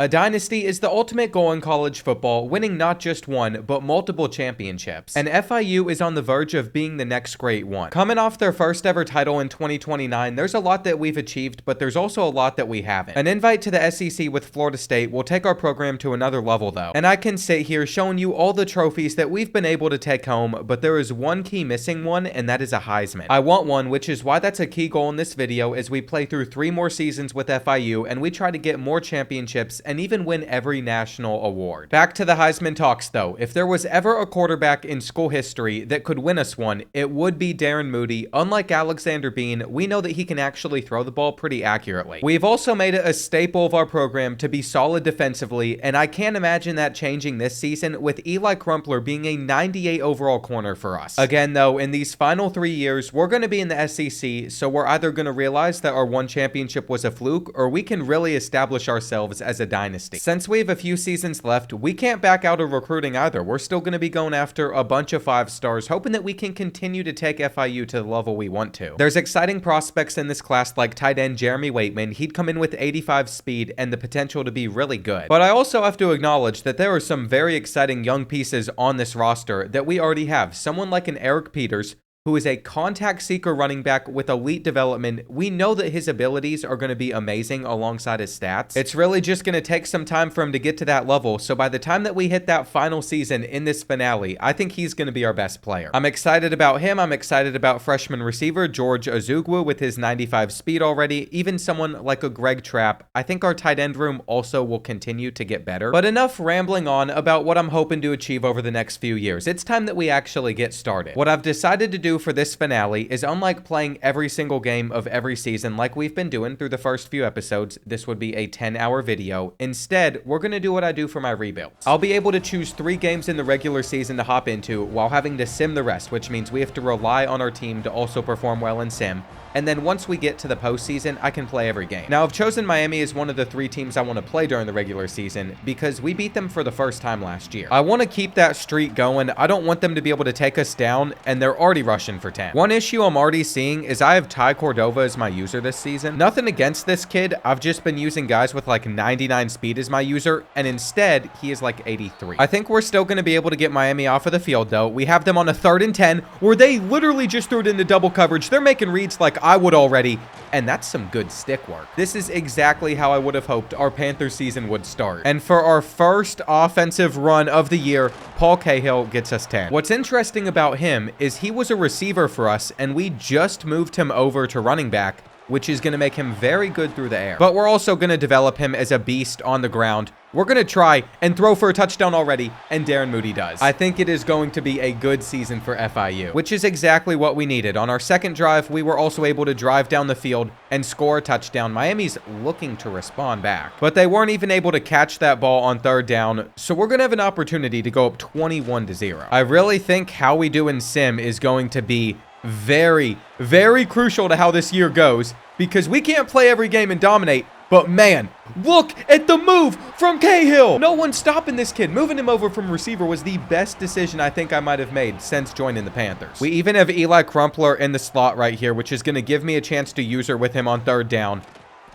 A dynasty is the ultimate goal in college football, winning not just one, but multiple championships. And FIU is on the verge of being the next great one. Coming off their first ever title in 2029, there's a lot that we've achieved, but there's also a lot that we haven't. An invite to the SEC with Florida State will take our program to another level though. And I can sit here showing you all the trophies that we've been able to take home, but there is one key missing one, and that is a Heisman. I want one, which is why that's a key goal in this video as we play through 3 more seasons with FIU and we try to get more championships and even win every national award. Back to the Heisman talks though. If there was ever a quarterback in school history that could win us one, it would be Darren Moody. Unlike Alexander Bean, we know that he can actually throw the ball pretty accurately. We've also made it a staple of our program to be solid defensively, and I can't imagine that changing this season with Eli Crumpler being a 98 overall corner for us. Again though, in these final 3 years, we're going to be in the SEC, so we're either going to realize that our one championship was a fluke, or we can really establish ourselves as a dynasty. Since we have a few seasons left, we can't back out of recruiting either. We're still going to be going after a bunch of 5 stars, hoping that we can continue to take FIU to the level we want to. There's exciting prospects in this class like tight end Jeremy Waitman. He'd come in with 85 speed and the potential to be really good. But I also have to acknowledge that there are some very exciting young pieces on this roster that we already have. Someone like an Eric Peters, who is a contact seeker running back with elite development. We know that his abilities are going to be amazing alongside his stats. It's really just going to take some time for him to get to that level, so by the time that we hit that final season in this finale, I think he's going to be our best player. I'm excited about him. I'm excited about freshman receiver George Azugwu with his 95 speed already. Even someone like a Greg Trapp. I think our tight end room also will continue to get better. But enough rambling on about what I'm hoping to achieve over the next few years. It's time that we actually get started. What I've decided to do for this finale is, unlike playing every single game of every season like we've been doing through the first few episodes, this would be a 10-hour video. Instead, we're going to do what I do for my rebuilds. I'll be able to choose 3 games in the regular season to hop into while having to sim the rest, which means we have to rely on our team to also perform well in sim. And then once we get to the postseason, I can play every game. Now, I've chosen Miami as one of the 3 teams I want to play during the regular season because we beat them for the first time last year. I want to keep that streak going. I don't want them to be able to take us down, and they're already rushing for 10. One issue I'm already seeing is I have Ty Cordova as my user this season. Nothing against this kid. I've just been using guys with like 99 speed as my user, and instead, he is like 83. I think we're still going to be able to get Miami off of the field, though. We have them on a 3rd and 10, where they literally just threw it into double coverage. They're making reads like I would already, and that's some good stick work. This is exactly how I would have hoped our Panthers season would start. And for our first offensive run of the year, Paul Cahill gets us 10. What's interesting about him is he was a receiver for us, and we just moved him over to running back, which is going to make him very good through the air. But we're also going to develop him as a beast on the ground. We're going to try and throw for a touchdown already, and Darren Moody does. I think it is going to be a good season for FIU, which is exactly what we needed. On our second drive, we were also able to drive down the field and score a touchdown. Miami's looking to respond back, but they weren't even able to catch that ball on 3rd down, so we're going to have an opportunity to go up 21-0. I really think how we do in sim is going to be very, very crucial to how this year goes, because we can't play every game and dominate. But man, look at the move from Cahill. No one's stopping this kid. Moving him over from receiver was the best decision I think I might have made since joining the Panthers. We even have Eli Crumpler in the slot right here, which is going to give me a chance to use her with him on 3rd down.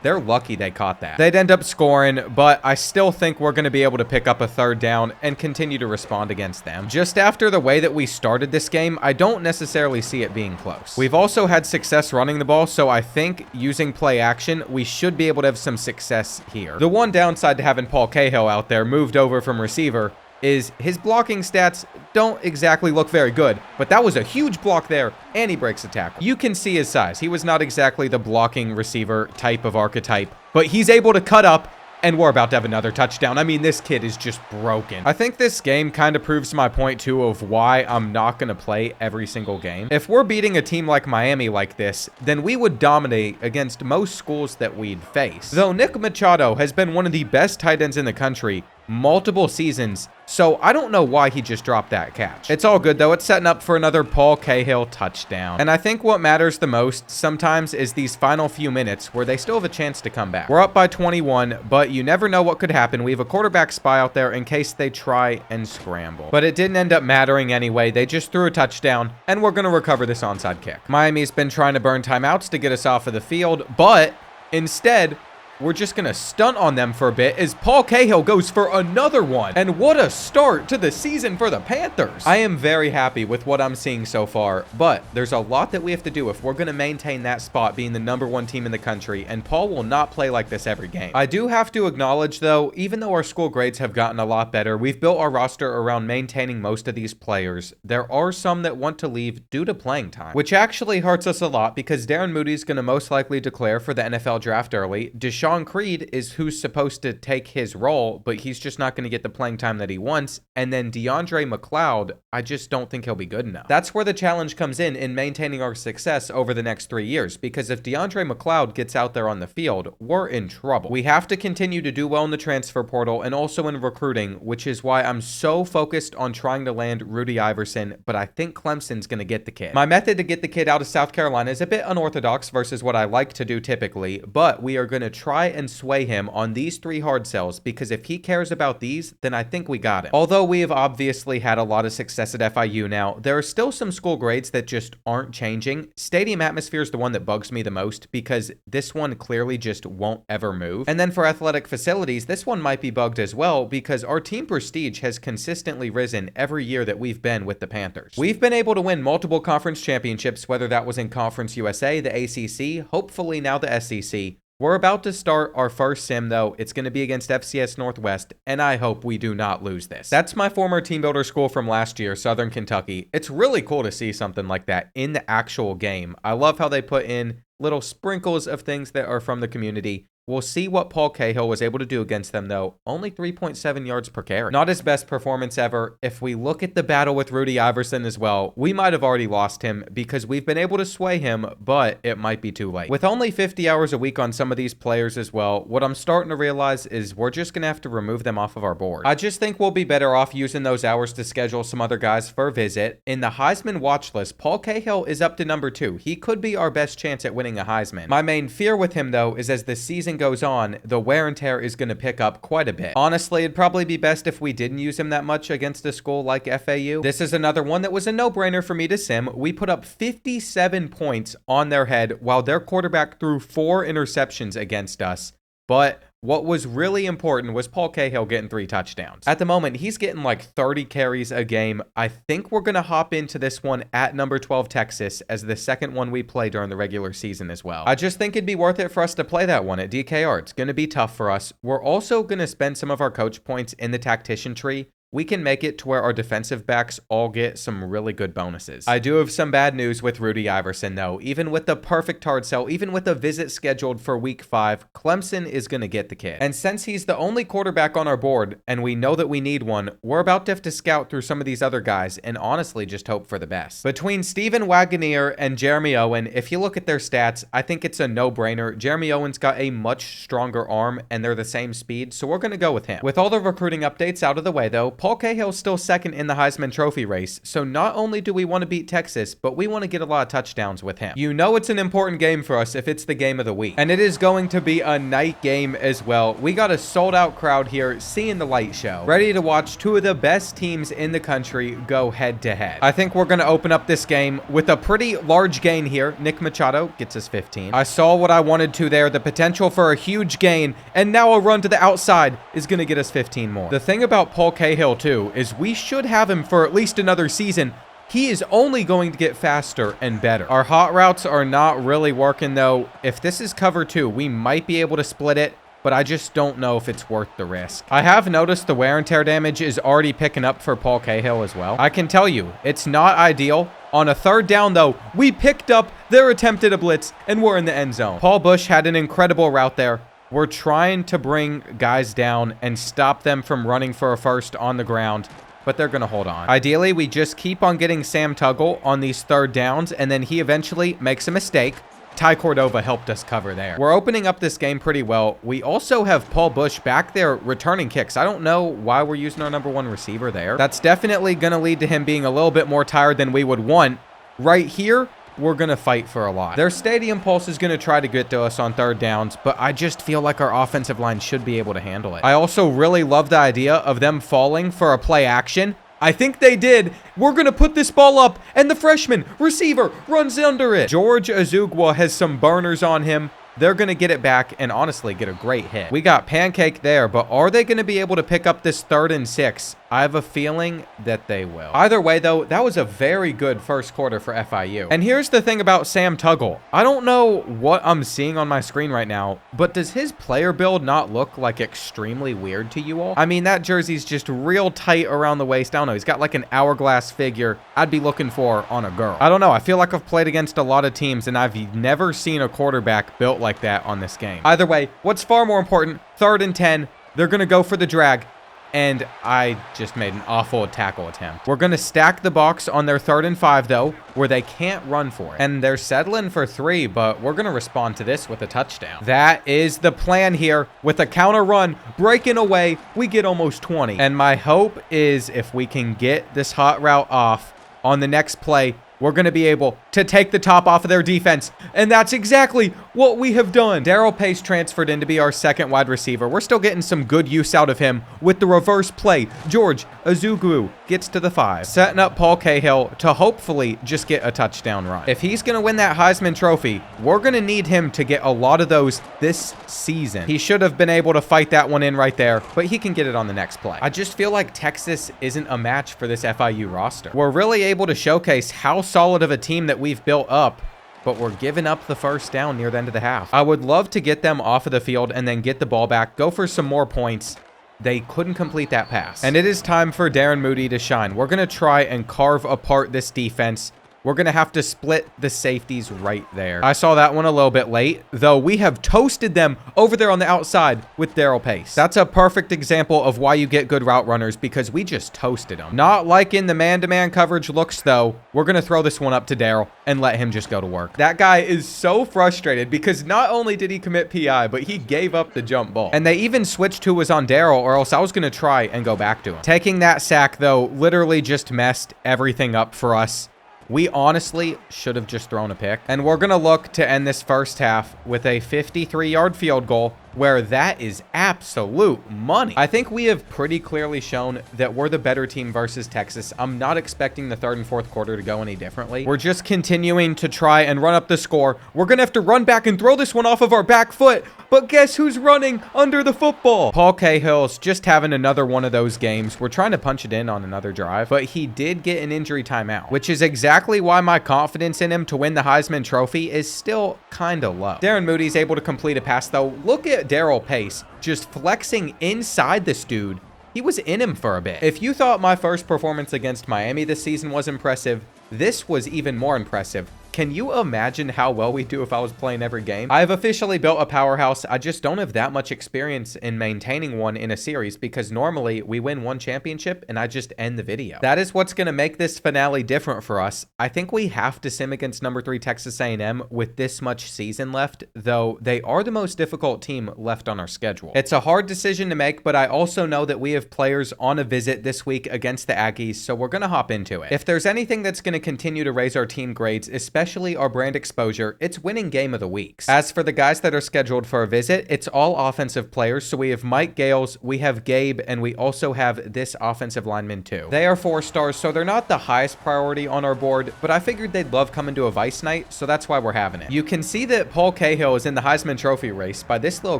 They're lucky they caught that. They'd end up scoring, but I still think we're going to be able to pick up a 3rd down and continue to respond against them. Just after the way that we started this game, I don't necessarily see it being close. We've also had success running the ball, so I think using play action, we should be able to have some success here. The one downside to having Paul Cahill out there moved over from receiver is his blocking stats don't exactly look very good, but that was a huge block there, and he breaks a tackle. You can see his size. He was not exactly the blocking receiver type of archetype, but he's able to cut up, and we're about to have another touchdown. I mean, this kid is just broken. I think this game kind of proves my point, too, of why I'm not going to play every single game. If we're beating a team like Miami like this, then we would dominate against most schools that we'd face. Though Nick Machado has been one of the best tight ends in the country multiple seasons, so I don't know why he just dropped that catch. It's all good though. It's setting up for another Paul Cahill touchdown. And I think what matters the most sometimes is these final few minutes where they still have a chance to come back. We're up by 21, but you never know what could happen. We have a quarterback spy out there in case they try and scramble. But it didn't end up mattering anyway. They just threw a touchdown, and we're going to recover this onside kick. Miami's been trying to burn timeouts to get us off of the field, but instead, we're just going to stunt on them for a bit as Paul Cahill goes for another one. And what a start to the season for the Panthers. I am very happy with what I'm seeing so far, but there's a lot that we have to do if we're going to maintain that spot being the #1 team in the country, and Paul will not play like this every game. I do have to acknowledge, though, even though our school grades have gotten a lot better, we've built our roster around maintaining most of these players. There are some that want to leave due to playing time, which actually hurts us a lot because Darren Moody's going to most likely declare for the NFL draft early. Deshaun Creed is who's supposed to take his role, but he's just not going to get the playing time that he wants. And then DeAndre McLeod, I just don't think he'll be good enough. That's where the challenge comes in maintaining our success over the next 3 years, because if DeAndre McLeod gets out there on the field, we're in trouble. We have to continue to do well in the transfer portal and also in recruiting, which is why I'm so focused on trying to land Rudy Iverson, but I think Clemson's going to get the kid. My method to get the kid out of South Carolina is a bit unorthodox versus what I like to do typically, but we are going to try and sway him on these 3 hard sells, because if he cares about these, then I think we got him. Although we have obviously had a lot of success at FIU now, there are still some school grades that just aren't changing. Stadium atmosphere is the one that bugs me the most, because this one clearly just won't ever move. And then for athletic facilities, this one might be bugged as well, because our team prestige has consistently risen every year that we've been with the Panthers. We've been able to win multiple conference championships, whether that was in Conference USA, the ACC, hopefully now the SEC. We're about to start our first sim, though. It's going to be against FCS Northwest, and I hope we do not lose this. That's my former team builder school from last year, Southern Kentucky. It's really cool to see something like that in the actual game. I love how they put in little sprinkles of things that are from the community. We'll see what Paul Cahill was able to do against them, though. Only 3.7 yards per carry. Not his best performance ever. If we look at the battle with Rudy Iverson as well, we might have already lost him because we've been able to sway him, but it might be too late. With only 50 hours a week on some of these players as well, what I'm starting to realize is we're just going to have to remove them off of our board. I just think we'll be better off using those hours to schedule some other guys for a visit. In the Heisman watch list, Paul Cahill is up to #2. He could be our best chance at winning a Heisman. My main fear with him, though, is as the season goes on, the wear and tear is going to pick up quite a bit. Honestly, it'd probably be best if we didn't use him that much against a school like FAU. This is another one that was a no-brainer for me to sim. We put up 57 points on their head while their quarterback threw 4 interceptions against us. But what was really important was Paul Cahill getting 3 touchdowns. At the moment, he's getting like 30 carries a game. I think we're going to hop into this one at number 12 Texas as the second one we play during the regular season as well. I just think it'd be worth it for us to play that one at DKR. It's going to be tough for us. We're also going to spend some of our coach points in the tactician tree. We can make it to where our defensive backs all get some really good bonuses. I do have some bad news with Rudy Iverson, though. Even with the perfect hard sell, even with a visit scheduled for week 5, Clemson is going to get the kid. And since he's the only quarterback on our board, and we know that we need one, we're about to have to scout through some of these other guys and honestly just hope for the best. Between Stephen Wagoneer and Jeremy Owen, if you look at their stats, I think it's a no-brainer. Jeremy Owen's got a much stronger arm, and they're the same speed, so we're going to go with him. With all the recruiting updates out of the way, though, Paul Cahill's still second in the Heisman Trophy race, so not only do we want to beat Texas, but we want to get a lot of touchdowns with him. You know it's an important game for us if it's the game of the week. And it is going to be a night game as well. We got a sold-out crowd here seeing the light show, ready to watch 2 of the best teams in the country go head-to-head. I think we're going to open up this game with a pretty large gain here. Nick Machado gets us 15. I saw what I wanted to there, the potential for a huge gain, and now a run to the outside is going to get us 15 more. The thing about Paul Cahill, too, is we should have him for at least another season. He is only going to get faster and better. Our hot routes are not really working, though. If this is cover 2, we might be able to split it, but I just don't know if it's worth the risk. I have noticed the wear and tear damage is already picking up for Paul Cahill as well. I can tell you, it's not ideal. On a 3rd down, though, we picked up their attempt at a blitz, and we're in the end zone. Paul Bush had an incredible route there. We're trying to bring guys down and stop them from running for a first on the ground, but they're going to hold on. Ideally, we just keep on getting Sam Tuggle on these 3rd downs, and then he eventually makes a mistake. Ty Cordova helped us cover there. We're opening up this game pretty well. We also have Paul Bush back there returning kicks. I don't know why we're using our #1 receiver there. That's definitely going to lead to him being a little bit more tired than we would want. Right here, we're going to fight for a lot. Their stadium pulse is going to try to get to us on 3rd downs, but I just feel like our offensive line should be able to handle it. I also really love the idea of them falling for a play action. I think they did. We're going to put this ball up, and the freshman receiver runs under it. George Azugwa has some burners on him. they're going to get it back and honestly get a great hit. We got pancake there, but are they going to be able to pick up this 3rd and 6? I have a feeling that they will. Either way, though, that was a very good first quarter for FIU. And here's the thing about Sam Tuggle. I don't know what I'm seeing on my screen right now, but does his player build not look like extremely weird to you all? I mean, that jersey's just real tight around the waist. I don't know. He's got like an hourglass figure I'd be looking for on a girl. I don't know. I feel like I've played against a lot of teams, and I've never seen a quarterback built like that on this game. Either way, what's far more important, 3rd and 10, they're going to go for the drag. And I just made an awful tackle attempt. We're going to stack the box on their 3rd and 5, though, where they can't run for it. And they're settling for 3, but we're going to respond to this with a touchdown. That is the plan here. With a counter run, breaking away, we get almost 20. And my hope is if we can get this hot route off on the next play, we're going to be able to take the top off of their defense. And that's exactly what we have done. Daryl Pace transferred in to be our 2nd wide receiver. We're still getting some good use out of him with the reverse play. George Azugwu gets to the 5. Setting up Paul Cahill to hopefully just get a touchdown run. If he's going to win that Heisman Trophy, we're going to need him to get a lot of those this season. He should have been able to fight that one in right there, but he can get it on the next play. I just feel like Texas isn't a match for this FIU roster. We're really able to showcase how solid of a team that we've built up, but we're giving up the first down near the end of the half. I would love to get them off of the field and then get the ball back, go for some more points. They couldn't complete that pass. And it is time for Darren Moody to shine. We're going to try and carve apart this defense. We're going to have to split the safeties right there. I saw that one a little bit late, though we have toasted them over there on the outside with Daryl Pace. That's a perfect example of why you get good route runners, because we just toasted them. Not like in the man-to-man coverage looks, though. We're going to throw this one up to Daryl and let him just go to work. That guy is so frustrated because not only did he commit PI, but he gave up the jump ball. And they even switched who was on Daryl, or else I was going to try and go back to him. Taking that sack, though, literally just messed everything up for us. We honestly should have just thrown a pick. And we're going to look to end this first half with a 53-yard field goal, where that is absolute money. I think we have pretty clearly shown that we're the better team versus Texas. I'm not expecting the 3rd and 4th quarter to go any differently. We're just continuing to try and run up the score. We're going to have to run back and throw this one off of our back foot. But guess who's running under the football? Paul Cahill's just having another one of those games. We're trying to punch it in on another drive, but he did get an injury timeout, which is exactly why my confidence in him to win the Heisman Trophy is still kind of low. Darren Moody's able to complete a pass, though. Look at Daryl Pace just flexing inside this dude. He was in him for a bit. If you thought my first performance against Miami this season was impressive, this was even more impressive. Can you imagine how well we do if I was playing every game? I've officially built a powerhouse. I just don't have that much experience in maintaining one in a series, because normally we win one championship and I just end the video. That is what's going to make this finale different for us. I think we have to sim against number 3 Texas A&M with this much season left, though they are the most difficult team left on our schedule. It's a hard decision to make, but I also know that we have players on a visit this week against the Aggies, so we're going to hop into it. If there's anything that's going to continue to raise our team grades, especially our brand exposure, it's winning game of the weeks. As for the guys that are scheduled for a visit, it's all offensive players. So we have Mike Gales, we have Gabe, and we also have this offensive lineman too. They are 4 stars, so they're not the highest priority on our board, but I figured they'd love coming to a Vice night, so that's why we're having it. You can see that Paul Cahill is in the Heisman Trophy race by this little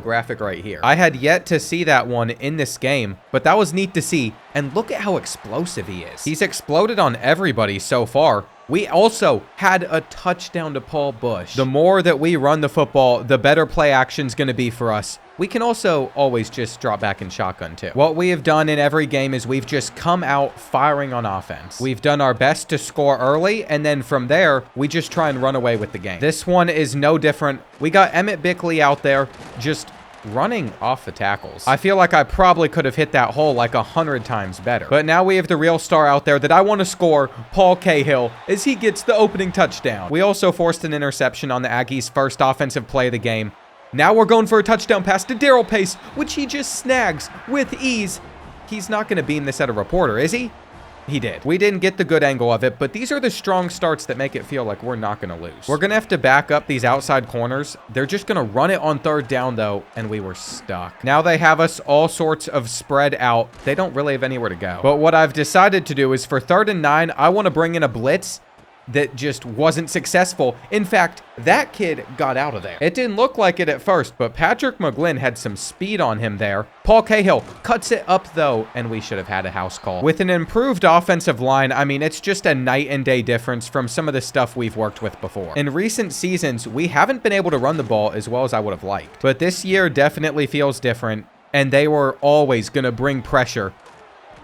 graphic right here. I had yet to see that one in this game, but that was neat to see. And look at how explosive he is. He's exploded on everybody so far. We also had a touchdown to Paul Bush. The more that we run the football, the better play action's going to be for us. We can also always just drop back in shotgun too. What we have done in every game is we've just come out firing on offense. We've done our best to score early, and then from there, we just try and run away with the game. This one is no different. We got Emmett Bickley out there just running off the tackles. I feel like I probably could have hit that hole like 100 times better. But now we have the real star out there that I want to score, Paul Cahill, as he gets the opening touchdown. We also forced an interception on the Aggies' first offensive play of the game. Now we're going for a touchdown pass to Daryl Pace, which he just snags with ease. He's not going to beam this at a reporter, is he? He did. We didn't get the good angle of it, but these are the strong starts that make it feel like we're not going to lose. We're going to have to back up these outside corners. They're just going to run it on 3rd down, though, and we were stuck. Now they have us all sorts of spread out. They don't really have anywhere to go. But what I've decided to do is for 3rd and 9, I want to bring in a blitz that just wasn't successful. In fact, that kid got out of there. It didn't look like it at first, but Patrick McGlynn had some speed on him there. Paul Cahill cuts it up though, and we should have had a house call. With an improved offensive line, I mean, it's just a night and day difference from some of the stuff we've worked with before. In recent seasons, we haven't been able to run the ball as well as I would have liked, but this year definitely feels different, and they were always going to bring pressure,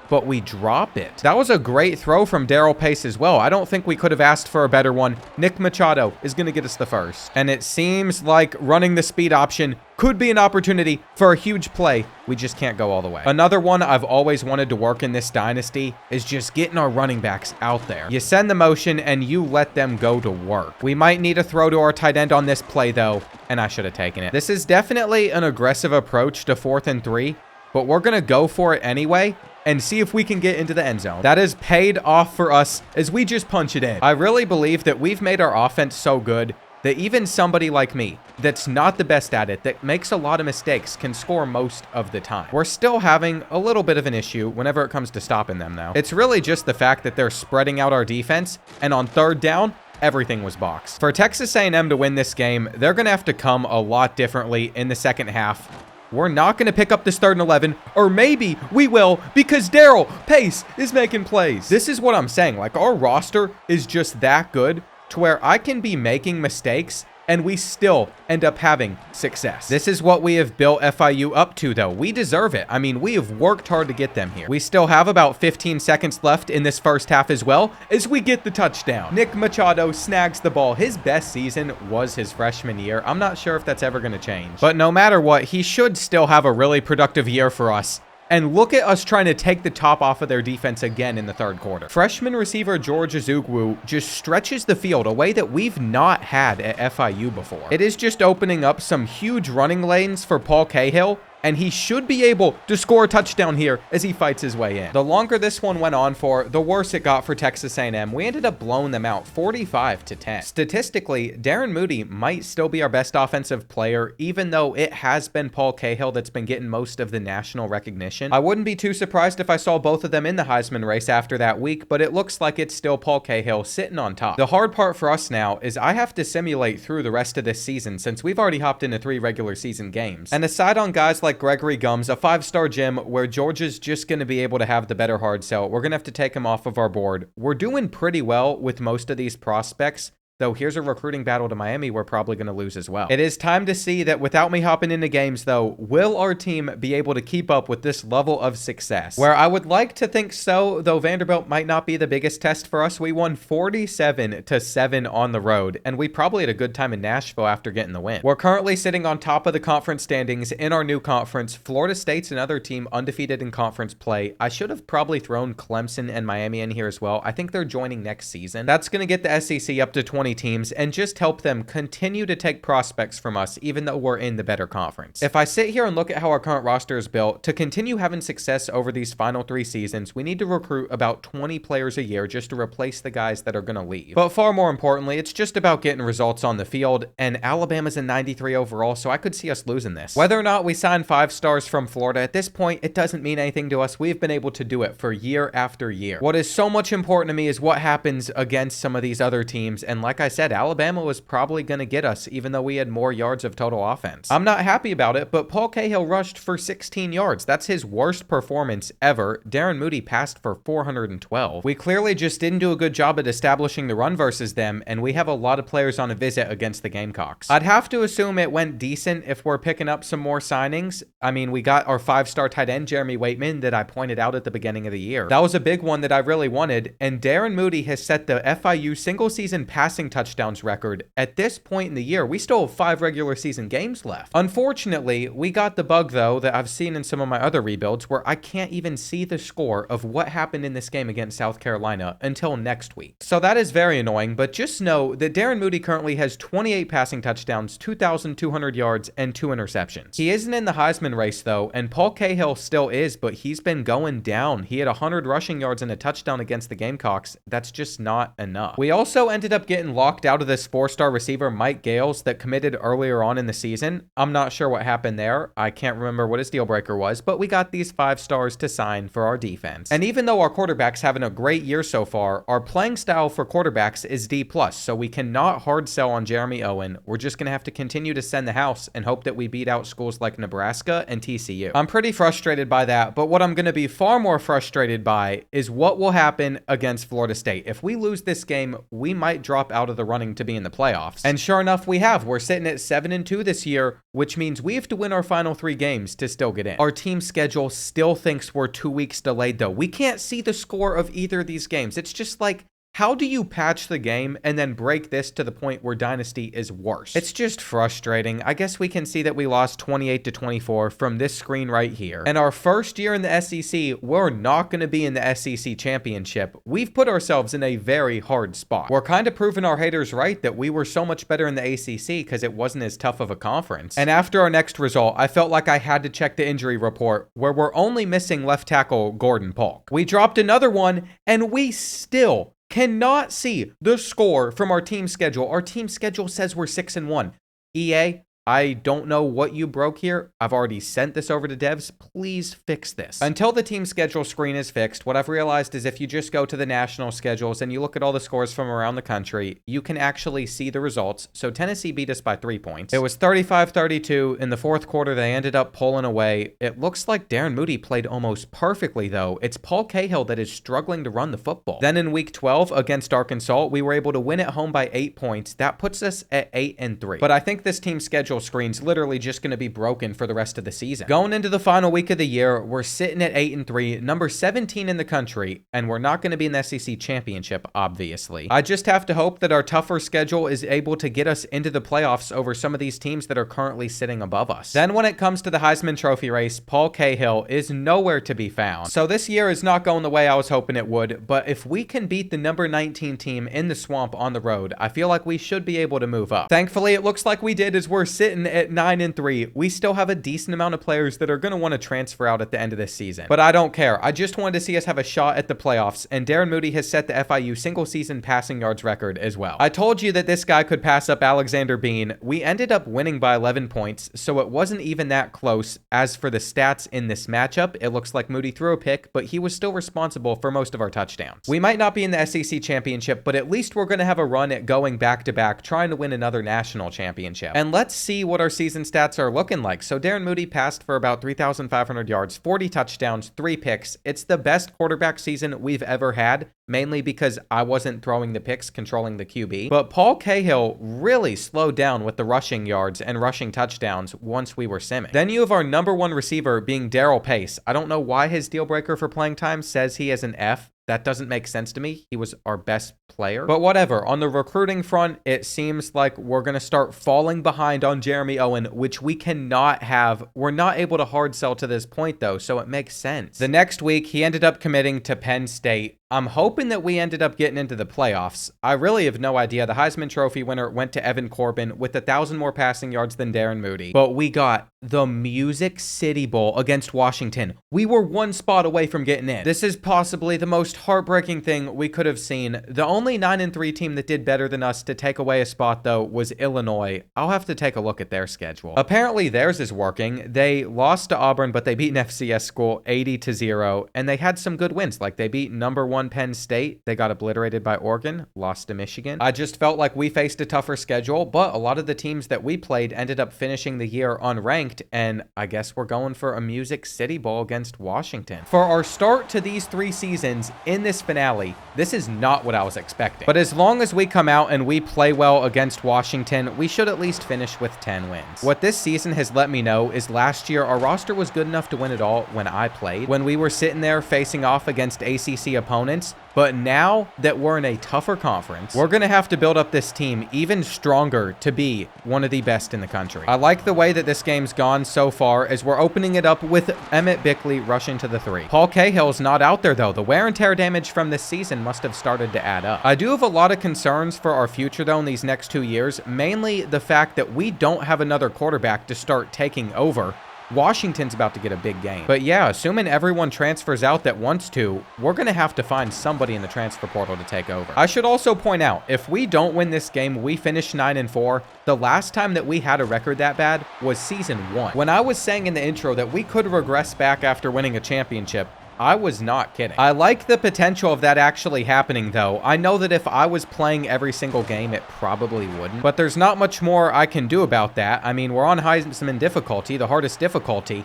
but we drop it. That was a great throw from Darrell Pace as well. I don't think we could have asked for a better one. Nick Machado is going to get us the first. And it seems like running the speed option could be an opportunity for a huge play. We just can't go all the way. Another one I've always wanted to work in this dynasty is just getting our running backs out there. You send the motion and you let them go to work. We might need a throw to our tight end on this play though, and I should have taken it. This is definitely an aggressive approach to 4th and 3, but we're going to go for it anyway and see if we can get into the end zone. That is paid off for us as we just punch it in. I really believe that we've made our offense so good that even somebody like me that's not the best at it, that makes a lot of mistakes, can score most of the time. We're still having a little bit of an issue whenever it comes to stopping them though. It's really just the fact that they're spreading out our defense, and on 3rd down, everything was boxed. For Texas A&M to win this game, they're going to have to come a lot differently in the second half. We're not going to pick up this 3rd and 11, or maybe we will because Darrell Pace is making plays. This is what I'm saying. Like, our roster is just that good to where I can be making mistakes and we still end up having success. This is what we have built FIU up to, though. We deserve it. I mean, we have worked hard to get them here. We still have about 15 seconds left in this first half as well as we get the touchdown. Nick Machado snags the ball. His best season was his freshman year. I'm not sure if that's ever going to change. But no matter what, he should still have a really productive year for us. And look at us trying to take the top off of their defense again in the 3rd quarter. Freshman receiver George Ezugwu just stretches the field a way that we've not had at FIU before. It is just opening up some huge running lanes for Paul Cahill, and he should be able to score a touchdown here as he fights his way in. The longer this one went on for, the worse it got for Texas A&M. We ended up blowing them out 45-10. Statistically, Darren Moody might still be our best offensive player, even though it has been Paul Cahill that's been getting most of the national recognition. I wouldn't be too surprised if I saw both of them in the Heisman race after that week, but it looks like it's still Paul Cahill sitting on top. The hard part for us now is I have to simulate through the rest of this season since we've already hopped into 3 regular season games. And aside on guys like Gregory Gums, a 5-star gem where Georgia's just going to be able to have the better hard sell. We're going to have to take him off of our board. We're doing pretty well with most of these prospects, though here's a recruiting battle to Miami we're probably going to lose as well. It is time to see that without me hopping into games, though, will our team be able to keep up with this level of success? Where I would like to think so, though Vanderbilt might not be the biggest test for us. We won 47-7 on the road, and we probably had a good time in Nashville after getting the win. We're currently sitting on top of the conference standings in our new conference. Florida State's another team undefeated in conference play. I should have probably thrown Clemson and Miami in here as well. I think they're joining next season. That's going to get the SEC up to 20 teams and just help them continue to take prospects from us, even though we're in the better conference. If I sit here and look at how our current roster is built, to continue having success over these final 3 seasons, we need to recruit about 20 players a year just to replace the guys that are going to leave. But far more importantly, it's just about getting results on the field, and Alabama's a 93 overall, so I could see us losing this. Whether or not we sign 5 stars from Florida, at this point, it doesn't mean anything to us. We've been able to do it for year after year. What is so much important to me is what happens against some of these other teams, and like I said, Alabama was probably going to get us, even though we had more yards of total offense. I'm not happy about it, but Paul Cahill rushed for 16 yards. That's his worst performance ever. Darren Moody passed for 412. We clearly just didn't do a good job at establishing the run versus them, and we have a lot of players on a visit against the Gamecocks. I'd have to assume it went decent if we're picking up some more signings. I mean, we got our 5-star tight end, Jeremy Waitman, that I pointed out at the beginning of the year. That was a big one that I really wanted, and Darren Moody has set the FIU single-season passing touchdowns record. At this point in the year, we still have 5 regular season games left. Unfortunately, we got the bug, though, that I've seen in some of my other rebuilds where I can't even see the score of what happened in this game against South Carolina until next week. So that is very annoying, but just know that Darren Moody currently has 28 passing touchdowns, 2,200 yards, and 2 interceptions. He isn't in the Heisman race, though, and Paul Cahill still is, but he's been going down. He had 100 rushing yards and a touchdown against the Gamecocks. That's just not enough. We also ended up getting getting locked out of this 4-star receiver, Mike Gales, that committed earlier on in the season. I'm not sure what happened there. I can't remember what his deal breaker was, but we got these 5 stars to sign for our defense. And even though our quarterback's having a great year so far, our playing style for quarterbacks is D+, so we cannot hard sell on Jeremy Owen. We're just going to have to continue to send the house and hope that we beat out schools like Nebraska and TCU. I'm pretty frustrated by that, but what I'm going to be far more frustrated by is what will happen against Florida State. If we lose this game, we might drop out of the running to be in the playoffs. And sure enough, we have. We're sitting at 7-2 this year, which means we have to win our final 3 games to still get in. Our team schedule still thinks we're 2 weeks delayed, though. We can't see the score of either of these games. It's just like, how do you patch the game and then break this to the point where Dynasty is worse? It's just frustrating. I guess we can see that we lost 28-24 from this screen right here. And our first year in the SEC, we're not going to be in the SEC championship. We've put ourselves in a very hard spot. We're kind of proving our haters right that we were so much better in the ACC because it wasn't as tough of a conference. And after our next result, I felt like I had to check the injury report where we're only missing left tackle Gordon Polk. We dropped another one and we still cannot see the score from our team schedule. Our team schedule says we're 6-1. EA, I don't know what you broke here. I've already sent this over to devs. Please fix this. Until the team schedule screen is fixed, what I've realized is if you just go to the national schedules and you look at all the scores from around the country, you can actually see the results. So Tennessee beat us by 3 points. It was 35-32. In the 4th quarter, they ended up pulling away. It looks like Darren Moody played almost perfectly, though. It's Paul Cahill that is struggling to run the football. Then in week 12 against Arkansas, we were able to win at home by 8 points. That puts us at 8-3. But I think this team schedule screen's literally just going to be broken for the rest of the season. Going into the final week of the year, we're sitting at 8-3, number 17 in the country, and we're not going to be in the SEC championship, obviously. I just have to hope that our tougher schedule is able to get us into the playoffs over some of these teams that are currently sitting above us. Then when it comes to the Heisman Trophy race, Paul Cahill is nowhere to be found. So this year is not going the way I was hoping it would, but if we can beat the number 19 team in the swamp on the road, I feel like we should be able to move up. Thankfully, it looks like we did as we're sitting at 9-3. We still have a decent amount of players that are going to want to transfer out at the end of this season. But I don't care. I just wanted to see us have a shot at the playoffs, and Darren Moody has set the FIU single season passing yards record as well. I told you that this guy could pass up Alexander Bean. We ended up winning by 11 points, so it wasn't even that close. As for the stats in this matchup, it looks like Moody threw a pick, but he was still responsible for most of our touchdowns. We might not be in the SEC championship, but at least we're going to have a run at going back-to-back, trying to win another national championship. And let's see what our season stats are looking like. So Darren Moody passed for about 3,500 yards, 40 touchdowns, 3 picks. It's the best quarterback season we've ever had, mainly because I wasn't throwing the picks, controlling the QB. But Paul Cahill really slowed down with the rushing yards and rushing touchdowns once we were simming. Then you have our number 1 receiver being Darrell Pace. I don't know why his deal breaker for playing time says he has an F. That doesn't make sense to me. He was our best player. But whatever. On the recruiting front, it seems like we're going to start falling behind on Jeremy Owen, which we cannot have. We're not able to hard sell to this point, though, so it makes sense. The next week, he ended up committing to Penn State. I'm hoping that we ended up getting into the playoffs. I really have no idea. The Heisman Trophy winner went to Evan Corbin with 1,000 more passing yards than Darren Moody. But we got the Music City Bowl against Washington. We were 1 spot away from getting in. This is possibly the most heartbreaking thing we could have seen. The only 9-3 team that did better than us to take away a spot, though, was Illinois. I'll have to take a look at their schedule. Apparently, theirs is working. They lost to Auburn, but they beat an FCS school 80-0, and they had some good wins. Like, they beat number 1 Penn State. They got obliterated by Oregon, lost to Michigan. I just felt like we faced a tougher schedule, but a lot of the teams that we played ended up finishing the year unranked, and I guess we're going for a Music City Bowl against Washington. For our start to these 3 seasons in this finale, this is not what I was expecting. But as long as we come out and we play well against Washington, we should at least finish with 10 wins. What this season has let me know is last year our roster was good enough to win it all when I played, when we were sitting there facing off against ACC opponents. But now that we're in a tougher conference, we're going to have to build up this team even stronger to be one of the best in the country. I like the way that this game's gone so far as we're opening it up with Emmett Bickley rushing to the 3. Paul Cahill's not out there, though. The wear and tear damage from this season must have started to add up. I do have a lot of concerns for our future, though, in these next 2 years, mainly the fact that we don't have another quarterback to start taking over. Washington's about to get a big game. But yeah, assuming everyone transfers out that wants to, we're going to have to find somebody in the transfer portal to take over. I should also point out, if we don't win this game, we finish 9-4. The last time that we had a record that bad was season 1. When I was saying in the intro that we could regress back after winning a championship, I was not kidding. I like the potential of that actually happening, though. I know that if I was playing every single game, it probably wouldn't. But there's not much more I can do about that. I mean, we're on Heisman difficulty, the hardest difficulty,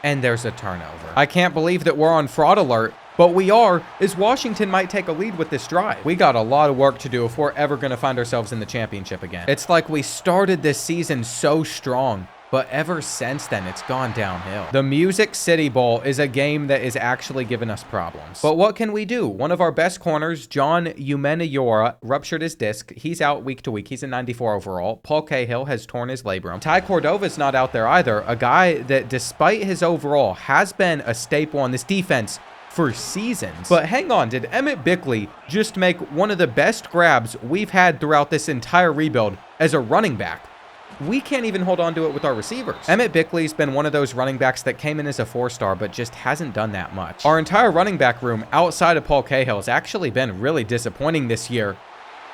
and there's a turnover. I can't believe that we're on fraud alert, but we are, as Washington might take a lead with this drive. We got a lot of work to do if we're ever going to find ourselves in the championship again. It's like we started this season so strong, but ever since then, it's gone downhill. The Music City Bowl is a game that is actually giving us problems. But what can we do? One of our best corners, John Umenayora, ruptured his disc. He's out week to week. He's a 94 overall. Paul Cahill has torn his labrum. Ty Cordova's not out there either. A guy that, despite his overall, has been a staple on this defense for seasons. But hang on, did Emmett Bickley just make one of the best grabs we've had throughout this entire rebuild as a running back? We can't even hold on to it with our receivers. Emmett Bickley's been one of those running backs that came in as a 4-star, but just hasn't done that much. Our entire running back room outside of Paul Cahill has actually been really disappointing this year.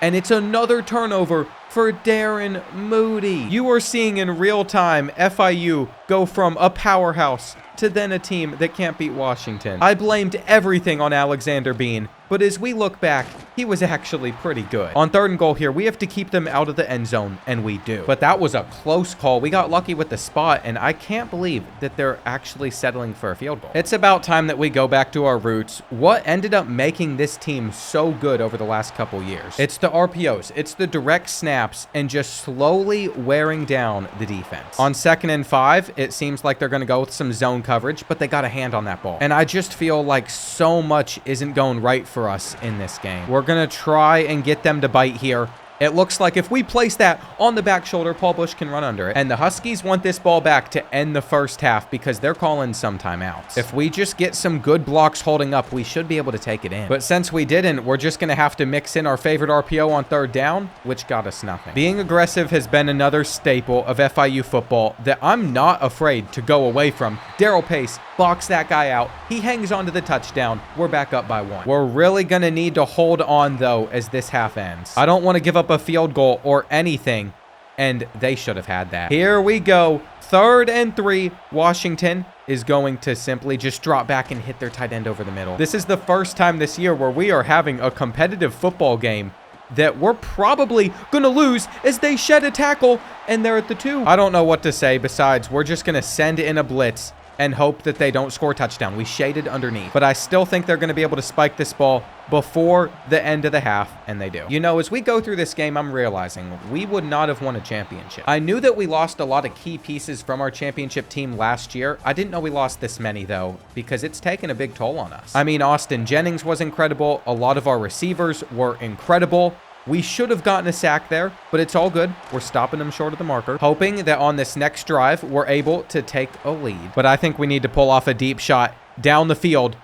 And it's another turnover for Darren Moody. You are seeing in real time FIU go from a powerhouse to then a team that can't beat Washington. I blamed everything on Alexander Bean, but as we look back, he was actually pretty good. On 3rd and goal here, we have to keep them out of the end zone, and we do. But that was a close call. We got lucky with the spot, and I can't believe that they're actually settling for a field goal. It's about time that we go back to our roots. What ended up making this team so good over the last couple years? It's the RPOs, it's the direct snaps, and just slowly wearing down the defense. On 2nd and 5, it seems like they're going to go with some zone coverage, but they got a hand on that ball. And I just feel like so much isn't going right for us in this game. We're going to try and get them to bite here. It looks like if we place that on the back shoulder, Paul Bush can run under it. And the Huskies want this ball back to end the first half because they're calling some timeouts. If we just get some good blocks holding up, we should be able to take it in. But since we didn't, we're just going to have to mix in our favorite RPO on 3rd down, which got us nothing. Being aggressive has been another staple of FIU football that I'm not afraid to go away from. Darrell Pace blocks that guy out. He hangs on to the touchdown. We're back up by 1. We're really going to need to hold on, though, as this half ends. I don't want to give up a field goal or anything, and they should have had that. Here we go. 3rd and 3. Washington is going to simply just drop back and hit their tight end over the middle. This is the first time this year where we are having a competitive football game that we're probably going to lose as they shed a tackle and they're at the 2. I don't know what to say besides we're just going to send in a blitz and hope that they don't score a touchdown. We shaded underneath, but I still think they're going to be able to spike this ball before the end of the half, and they do. You know, as we go through this game, I'm realizing we would not have won a championship. I knew that we lost a lot of key pieces from our championship team last year. I didn't know we lost this many, though, because it's taken a big toll on us. I mean, Austin Jennings was incredible. A lot of our receivers were incredible. We should have gotten a sack there, but it's all good. We're stopping them short of the marker, hoping that on this next drive, we're able to take a lead. But I think we need to pull off a deep shot down the field,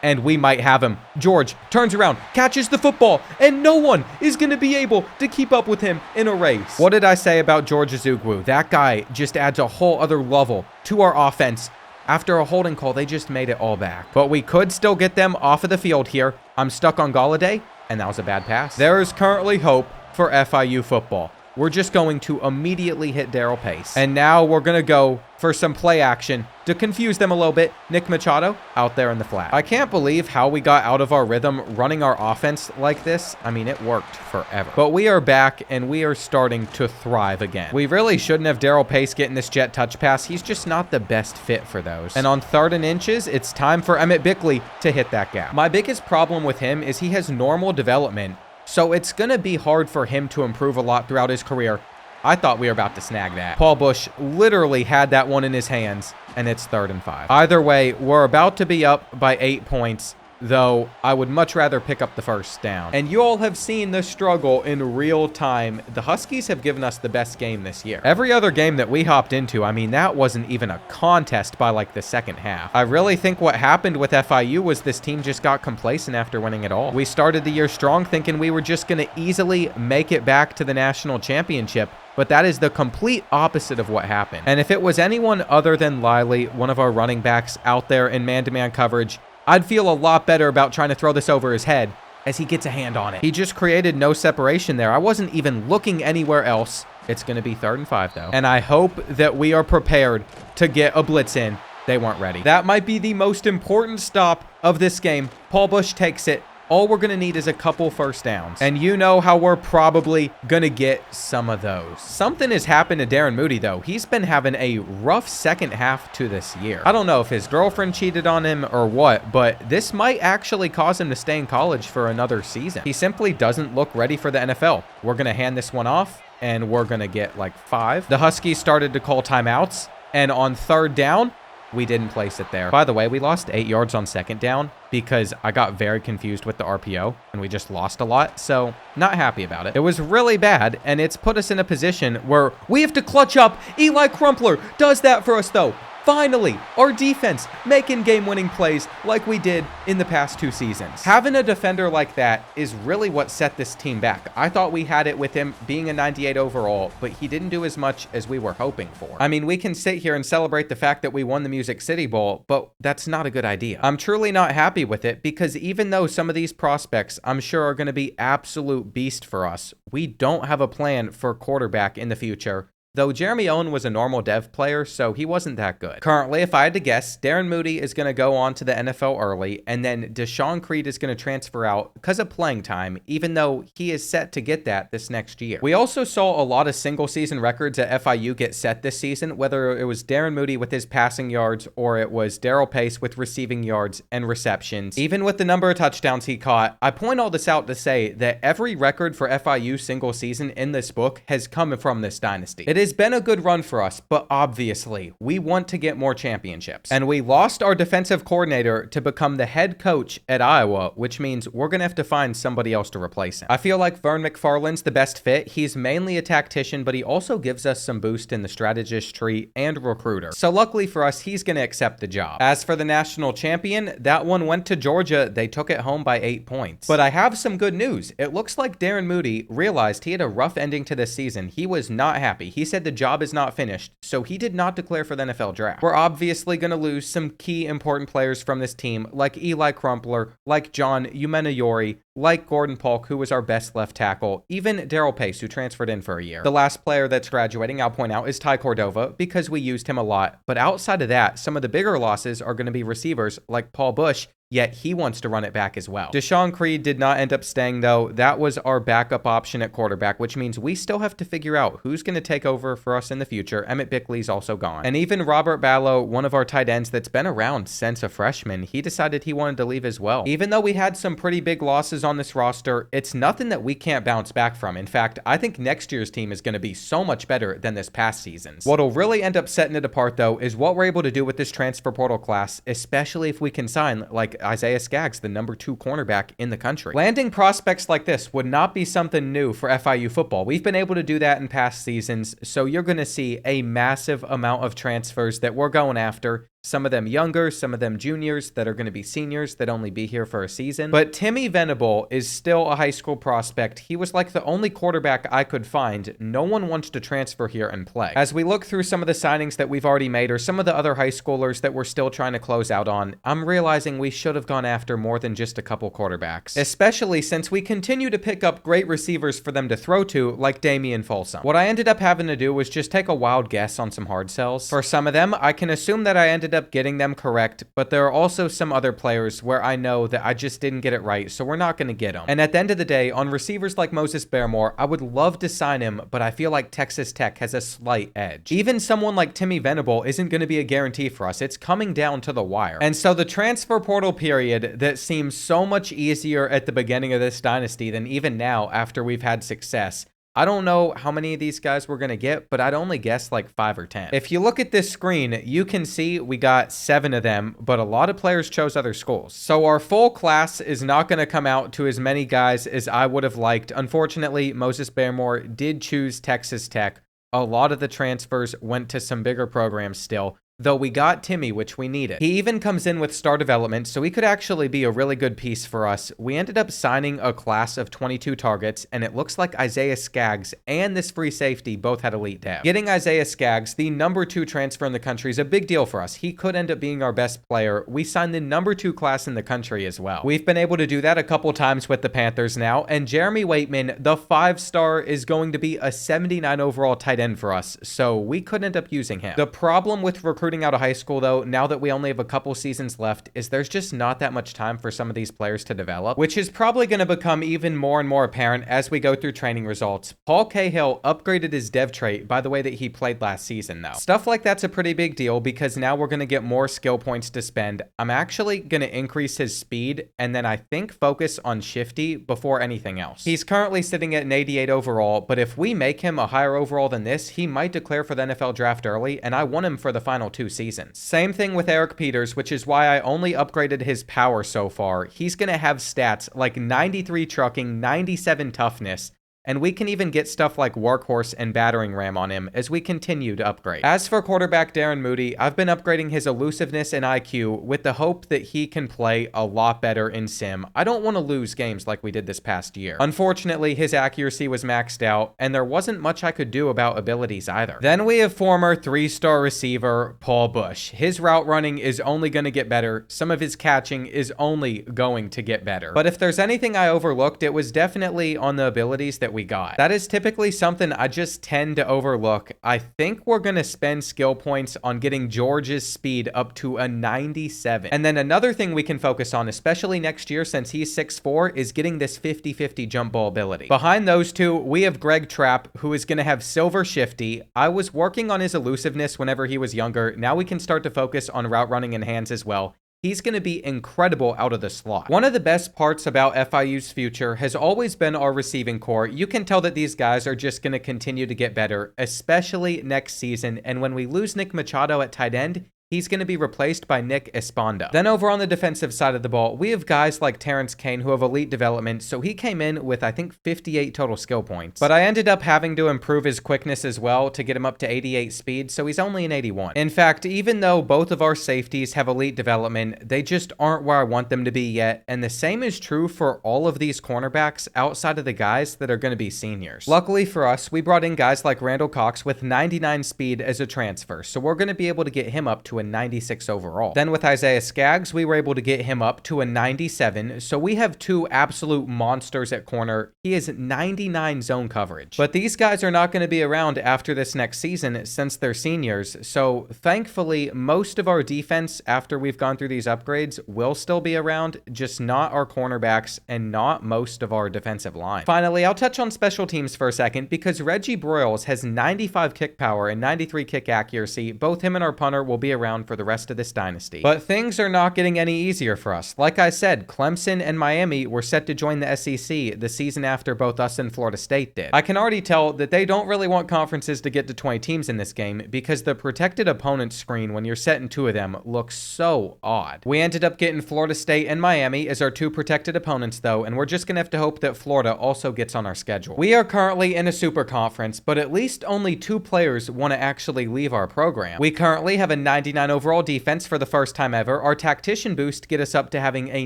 and we might have him. George turns around, catches the football, and no one is going to be able to keep up with him in a race. What did I say about George Ezugwu? That guy just adds a whole other level to our offense. After a holding call, they just made it all back. But we could still get them off of the field here. I'm stuck on Galladay, and that was a bad pass. There is currently hope for FIU football. We're just going to immediately hit Darrell Pace. And now we're going to go for some play action to confuse them a little bit. Nick Machado out there in the flat. I can't believe how we got out of our rhythm running our offense like this. I mean, it worked forever. But we are back, and we are starting to thrive again. We really shouldn't have Darrell Pace getting this jet touch pass. He's just not the best fit for those. And on 3rd and inches, it's time for Emmett Bickley to hit that gap. My biggest problem with him is he has normal development, so it's going to be hard for him to improve a lot throughout his career. I thought we were about to snag that. Paul Bush literally had that one in his hands, and it's 3rd and 5. Either way, we're about to be up by 8 points, though I would much rather pick up the first down. And you all have seen the struggle in real time. The Huskies have given us the best game this year. Every other game that we hopped into, I mean, that wasn't even a contest by like the second half. I really think what happened with FIU was this team just got complacent after winning it all. We started the year strong thinking we were just going to easily make it back to the national championship, but that is the complete opposite of what happened. And if it was anyone other than Liley, one of our running backs out there in man-to-man coverage, I'd feel a lot better about trying to throw this over his head as he gets a hand on it. He just created no separation there. I wasn't even looking anywhere else. It's going to be 3rd and 5, though. And I hope that we are prepared to get a blitz in. They weren't ready. That might be the most important stop of this game. Paul Bush takes it. All we're going to need is a couple first downs. And you know how we're probably going to get some of those. Something has happened to Darren Moody, though. He's been having a rough second half to this year. I don't know if his girlfriend cheated on him or what, but this might actually cause him to stay in college for another season. He simply doesn't look ready for the NFL. We're going to hand this one off, and we're going to get like 5. The Huskies started to call timeouts, and on 3rd down, we didn't place it there. By the way, we lost 8 yards on 2nd down because I got very confused with the RPO and we just lost a lot. So not happy about it. It was really bad, and it's put us in a position where we have to clutch up. Eli Crumpler does that for us, though. Finally, our defense making game-winning plays like we did in the past 2 seasons. Having a defender like that is really what set this team back. I thought we had it with him being a 98 overall, but he didn't do as much as we were hoping for. I mean, we can sit here and celebrate the fact that we won the Music City Bowl, but that's not a good idea. I'm truly not happy with it because even though some of these prospects I'm sure are going to be absolute beast for us, we don't have a plan for quarterback in the future. Though Jeremy Owen was a normal dev player, so he wasn't that good. Currently, if I had to guess, Darren Moody is going to go on to the NFL early, and then Deshaun Creed is going to transfer out because of playing time, even though he is set to get that this next year. We also saw a lot of single-season records at FIU get set this season, whether it was Darren Moody with his passing yards or it was Darrell Pace with receiving yards and receptions. Even with the number of touchdowns he caught, I point all this out to say that every record for FIU single season in this book has come from this dynasty. It has been a good run for us, but obviously we want to get more championships. And we lost our defensive coordinator to become the head coach at Iowa, which means we're going to have to find somebody else to replace him. I feel like Vern McFarland's the best fit. He's mainly a tactician, but he also gives us some boost in the strategist tree and recruiter. So luckily for us, he's going to accept the job. As for the national champion, that one went to Georgia. They took it home by 8 points. But I have some good news. It looks like Darren Moody realized he had a rough ending to this season. He was not happy. He said the job is not finished, so he did not declare for the NFL draft. We're obviously going to lose some key important players from this team, like Eli Crumpler, like John Umenayori, like Gordon Polk, who was our best left tackle, even Darrell Pace, who transferred in for a year. The last player that's graduating, I'll point out, is Ty Cordova, because we used him a lot. But outside of that, some of the bigger losses are going to be receivers like Paul Bush, yet he wants to run it back as well. Deshaun Creed did not end up staying, though. That was our backup option at quarterback, which means we still have to figure out who's going to take over for us in the future. Emmett Bickley's also gone. And even Robert Ballo, one of our tight ends that's been around since a freshman, he decided he wanted to leave as well. Even though we had some pretty big losses on this roster, it's nothing that we can't bounce back from. In fact, I think next year's team is going to be so much better than this past season's. What'll really end up setting it apart, though, is what we're able to do with this transfer portal class, especially if we can sign like Isaiah Skaggs, the number 2 cornerback in the country. Landing prospects like this would not be something new for FIU football. We've been able to do that in past seasons, so you're going to see a massive amount of transfers that we're going after. Some of them younger, some of them juniors that are going to be seniors that only be here for a season. But Timmy Venable is still a high school prospect. He was like the only quarterback I could find. No one wants to transfer here and play. As we look through some of the signings that we've already made or some of the other high schoolers that we're still trying to close out on, I'm realizing we should have gone after more than just a couple quarterbacks, especially since we continue to pick up great receivers for them to throw to, like Damian Folsom. What I ended up having to do was just take a wild guess on some hard sells. For some of them, I can assume that I ended up getting them correct, but there are also some other players where I know that I just didn't get it right, so we're not going to get them. And at the end of the day, on receivers like Moses Barrymore, I would love to sign him, but I feel like Texas Tech has a slight edge. Even someone like Timmy Venable isn't going to be a guarantee for us. It's coming down to the wire. And so the transfer portal period that seems so much easier at the beginning of this dynasty than even now after we've had success I don't know how many of these guys we're going to get, but I'd only guess like 5 or 10. If you look at this screen, you can see we got 7 of them, but a lot of players chose other schools. So our full class is not going to come out to as many guys as I would have liked. Unfortunately, Moses Barrymore did choose Texas Tech. A lot of the transfers went to some bigger programs still, though we got Timmy, which we needed. He even comes in with star development, so he could actually be a really good piece for us. We ended up signing a class of 22 targets, and it looks like Isaiah Skaggs and this free safety both had elite dev. Getting Isaiah Skaggs, the number 2 transfer in the country, is a big deal for us. He could end up being our best player. We signed the number 2 class in the country as well. We've been able to do that a couple times with the Panthers now, and Jeremy Waitman, the 5-star, is going to be a 79 overall tight end for us, so we could end up using him. The problem with recruiting out of high school, though, now that we only have a couple seasons left, is there's just not that much time for some of these players to develop, which is probably going to become even more and more apparent as we go through training results. Paul Cahill upgraded his dev trait by the way that he played last season, though. Stuff like that's a pretty big deal because now we're going to get more skill points to spend. I'm actually going to increase his speed and then I think focus on shifty before anything else. He's currently sitting at an 88 overall, but if we make him a higher overall than this, he might declare for the NFL draft early, and I want him for the final 2 seasons. Same thing with Eric Peters, which is why I only upgraded his power so far. He's going to have stats like 93 trucking, 97 toughness, and we can even get stuff like workhorse and battering ram on him as we continue to upgrade. As for quarterback Darren Moody, I've been upgrading his elusiveness and IQ with the hope that he can play a lot better in sim. I don't want to lose games like we did this past year. Unfortunately, his accuracy was maxed out, and there wasn't much I could do about abilities either. Then we have former 3-star receiver Paul Bush. His route running is only going to get better. Some of his catching is only going to get better. But if there's anything I overlooked, it was definitely on the abilities that we got. That is typically something I just tend to overlook. I think we're going to spend skill points on getting George's speed up to a 97. And then another thing we can focus on, especially next year since he's 6'4", is getting this 50-50 jump ball ability. Behind those two, we have Greg Trapp, who is going to have silver shifty. I was working on his elusiveness whenever he was younger. Now we can start to focus on route running and hands as well. He's going to be incredible out of the slot. One of the best parts about FIU's future has always been our receiving core. You can tell that these guys are just going to continue to get better, especially next season. And when we lose Nick Machado at tight end, he's going to be replaced by Nick Esponda. Then over on the defensive side of the ball, we have guys like Terrence Kane who have elite development, so he came in with, I think, 58 total skill points. But I ended up having to improve his quickness as well to get him up to 88 speed, so he's only an 81. In fact, even though both of our safeties have elite development, they just aren't where I want them to be yet, and the same is true for all of these cornerbacks outside of the guys that are going to be seniors. Luckily for us, we brought in guys like Randall Cox with 99 speed as a transfer, so we're going to be able to get him up to a 96 overall. Then with Isaiah Skaggs, we were able to get him up to a 97, so we have 2 absolute monsters at corner. He is 99 zone coverage. But these guys are not going to be around after this next season since they're seniors, so thankfully, most of our defense after we've gone through these upgrades will still be around, just not our cornerbacks and not most of our defensive line. Finally, I'll touch on special teams for a second because Reggie Broyles has 95 kick power and 93 kick accuracy. Both him and our punter will be around for the rest of this dynasty. But things are not getting any easier for us. Like I said, Clemson and Miami were set to join the SEC the season after both us and Florida State did. I can already tell that they don't really want conferences to get to 20 teams in this game because the protected opponent screen when you're setting 2 of them looks so odd. We ended up getting Florida State and Miami as our 2 protected opponents though, and we're just gonna have to hope that Florida also gets on our schedule. We are currently in a super conference, but at least only 2 players want to actually leave our program. We currently have a 99 overall defense for the first time ever. Our tactician boost get us up to having a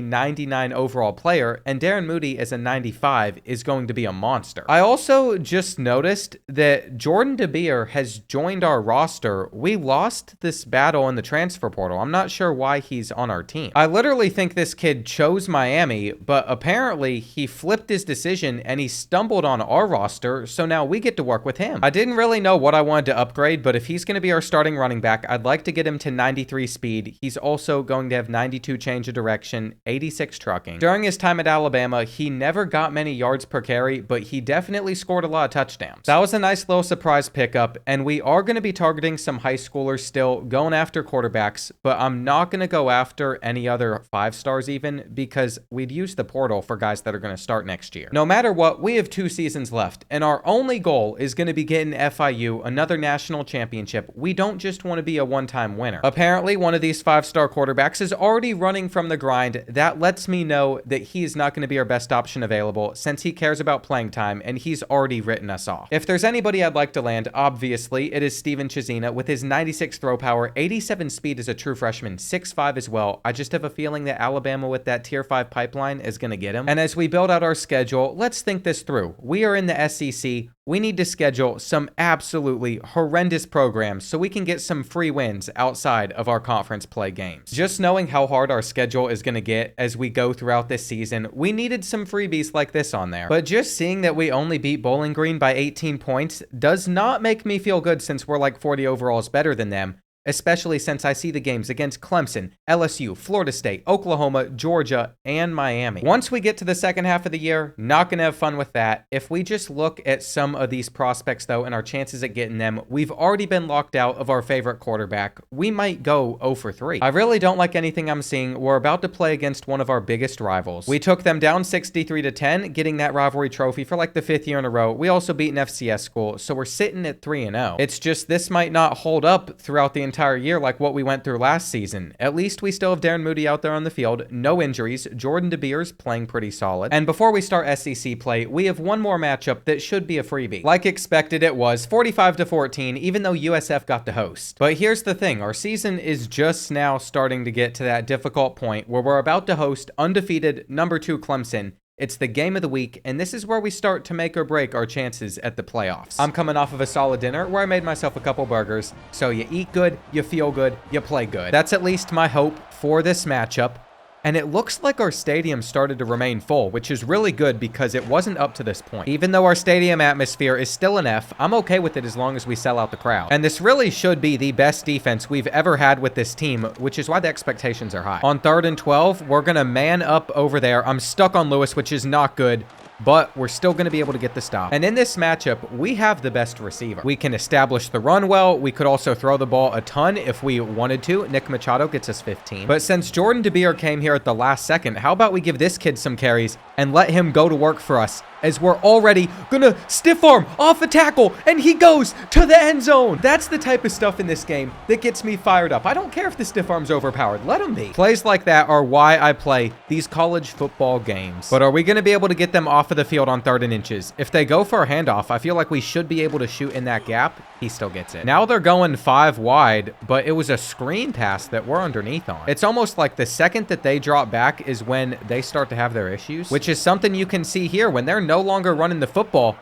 99 overall player, and Darren Moody as a 95 is going to be a monster. I also just noticed that Jordan DeBeer has joined our roster. We lost this battle in the transfer portal. I'm not sure why he's on our team. I literally think this kid chose Miami, but apparently he flipped his decision and he stumbled on our roster, so now we get to work with him. I didn't really know what I wanted to upgrade, but if he's going to be our starting running back, I'd like to get him to 93 speed. He's also going to have 92 change of direction, 86 trucking. During his time at Alabama, he never got many yards per carry, but he definitely scored a lot of touchdowns. That was a nice little surprise pickup, and we are going to be targeting some high schoolers still, going after quarterbacks, but I'm not going to go after any other 5 stars even, because we'd use the portal for guys that are going to start next year. No matter what, we have 2 seasons left, and our only goal is going to be getting FIU another national championship. We don't just want to be a one-time winner. Apparently, one of these 5-star quarterbacks is already running from the grind. That lets me know that he is not going to be our best option available, since he cares about playing time, and he's already written us off. If there's anybody I'd like to land, obviously, it is Steven Chizina with his 96 throw power, 87 speed as a true freshman, 6'5" as well. I just have a feeling that Alabama with that tier 5 pipeline is going to get him. And as we build out our schedule, let's think this through. We are in the SEC. We need to schedule some absolutely horrendous programs so we can get some free wins outside of our conference play games. Just knowing how hard our schedule is going to get as we go throughout this season, we needed some freebies like this on there. But just seeing that we only beat Bowling Green by 18 points does not make me feel good, since we're like 40 overalls better than them. Especially since I see the games against Clemson, LSU, Florida State, Oklahoma, Georgia, and Miami. Once we get to the second half of the year, not going to have fun with that. If we just look at some of these prospects, though, and our chances at getting them, we've already been locked out of our favorite quarterback. We might go 0 for 3. I really don't like anything I'm seeing. We're about to play against one of our biggest rivals. We took them down 63-10, getting that rivalry trophy for like the 5th year in a row. We also beat an FCS school, so we're sitting at 3-0. It's just this might not hold up throughout the entire year like what we went through last season. At least we still have Darren Moody out there on the field, no injuries, Jordan DeBeers playing pretty solid. And before we start SEC play, we have one more matchup that should be a freebie. Like expected, it was 45-14, even though USF got the host. But here's the thing, our season is just now starting to get to that difficult point where we're about to host undefeated number 2 Clemson. It's the game of the week, and this is where we start to make or break our chances at the playoffs. I'm coming off of a solid dinner where I made myself a couple burgers. So you eat good, you feel good, you play good. That's at least my hope for this matchup. And it looks like our stadium started to remain full, which is really good because it wasn't up to this point. Even though our stadium atmosphere is still an F, I'm okay with it as long as we sell out the crowd. And this really should be the best defense we've ever had with this team, which is why the expectations are high. On 3rd and 12, we're going to man up over there. I'm stuck on Lewis, which is not good, but we're still going to be able to get the stop. And in this matchup, we have the best receiver. We can establish the run well. We could also throw the ball a ton if we wanted to. Nick Machado gets us 15. But since Jordan DeBeer came here at the last second, how about we give this kid some carries and let him go to work for us, as we're already gonna stiff arm off a tackle and he goes to the end zone. That's the type of stuff in this game that gets me fired up. I don't care if the stiff arm's overpowered. Let him be. Plays like that are why I play these college football games. But are we gonna be able to get them off of the field on 3rd and inches? If they go for a handoff, I feel like we should be able to shoot in that gap. He still gets it. Now they're going 5 wide, but it was a screen pass that we're underneath on. It's almost like the second that they drop back is when they start to have their issues, which is something you can see here. When they're no longer running the football,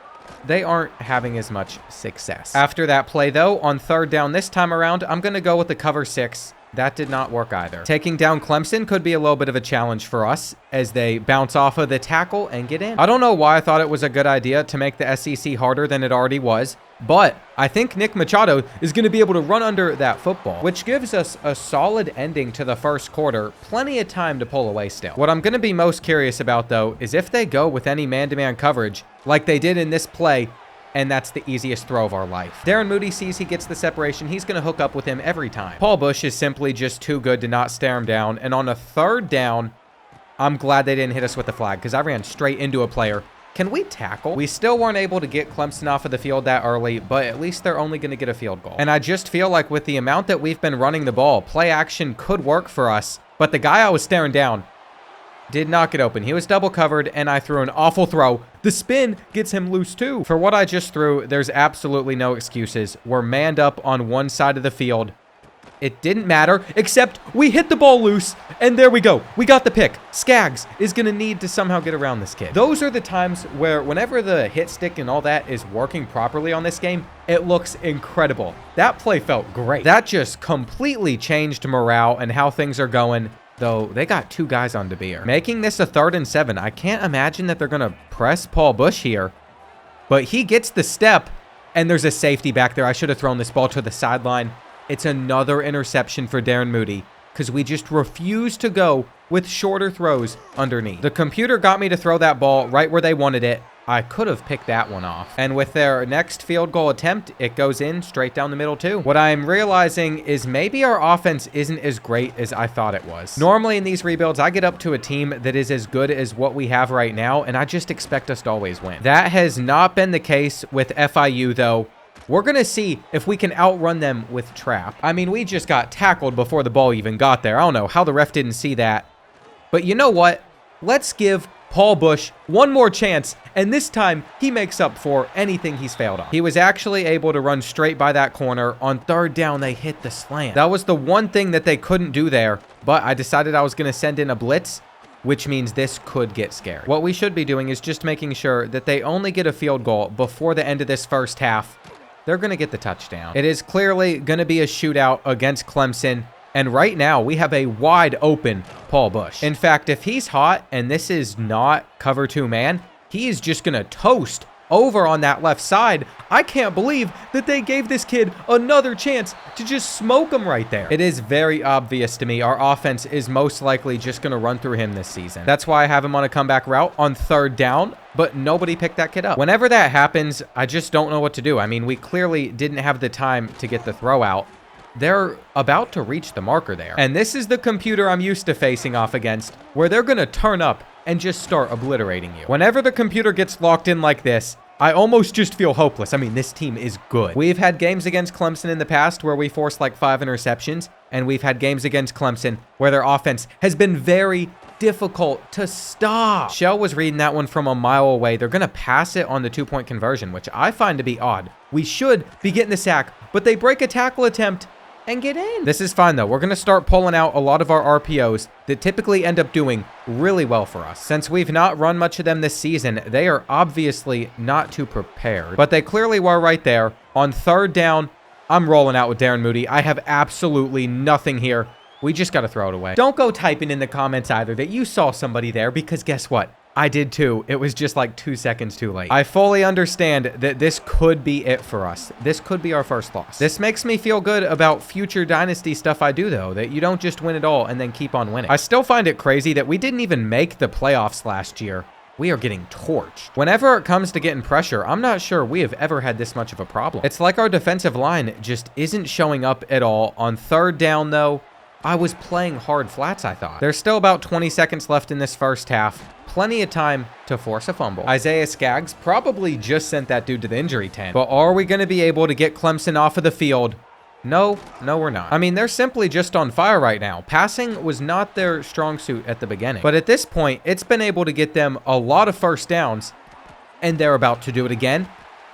they aren't having as much success. After that play, though, on 3rd down this time around, I'm going to go with the cover 6. That did not work either. Taking down Clemson could be a little bit of a challenge for us as they bounce off of the tackle and get in. I don't know why I thought it was a good idea to make the SEC harder than it already was, but I think Nick Machado is going to be able to run under that football, which gives us a solid ending to the first quarter. Plenty of time to pull away still. What I'm going to be most curious about, though, is if they go with any man-to-man coverage like they did in this play, and that's the easiest throw of our life. Darren Moody sees he gets the separation. He's going to hook up with him every time. Paul Bush is simply just too good to not stare him down. And on a 3rd down, I'm glad they didn't hit us with the flag because I ran straight into a player. Can we tackle? We still weren't able to get Clemson off of the field that early, but at least they're only going to get a field goal. And I just feel like with the amount that we've been running the ball, play action could work for us. But the guy I was staring down did not get open. He was double covered, and I threw an awful throw. The spin gets him loose, too. For what I just threw, there's absolutely no excuses. We're manned up on one side of the field. It didn't matter, except we hit the ball loose, and there we go. We got the pick. Skaggs is going to need to somehow get around this kid. Those are the times where whenever the hit stick and all that is working properly on this game, it looks incredible. That play felt great. That just completely changed morale and how things are going. Though they got 2 guys on DeBeer. Making this a 3rd and 7. I can't imagine that they're going to press Paul Bush here. But he gets the step, and there's a safety back there. I should have thrown this ball to the sideline. it's another interception for Darren Moody because we just refuse to go with shorter throws underneath. The computer got me to throw that ball right where they wanted it. I could have picked that one off. And with their next field goal attempt, it goes in straight down the middle too. What I'm realizing is maybe our offense isn't as great as I thought it was. Normally in these rebuilds, I get up to a team that is as good as what we have right now, and I just expect us to always win. That has not been the case with FIU though. We're going to see if we can outrun them with trap. I mean, we just got tackled before the ball even got there. I don't know how the ref didn't see that. But you know what? Let's give Paul Bush one more chance, and this time he makes up for anything he's failed on. He was actually able to run straight by that corner. On third down, they hit the slant. That was the one thing that they couldn't do there, but I decided I was going to send in a blitz, which means this could get scary. What we should be doing is just making sure that they only get a field goal before the end of this first half. They're going to get the touchdown. It is clearly going to be a shootout against Clemson. And right now, we have a wide open Paul Bush. In fact, if he's hot and this is not cover 2 man, he is just going to toast over on that left side. I can't believe that they gave this kid another chance to just smoke him right there. It is very obvious to me our offense is most likely just going to run through him this season. That's why I have him on a comeback route on third down, but nobody picked that kid up. Whenever that happens, I just don't know what to do. I mean, we clearly didn't have the time to get the throw out. They're about to reach the marker there. And this is the computer I'm used to facing off against, where they're going to turn up and just start obliterating you. Whenever the computer gets locked in like this, I almost just feel hopeless. I mean, this team is good. We've had games against Clemson in the past where we forced like 5 interceptions, and we've had games against Clemson where their offense has been very difficult to stop. Shell was reading that one from a mile away. They're going to pass it on the 2-point conversion, which I find to be odd. We should be getting the sack, but they break a tackle attempt and get in. This is fine though. We're going to start pulling out a lot of our RPOs that typically end up doing really well for us. Since we've not run much of them this season, they are obviously not too prepared, but they clearly were right there. On third down, I'm rolling out with Darren Moody. I have absolutely nothing here. We just got to throw it away. Don't go typing in the comments either that you saw somebody there, because guess what? I did too. It was just like 2 seconds too late. I fully understand that this could be it for us. This could be our first loss. This makes me feel good about future Dynasty stuff I do though, that you don't just win it all and then keep on winning. I still find it crazy that we didn't even make the playoffs last year. We are getting torched. Whenever it comes to getting pressure, I'm not sure we have ever had this much of a problem. It's like our defensive line just isn't showing up at all. On third down though, I was playing hard flats, I thought. There's still about 20 seconds left in this first half. Plenty of time to force a fumble. Isaiah Skaggs probably just sent that dude to the injury tent. But are we going to be able to get Clemson off of the field? No, we're not. I mean, they're simply just on fire right now. Passing was not their strong suit at the beginning. But at this point, it's been able to get them a lot of first downs. And they're about to do it again.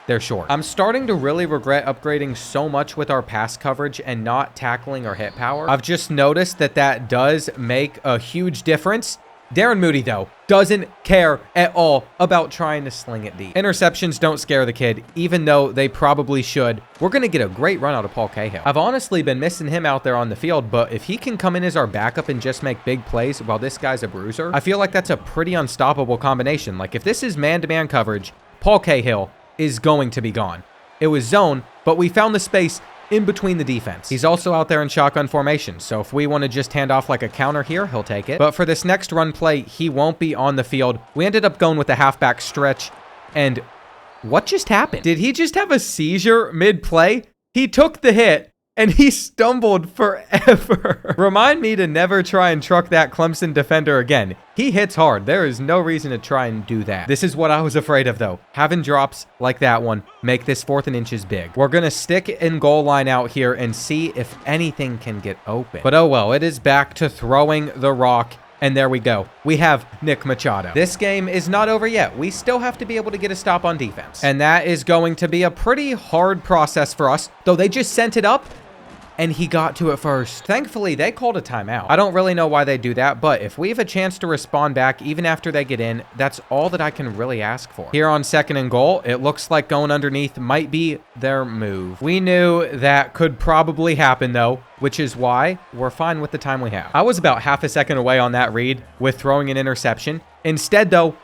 They're short. I'm starting to really regret upgrading so much with our pass coverage and not tackling or hit power. I've just noticed that does make a huge difference. Darren Moody, though, doesn't care at all about trying to sling it deep. Interceptions don't scare the kid, even though they probably should. We're going to get a great run out of Paul Cahill. I've honestly been missing him out there on the field, but if he can come in as our backup and just make big plays while this guy's a bruiser, I feel like that's a pretty unstoppable combination. Like, if this is man-to-man coverage, Paul Cahill is going to be gone. It was zone, but we found the space in between the defense. He's also out there in shotgun formation, so if we want to just hand off like a counter here, he'll take it. But for this next run play, he won't be on the field. We ended up going with the halfback stretch, and what just happened? Did he just have a seizure mid-play? He took the hit, and he stumbled forever. Remind me to never try and truck that Clemson defender again. He hits hard. There is no reason to try and do that. This is what I was afraid of, though. Having drops like that one make this 4th and inches big. We're going to stick in goal line out here and see if anything can get open. But oh well, it is back to throwing the rock. And there we go. We have Nick Machado. This game is not over yet. We still have to be able to get a stop on defense. And that is going to be a pretty hard process for us, though they just sent it up. And he got to it first. Thankfully, they called a timeout. I don't really know why they do that, but if we have a chance to respond back even after they get in, that's all that I can really ask for. Here on 2nd and goal, it looks like going underneath might be their move. We knew that could probably happen though, which is why we're fine with the time we have. I was about half a second away on that read with throwing an interception. Instead though,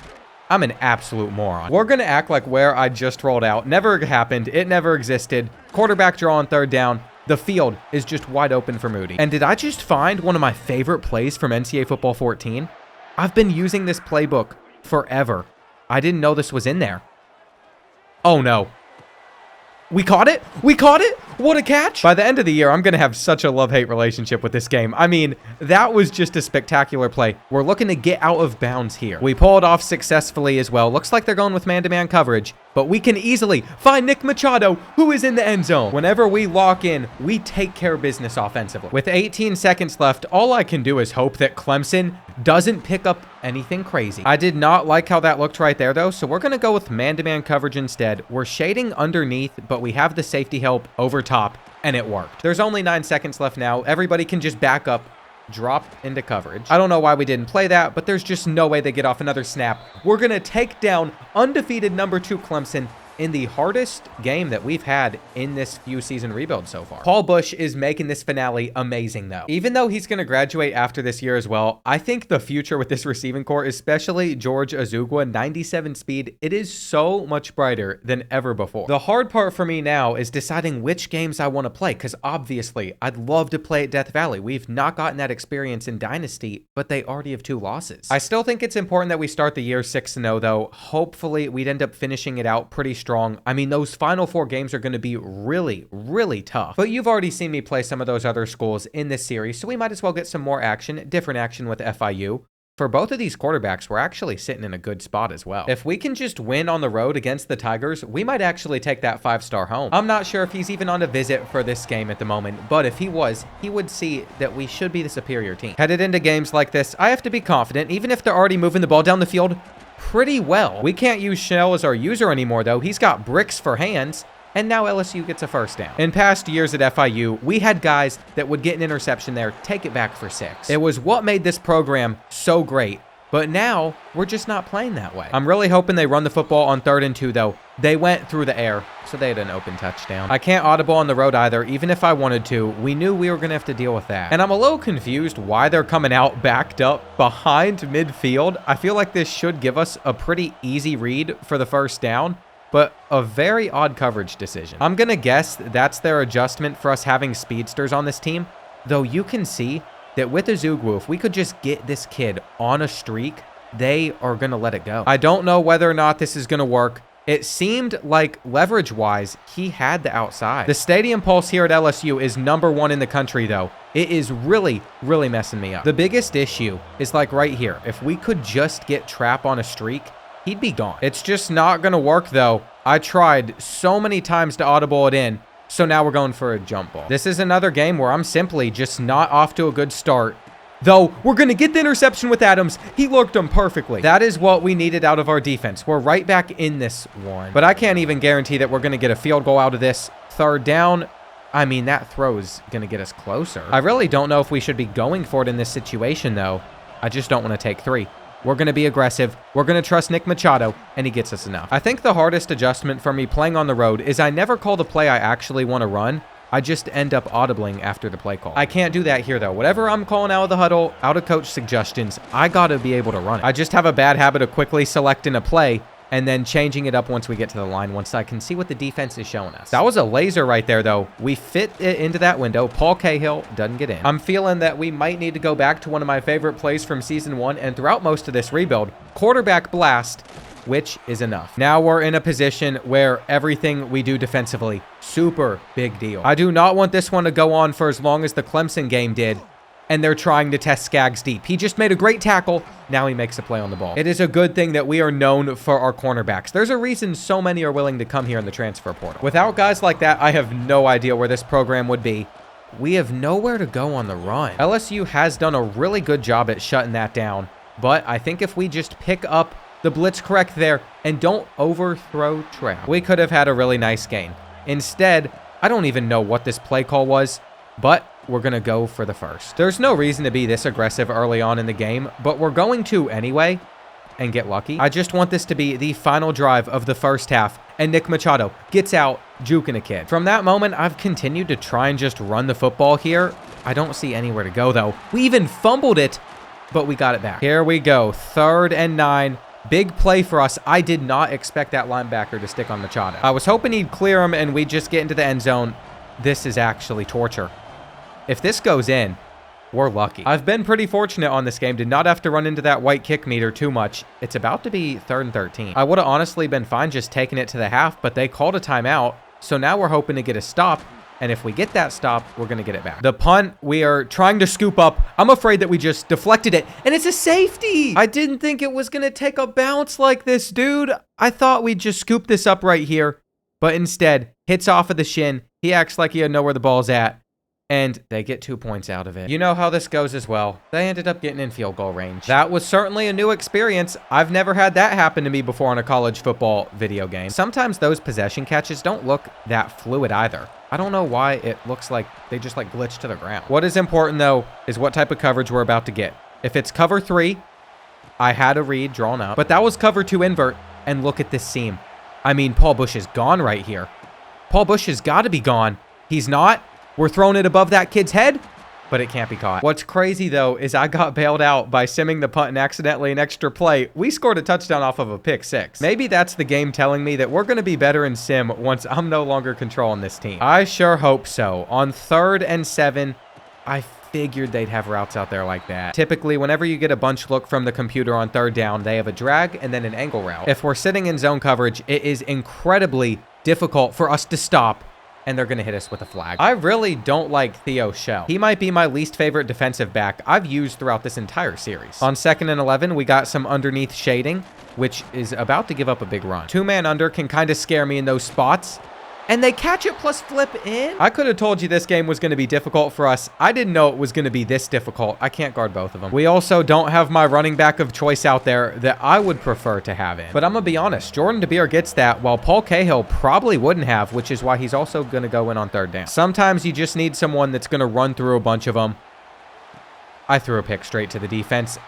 I'm an absolute moron. We're gonna act like where I just rolled out never happened. It never existed. Quarterback draw on third down. the field is just wide open for Moody. And did I just find one of my favorite plays from NCAA Football 14? I've been using this playbook forever. I didn't know this was in there. Oh no. We caught it? We caught it? What a catch. By the end of the year, I'm going to have such a love-hate relationship with this game. I mean, that was just a spectacular play. We're looking to get out of bounds here. We pulled off successfully as well. Looks like they're going with man-to-man coverage, but we can easily find Nick Machado, who is in the end zone. Whenever we lock in, we take care of business offensively. With 18 seconds left, all I can do is hope that Clemson doesn't pick up anything crazy. I did not like how that looked right there, though, so we're going to go with man-to-man coverage instead. We're shading underneath, but we have the safety help over top, and it worked. There's only 9 seconds left now. Everybody can just back up, drop into coverage. I don't know why we didn't play that, but there's just no way they get off another snap. We're going to take down undefeated number 2 Clemson in the hardest game that we've had in this FIU season rebuild so far. Paul Bush is making this finale amazing, though. Even though he's going to graduate after this year as well, I think the future with this receiving core, especially George Azugwa, 97 speed, it is so much brighter than ever before. The hard part for me now is deciding which games I want to play, because obviously I'd love to play at Death Valley. We've not gotten that experience in Dynasty, but they already have 2 losses. I still think it's important that we start the year 6-0, though. Hopefully we'd end up finishing it out pretty strong. I mean, those final 4 games are going to be really, really tough. But you've already seen me play some of those other schools in this series, so we might as well get some more action, different action with FIU. For both of these quarterbacks, we're actually sitting in a good spot as well. If we can just win on the road against the Tigers, we might actually take that 5-star home. I'm not sure if he's even on a visit for this game at the moment, but if he was, he would see that we should be the superior team. Headed into games like this, I have to be confident, even if they're already moving the ball down the field pretty well. We can't use Shell as our user anymore, though. He's got bricks for hands, and now LSU gets a first down. In past years at FIU, we had guys that would get an interception there, take it back for 6. It was what made this program so great, but now we're just not playing that way. I'm really hoping they run the football on 3rd and 2, though. They went through the air, so they had an open touchdown. I can't audible on the road either, even if I wanted to. We knew we were going to have to deal with that. And I'm a little confused why they're coming out backed up behind midfield. I feel like this should give us a pretty easy read for the first down, but a very odd coverage decision. I'm going to guess that's their adjustment for us having speedsters on this team, though you can see that with Azugwu, if we could just get this kid on a streak, they are going to let it go. I don't know whether or not this is going to work. It seemed like leverage-wise, he had the outside. The stadium pulse here at LSU is #1 in the country, though. It is really, really messing me up. The biggest issue is like right here. If we could just get Trap on a streak, he'd be gone. It's just not going to work, though. I tried so many times to audible it in, so now we're going for a jump ball. This is another game where I'm simply just not off to a good start. Though, we're going to get the interception with Adams. He looked him perfectly. That is what we needed out of our defense. We're right back in this one. But I can't even guarantee that we're going to get a field goal out of this. 3rd down, I mean, that throw is going to get us closer. I really don't know if we should be going for it in this situation, though. I just don't want to take 3. We're going to be aggressive. We're going to trust Nick Machado, and he gets us enough. I think the hardest adjustment for me playing on the road is I never call the play I actually want to run. I just end up audibling after the play call. I can't do that here, though. Whatever I'm calling out of the huddle, out of coach suggestions, I got to be able to run it. I just have a bad habit of quickly selecting a play and then changing it up once we get to the line, once I can see what the defense is showing us. That was a laser right there, though. We fit it into that window. Paul Cahill doesn't get in. I'm feeling that we might need to go back to one of my favorite plays from Season 1 and throughout most of this rebuild, quarterback blast, which is enough. Now we're in a position where everything we do defensively, super big deal. I do not want this one to go on for as long as the Clemson game did, and they're trying to test Skaggs deep. He just made a great tackle. Now he makes a play on the ball. It is a good thing that we are known for our cornerbacks. There's a reason so many are willing to come here in the transfer portal. Without guys like that, I have no idea where this program would be. We have nowhere to go on the run. LSU has done a really good job at shutting that down, but I think if we just pick up the blitz correct there and don't overthrow Trap, we could have had a really nice game. Instead, I don't even know what this play call was, but we're going to go for the first. There's no reason to be this aggressive early on in the game, but we're going to anyway and get lucky. I just want this to be the final drive of the first half, and Nick Machado gets out, juking a kid. From that moment, I've continued to try and just run the football here. I don't see anywhere to go, though. We even fumbled it, but we got it back. Here we go, 3rd and 9. Big play for us. I did not expect that linebacker to stick on Machado. I was hoping he'd clear him and we'd just get into the end zone, This is actually torture. If this goes in, we're lucky. I've been pretty fortunate on this game. Did not have to run into that white kick meter too much. It's about to be 3rd and 13. I would have honestly been fine just taking it to the half, but they called a timeout. So now we're hoping to get a stop. And if we get that stop, we're going to get it back. The punt, we are trying to scoop up. I'm afraid that we just deflected it. And it's a safety. I didn't think it was going to take a bounce like this, dude. I thought we'd just scoop this up right here. But instead, hits off of the shin. He acts like he had know where the ball's at. And they get 2 points out of it. You know how this goes as well. They ended up getting in field goal range. That was certainly a new experience. I've never had that happen to me before in a college football video game. Sometimes those possession catches don't look that fluid either. I don't know why it looks like they just like glitch to the ground. What is important though is what type of coverage we're about to get. If it's cover 3, I had a read drawn up, but that was cover 2 invert. And look at this seam. I mean, Paul Bush is gone right here. Paul Bush has got to be gone. He's not. We're throwing it above that kid's head, but it can't be caught. What's crazy, though, is I got bailed out by simming the punt and accidentally an extra play. We scored a touchdown off of a pick 6. Maybe that's the game telling me that we're going to be better in sim once I'm no longer controlling this team. I sure hope so. On 3rd and 7, I figured they'd have routes out there like that. Typically, whenever you get a bunch look from the computer on 3rd down, they have a drag and then an angle route. If we're sitting in zone coverage, it is incredibly difficult for us to stop, and they're going to hit us with a flag. I really don't like Theo Shell. He might be my least favorite defensive back I've used throughout this entire series. On 2nd and 11, we got some underneath shading, which is about to give up a big run. 2-man under can kind of scare me in those spots. And they catch it plus flip in. I could have told you this game was going to be difficult for us. I didn't know it was going to be this difficult. I can't guard both of them. We also don't have my running back of choice out there that I would prefer to have in. But I'm going to be honest. Jordan DeBeer gets that, while Paul Cahill probably wouldn't have, which is why he's also going to go in on 3rd down. Sometimes you just need someone that's going to run through a bunch of them. I threw a pick straight to the defense.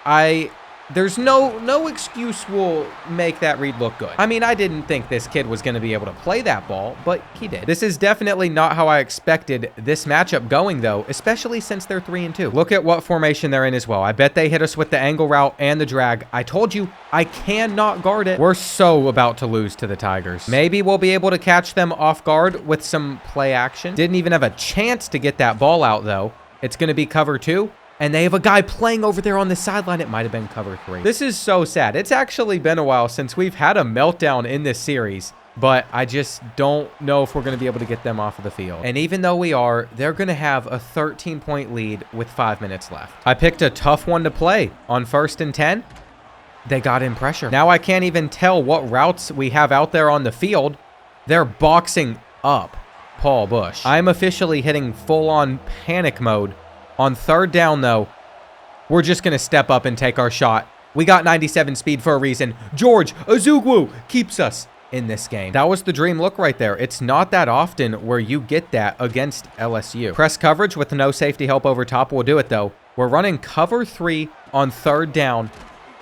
There's no excuse will make that read look good. I mean, I didn't think this kid was going to be able to play that ball, but he did. This is definitely not how I expected this matchup going, though, especially since they're 3-2. Look at what formation they're in as well. I bet they hit us with the angle route and the drag. I told you, I cannot guard it. We're so about to lose to the Tigers. Maybe we'll be able to catch them off guard with some play action. Didn't even have a chance to get that ball out, though. It's going to be cover 2. And they have a guy playing over there on the sideline. It might have been cover 3. This is so sad. It's actually been a while since we've had a meltdown in this series, but I just don't know if we're going to be able to get them off of the field. And even though we are, they're going to have a 13-point lead with 5 minutes left. I picked a tough one to play on 1st and 10. They got in pressure. Now I can't even tell what routes we have out there on the field. They're boxing up Paul Bush. I'm officially hitting full-on panic mode. On 3rd down, though, we're just going to step up and take our shot. We got 97 speed for a reason. George Azugwu keeps us in this game. That was the dream look right there. It's not that often where you get that against LSU. Press coverage with no safety help over top will do it, though. We're running cover 3 on 3rd down,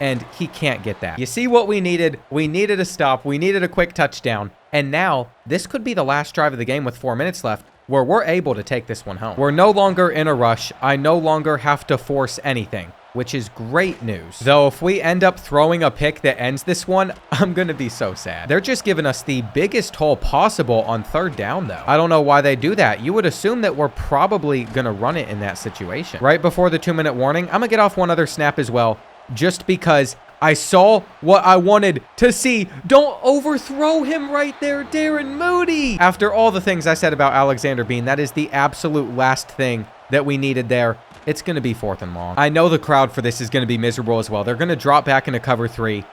and he can't get that. You see what we needed? We needed a stop. We needed a quick touchdown. And now, this could be the last drive of the game with 4 minutes left, where we're able to take this one home. We're no longer in a rush. I no longer have to force anything, which is great news. Though if we end up throwing a pick that ends this one, I'm going to be so sad. They're just giving us the biggest hole possible on 3rd down, though. I don't know why they do that. You would assume that we're probably going to run it in that situation. Right before the 2-minute warning, I'm going to get off one other snap as well, just because I saw what I wanted to see. Don't overthrow him right there, Darren Moody. After all the things I said about Alexander Bean, that is the absolute last thing that we needed there. It's going to be 4th and long. I know the crowd for this is going to be miserable as well. They're going to drop back into cover 3,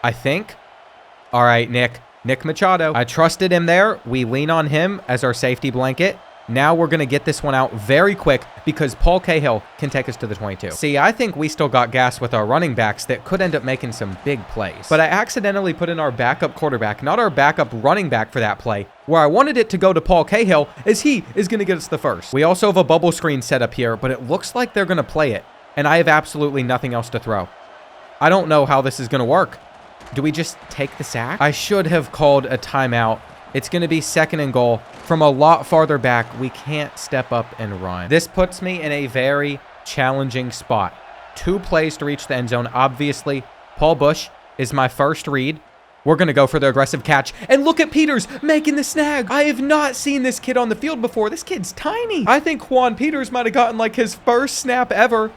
I think. All right, Nick Machado. I trusted him there. We lean on him as our safety blanket. Now we're going to get this one out very quick because Paul Cahill can take us to the 22. See, I think we still got gas with our running backs that could end up making some big plays. But I accidentally put in our backup quarterback, not our backup running back for that play, where I wanted it to go to Paul Cahill, as he is going to get us the first. We also have a bubble screen set up here, but it looks like they're going to play it, and I have absolutely nothing else to throw. I don't know how this is going to work. Do we just take the sack? I should have called a timeout. It's going to be 2nd and goal. From a lot farther back, we can't step up and run. This puts me in a very challenging spot. 2 plays to reach the end zone. Obviously, Paul Bush is my first read. We're going to go for the aggressive catch. And look at Peters making the snag. I have not seen this kid on the field before. This kid's tiny. I think Juan Peters might have gotten like his first snap ever.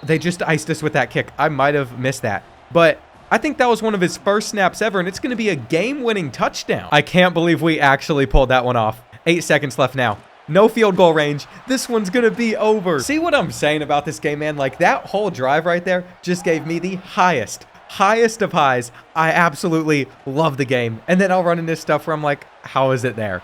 They just iced us with that kick. I might have missed that. But I think that was one of his first snaps ever, and it's going to be a game-winning touchdown. I can't believe we actually pulled that one off. 8 seconds left now. No field goal range. This one's going to be over. See what I'm saying about this game, man? Like, that whole drive right there just gave me the highest of highs. I absolutely love the game. And then I'll run into stuff where I'm like, how is it there?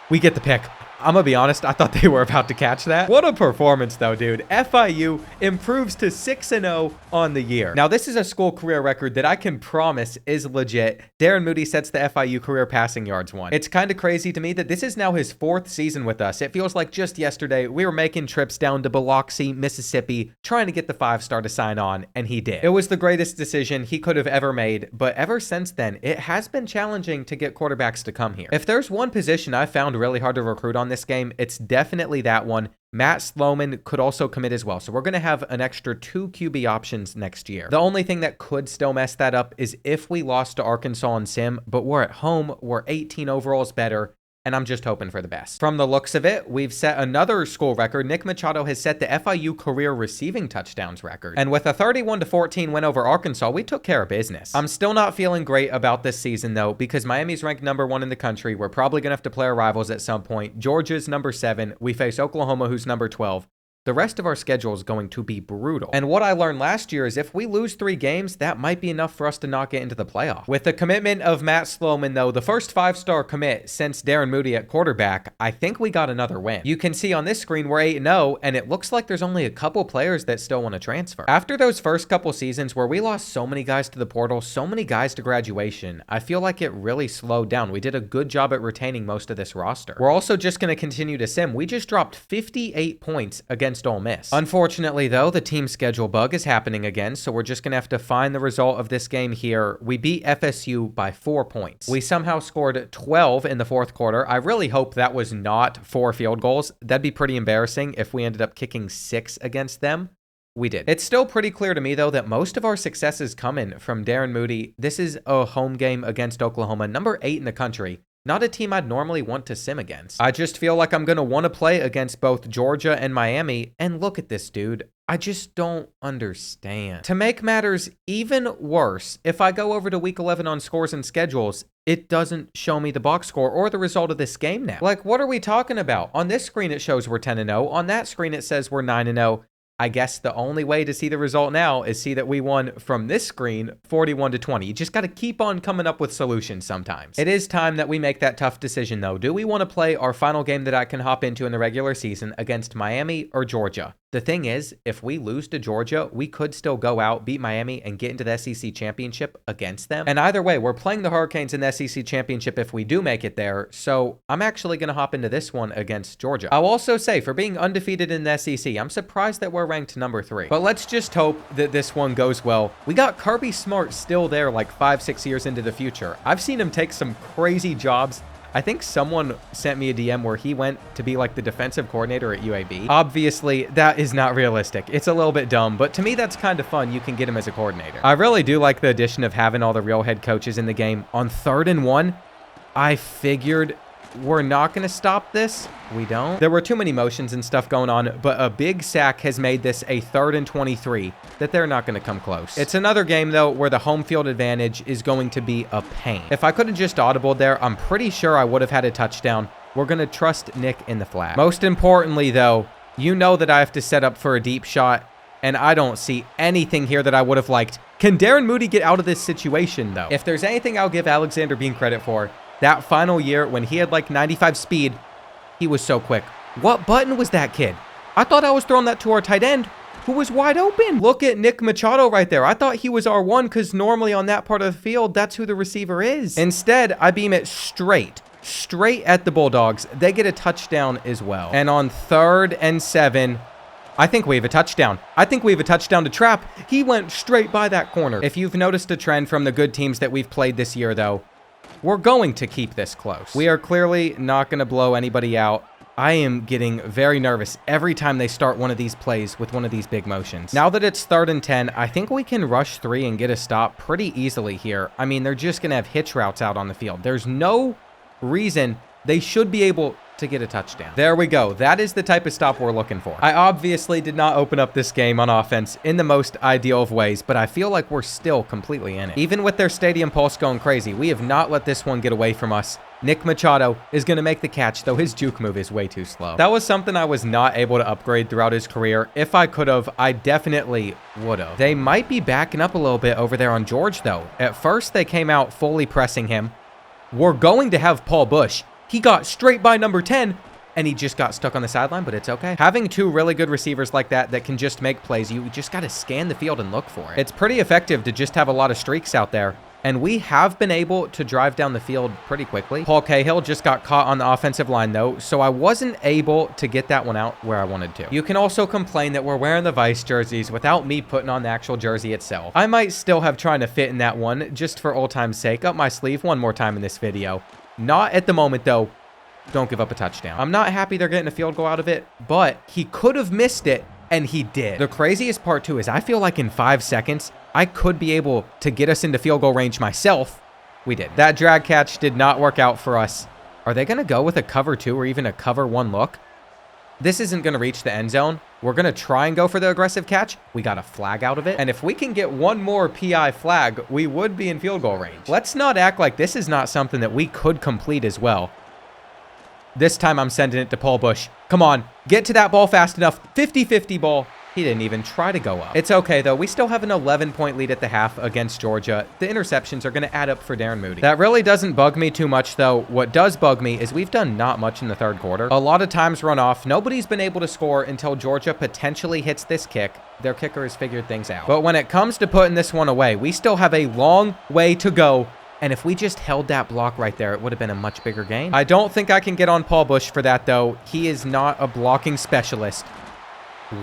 We get the pick. I'm gonna be honest, I thought they were about to catch that. What a performance though, dude. FIU improves to 6-0 on the year. Now, this is a school career record that I can promise is legit. Darren Moody sets the FIU career passing yards one. It's kind of crazy to me that this is now his 4th season with us. It feels like just yesterday we were making trips down to Biloxi, Mississippi, trying to get the 5-star to sign on, and he did. It was the greatest decision he could have ever made, but ever since then, it has been challenging to get quarterbacks to come here. If there's one position I found really hard to recruit on this game, it's definitely that one. Matt Sloman could also commit as well. So we're going to have an extra 2 QB options next year. The only thing that could still mess that up is if we lost to Arkansas and Sim, but we're at home, we're 18 overalls better, and I'm just hoping for the best. From the looks of it, we've set another school record. Nick Machado has set the FIU career receiving touchdowns record. And with a 31-14 win over Arkansas, we took care of business. I'm still not feeling great about this season, though, because Miami's ranked #1 in the country. We're probably going to have to play our rivals at some point. Georgia's number 7. We face Oklahoma, who's number 12. The rest of our schedule is going to be brutal. And what I learned last year is if we lose 3 games, that might be enough for us to not get into the playoff. With the commitment of Matt Sloman, though, the first 5-star commit since Darren Moody at quarterback, I think we got another win. You can see on this screen we're 8-0, and it looks like there's only a couple players that still want to transfer. After those first couple seasons where we lost so many guys to the portal, so many guys to graduation, I feel like it really slowed down. We did a good job at retaining most of this roster. We're also just going to continue to sim. We just dropped 58 points against Ole Miss. Unfortunately, though, the team schedule bug is happening again, so we're just going to have to find the result of this game here. We beat FSU by 4 points. We somehow scored 12 in the 4th quarter. I really hope that was not 4 field goals. That'd be pretty embarrassing if we ended up kicking 6 against them. We did. It's still pretty clear to me, though, that most of our success is coming from Darren Moody. This is a home game against Oklahoma, number 8 in the country. Not a team I'd normally want to sim against. I just feel like I'm going to want to play against both Georgia and Miami. And look at this, dude. I just don't understand. To make matters even worse, if I go over to week 11 on scores and schedules, it doesn't show me the box score or the result of this game now. Like, what are we talking about? On this screen, it shows we're 10-0. On that screen, it says we're 9-0. I guess the only way to see the result now is see that we won from this screen 41-20. You just got to keep on coming up with solutions sometimes. It is time that we make that tough decision, though. Do we want to play our final game that I can hop into in the regular season against Miami or Georgia? The thing is, if we lose to Georgia, we could still go out, beat Miami, and get into the SEC championship against them. And either way, we're playing the Hurricanes in the SEC championship if we do make it there. So I'm actually going to hop into this one against Georgia. I'll also say, for being undefeated in the SEC, I'm surprised that we're ranked number 3. But let's just hope that this one goes well. We got Kirby Smart still there like 5-6 years into the future. I've seen him take some crazy jobs. I think someone sent me a DM where he went to be like the defensive coordinator at UAB. Obviously, that is not realistic. It's a little bit dumb, but to me, that's kind of fun. You can get him as a coordinator. I really do like the addition of having all the real head coaches in the game. On 3rd and 1, I figured we're not going to stop this. We don't. There were too many motions and stuff going on, but a big sack has made this a 3rd and 23 that they're not going to come close. It's another game, though, where the home field advantage is going to be a pain. If I could have just audibled there, I'm pretty sure I would have had a touchdown. We're going to trust Nick in the flat. Most importantly, though, you know that I have to set up for a deep shot, and I don't see anything here that I would have liked. Can Darren Moody get out of this situation, though? If there's anything I'll give Alexander Bean credit for, that final year when he had like 95 speed, he was so quick. What button was that kid? I thought I was throwing that to our tight end, who was wide open. Look at Nick Machado right there. I thought he was R1 because normally on that part of the field, that's who the receiver is. Instead, I beam it straight at the Bulldogs. They get a touchdown as well. And on 3rd and 7, I think we have a touchdown. I think we have a touchdown to trap. He went straight by that corner. If you've noticed a trend from the good teams that we've played this year, though, we're going to keep this close. We are clearly not going to blow anybody out. I am getting very nervous every time they start one of these plays with one of these big motions. Now that it's 3rd and 10, I think we can rush 3 and get a stop pretty easily here. I mean, they're just going to have hitch routes out on the field. There's no reason they should be able to get a touchdown. There we go. That is the type of stop we're looking for. I obviously did not open up this game on offense in the most ideal of ways, but I feel like we're still completely in it. Even with their stadium pulse going crazy, we have not let this one get away from us. Nick Machado is going to make the catch, though his juke move is way too slow. That was something I was not able to upgrade throughout his career. If I could have, I definitely would have. They might be backing up a little bit over there on George, though. At first, they came out fully pressing him. We're going to have Paul Bush. He got straight by number 10, and he just got stuck on the sideline, but it's okay. Having 2 really good receivers like that can just make plays, you just got to scan the field and look for it. It's pretty effective to just have a lot of streaks out there, and we have been able to drive down the field pretty quickly. Paul Cahill just got caught on the offensive line, though, so I wasn't able to get that one out where I wanted to. You can also complain that we're wearing the Vice jerseys without me putting on the actual jersey itself. I might still have tried to fit in that one, just for old time's sake, up my sleeve one more time in this video. Not at the moment, though. Don't give up a touchdown. I'm not happy they're getting a field goal out of it, but he could have missed it, and he did. The craziest part, too, is I feel like in 5 seconds, I could be able to get us into field goal range myself. We did. That drag catch did not work out for us. Are they going to go with a cover 2 or even a cover 1 look? This isn't going to reach the end zone. We're going to try and go for the aggressive catch. We got a flag out of it. And if we can get one more PI flag, we would be in field goal range. Let's not act like this is not something that we could complete as well. This time I'm sending it to Paul Bush. Come on, get to that ball fast enough. 50-50 ball. He didn't even try to go up. It's okay, though. We still have an 11-point lead at the half against Georgia. The interceptions are going to add up for Darren Moody. That really doesn't bug me too much, though. What does bug me is we've done not much in the 3rd quarter. A lot of times run off. Nobody's been able to score until Georgia potentially hits this kick. Their kicker has figured things out. But when it comes to putting this one away, we still have a long way to go. And if we just held that block right there, it would have been a much bigger game. I don't think I can get on Paul Bush for that, though. He is not a blocking specialist.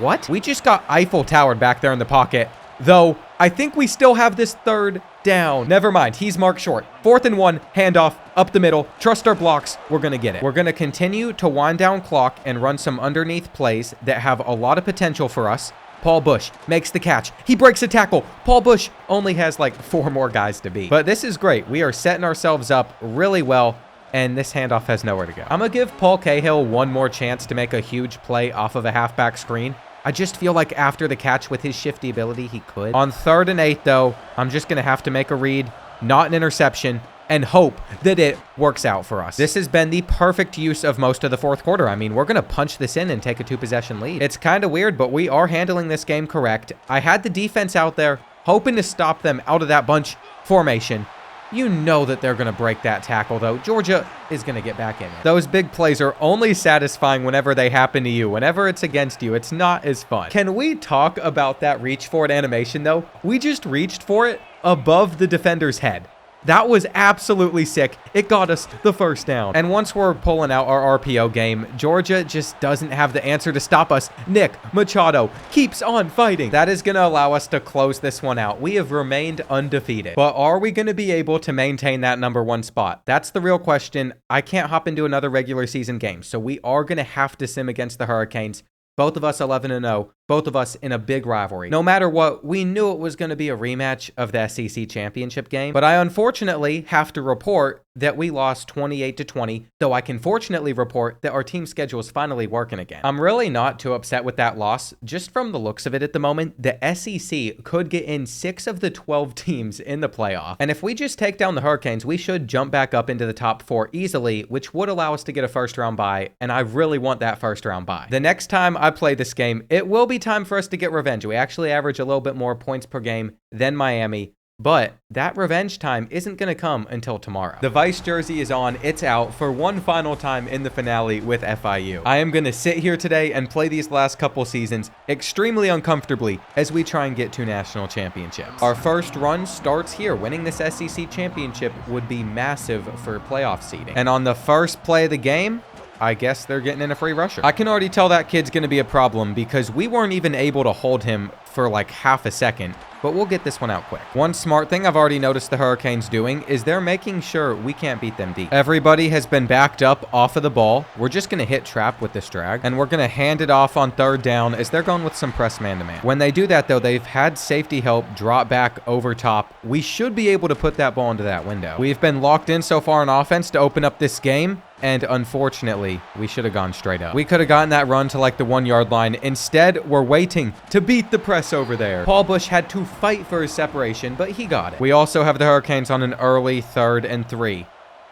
What? We just got Eiffel Towered back there in the pocket. Though, I think we still have this 3rd down. Never mind. He's marked short. 4th and 1, handoff, up the middle. Trust our blocks. We're going to get it. We're going to continue to wind down clock and run some underneath plays that have a lot of potential for us. Paul Bush makes the catch. He breaks a tackle. Paul Bush only has like 4 more guys to beat. But this is great. We are setting ourselves up really well, and this handoff has nowhere to go. I'm going to give Paul Cahill one more chance to make a huge play off of a halfback screen. I just feel like after the catch with his shifty ability, he could. On 3rd and 8, though, I'm just going to have to make a read, not an interception, and hope that it works out for us. This has been the perfect use of most of the 4th quarter. I mean, we're going to punch this in and take a 2-possession lead. It's kind of weird, but we are handling this game correct. I had the defense out there hoping to stop them out of that bunch formation. You know that they're going to break that tackle, though. Georgia is going to get back in it. Those big plays are only satisfying whenever they happen to you. Whenever it's against you, it's not as fun. Can we talk about that reach for it animation, though? We just reached for it above the defender's head. That was absolutely sick. It got us the 1st down. And once we're pulling out our RPO game, Georgia just doesn't have the answer to stop us. Nick Machado keeps on fighting. That is going to allow us to close this one out. We have remained undefeated. But are we going to be able to maintain that number 1 spot? That's the real question. I can't hop into another regular season game, so we are going to have to sim against the Hurricanes. Both of us 11-0, both of us in a big rivalry. No matter what, we knew it was going to be a rematch of the SEC championship game, but I unfortunately have to report that we lost 28-20, though I can fortunately report that our team schedule is finally working again. I'm really not too upset with that loss. Just from the looks of it at the moment, the SEC could get in 6 of the 12 teams in the playoff. And if we just take down the Hurricanes, we should jump back up into the top 4 easily, which would allow us to get a 1st round bye, and I really want that 1st round bye. The next time I play this game, it will be time for us to get revenge. We actually average a little bit more points per game than Miami, but that revenge time isn't going to come until tomorrow. The Vice jersey is on. It's out for one final time in the finale with FIU. I am going to sit here today and play these last couple seasons extremely uncomfortably as we try and get 2 national championships. Our first run starts here. Winning this SEC championship would be massive for playoff seeding. And on the first play of the game, I guess they're getting in a free rusher. I can already tell that kid's going to be a problem because we weren't even able to hold him for like half a second but we'll get this one out quick. One smart thing I've already noticed the Hurricanes doing is they're making sure we can't beat them deep. Everybody has been backed up off of the ball. We're just going to hit trap with this drag, and we're going to hand it off on third down as they're going with some press man-to-man. When they do that, though, they've had safety help drop back over top. We should be able to put that ball into that window. We've been locked in so far on offense to open up this game, and unfortunately, we should have gone straight up. We could have gotten that run to like the 1-yard line. Instead, we're waiting to beat the press over there. Paul Bush had to fight for his separation, but he got it. We also have the Hurricanes on an early 3rd and 3.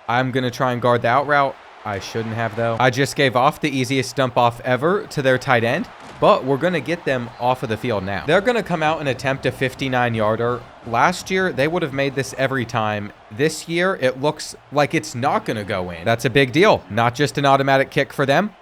I'm going to try and guard the out route. I shouldn't have, though. I just gave off the easiest dump off ever to their tight end, but we're going to get them off of the field now. They're going to come out and attempt a 59-yarder. Last year, they would have made this every time. This year, it looks like it's not going to go in. That's a big deal. Not just an automatic kick for them.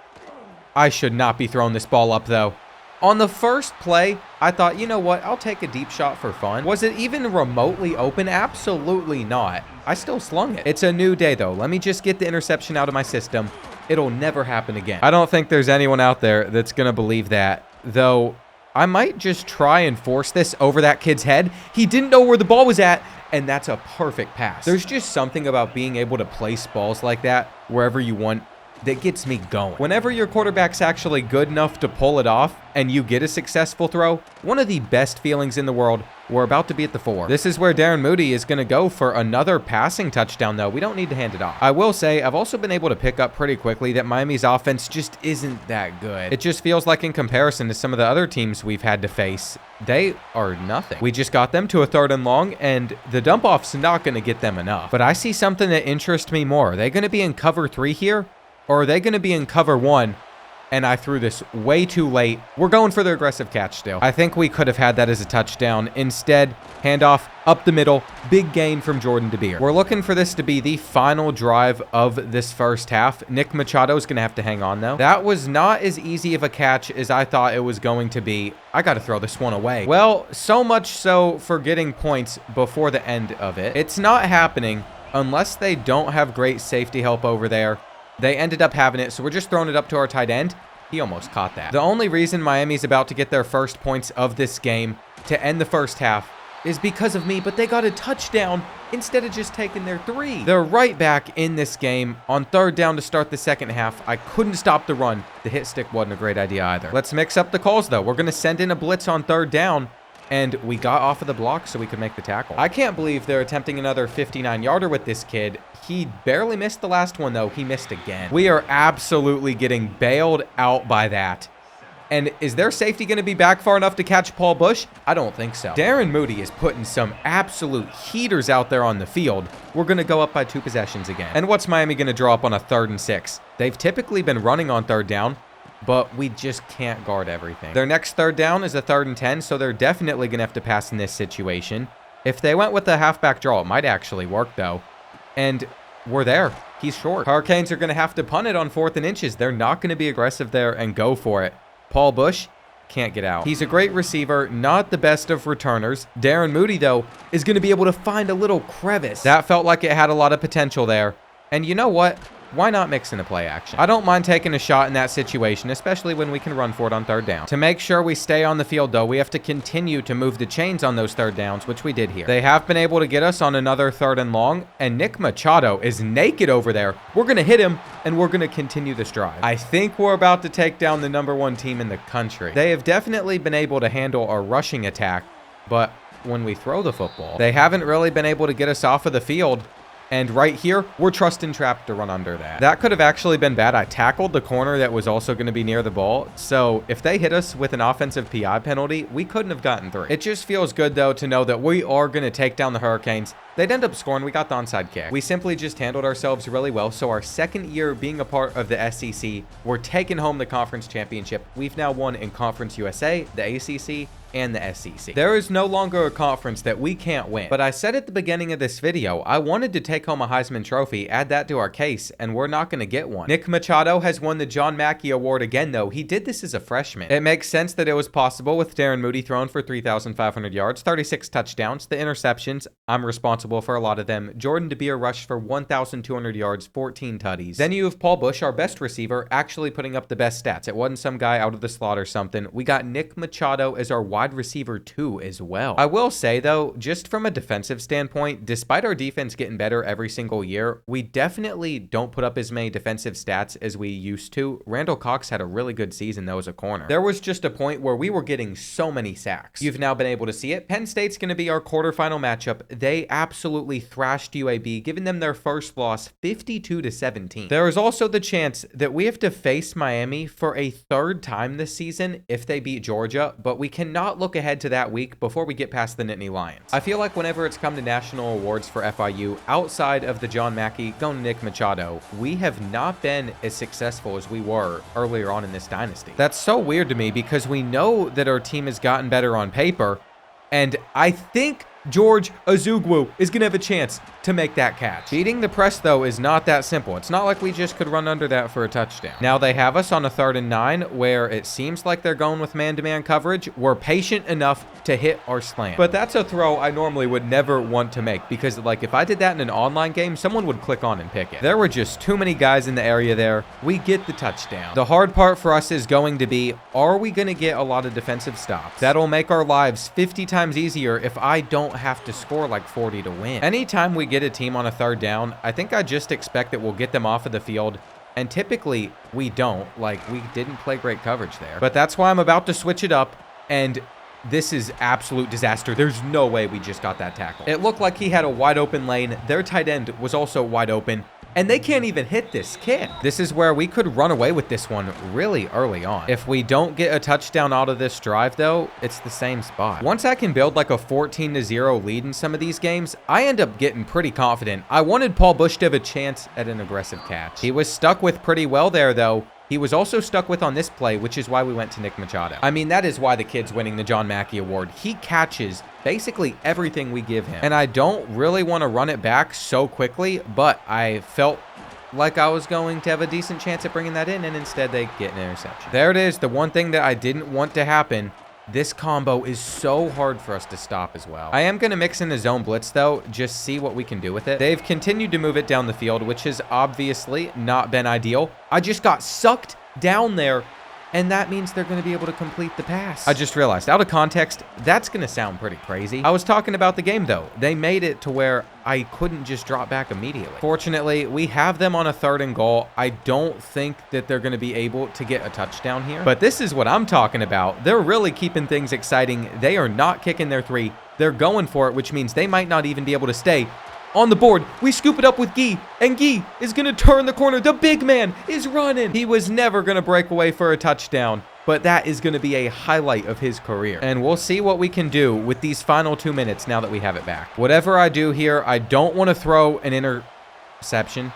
I should not be throwing this ball up, though. On the first play, I thought, you know what? I'll take a deep shot for fun. Was it even remotely open? Absolutely not. I still slung it. It's a new day, though. Let me just get the interception out of my system. It'll never happen again. I don't think there's anyone out there that's going to believe that, though. I might just try and force this over that kid's head. He didn't know where the ball was at, and that's a perfect pass. There's just something about being able to place balls like that wherever you want that gets me going. Whenever your quarterback's actually good enough to pull it off and you get a successful throw, one of the best feelings in the world. We're about to be at the 4. This is where Darren Moody is going to go for another passing touchdown, though. We don't need to hand it off. I will say, I've also been able to pick up pretty quickly that Miami's offense just isn't that good. It just feels like in comparison to some of the other teams we've had to face, they are nothing. We just got them to a 3rd and long, and the dump off's not going to get them enough. But I see something that interests me more. Are they going to be in cover 3 here? Or are they going to be in cover 1? And I threw this way too late. We're going for the aggressive catch still. I think we could have had that as a touchdown. Instead, handoff up the middle. Big gain from Jordan DeBeer. We're looking for this to be the final drive of this first half. Nick Machado is going to have to hang on, though. That was not as easy of a catch as I thought it was going to be. I got to throw this one away. Well, so much so for getting points before the end of it. It's not happening unless they don't have great safety help over there. They ended up having it, so we're just throwing it up to our tight end. He almost caught that. The only reason Miami's about to get their first points of this game to end the first half is because of me, but they got a touchdown instead of just taking their 3. They're right back in this game on 3rd down to start the second half. I couldn't stop the run. The hit stick wasn't a great idea either. Let's mix up the calls, though. We're going to send in a blitz on 3rd down. And we got off of the block so we could make the tackle. I can't believe they're attempting another 59-yarder with this kid. He barely missed the last one, though. He missed again. We are absolutely getting bailed out by that. And is their safety going to be back far enough to catch Paul Bush? I don't think so. Darren Moody is putting some absolute heaters out there on the field. We're going to go up by 2 possessions again. And what's Miami going to draw up on a 3rd and 6? They've typically been running on 3rd down, but we just can't guard everything. Their next 3rd down is a 3rd and 10, so they're definitely going to have to pass in this situation. If they went with the halfback draw, it might actually work, though. And we're there. He's short. Hurricanes are going to have to punt it on 4th and inches. They're not going to be aggressive there and go for it. Paul Bush can't get out. He's a great receiver, not the best of returners. Darren Moody, though, is going to be able to find a little crevice. That felt like it had a lot of potential there. And you know what? Why not mix in a play action? I don't mind taking a shot in that situation, especially when we can run for it on 3rd down. To make sure we stay on the field, though, we have to continue to move the chains on those 3rd downs, which we did here. They have been able to get us on another 3rd and long, and Nick Machado is naked over there. We're going to hit him, and we're going to continue this drive. I think we're about to take down the #1 team in the country. They have definitely been able to handle our rushing attack, but when we throw the football, they haven't really been able to get us off of the field. And right here, we're trusting Trap to run under that. That could have actually been bad. I tackled the corner that was also going to be near the ball. So if they hit us with an offensive PI penalty, we couldn't have gotten 3. It just feels good, though, to know that we are going to take down the Hurricanes. They'd end up scoring. We got the onside kick. We simply just handled ourselves really well. So our 2nd year being a part of the SEC, we're taking home the conference championship. We've now won in Conference USA, the ACC, and the SEC. There is no longer a conference that we can't win. But I said at the beginning of this video, I wanted to take home a Heisman Trophy, add that to our case, and we're not going to get one. Nick Machado has won the John Mackey Award again, though. He did this as a freshman. It makes sense that it was possible with Darren Moody throwing for 3,500 yards, 36 touchdowns, the interceptions. I'm responsible responsible for a lot of them. Jordan DeBeer rushed for 1,200 yards, 14 tutties. Then you have Paul Bush, our best receiver, actually putting up the best stats. It wasn't some guy out of the slot or something. We got Nick Machado as our wide receiver 2 as well. I will say, though, just from a defensive standpoint, despite our defense getting better every single year, we definitely don't put up as many defensive stats as we used to. Randall Cox had a really good season, though, as a corner. There was just a point where we were getting so many sacks. You've now been able to see it. Penn State's going to be our quarterfinal matchup. They absolutely thrashed UAB, giving them their first loss 52-17. There is also the chance that we have to face Miami for a third time this season if they beat Georgia, but we cannot look ahead to that week before we get past the Nittany Lions. I feel like whenever it's come to national awards for FIU, outside of the John Mackey going to Nick Machado, we have not been as successful as we were earlier on in this dynasty. That's so weird to me because we know that our team has gotten better on paper, and I think George Azugwu is going to have a chance to make that catch. Beating the press, though, is not that simple. It's not like we just could run under that for a touchdown. Now they have us on a 3rd and 9 where it seems like they're going with man-to-man coverage. We're patient enough to hit our slant. But that's a throw I normally would never want to make because, like, if I did that in an online game, someone would click on and pick it. There were just too many guys in the area there. We get the touchdown. The hard part for us is going to be, are we going to get a lot of defensive stops? That'll make our lives 50 times easier if I don't have to score like 40 to win. Anytime we get a team on a 3rd down, I think I just expect that we'll get them off of the field, and typically we don't. Like, we didn't play great coverage there. But that's why I'm about to switch it up, and this is absolute disaster. There's no way we just got that tackle. It looked like he had a wide open lane. Their tight end was also wide open, and they can't even hit this kick. This is where we could run away with this one really early on. If we don't get a touchdown out of this drive, though, it's the same spot. Once I can build like a 14-0 lead in some of these games, I end up getting pretty confident. I wanted Paul Bush to have a chance at an aggressive catch. He was stuck with pretty well there, though. He was also stuck with on this play, which is why we went to Nick Machado. I mean, that is why the kid's winning the John Mackey Award. He catches basically everything we give him. And I don't really want to run it back so quickly, but I felt like I was going to have a decent chance at bringing that in, and instead they get an interception. There it is, the one thing that I didn't want to happen. This combo is so hard for us to stop as well. I am going to mix in a zone blitz, though, just see what we can do with it. They've continued to move it down the field, which has obviously not been ideal. I just got sucked down there, and that means they're going to be able to complete the pass. I just realized, out of context, that's going to sound pretty crazy. I was talking about the game, though. They made it to where I couldn't just drop back immediately. Fortunately, we have them on a 3rd and goal. I don't think that they're going to be able to get a touchdown here, but this is what I'm talking about. They're really keeping things exciting. They are not kicking their 3. They're going for it, which means they might not even be able to stay on the board. We scoop it up with Guy, and Guy is going to turn the corner. The big man is running. He was never going to break away for a touchdown, but that is going to be a highlight of his career. And we'll see what we can do with these final 2 minutes now that we have it back. Whatever I do here, I don't want to throw an interception.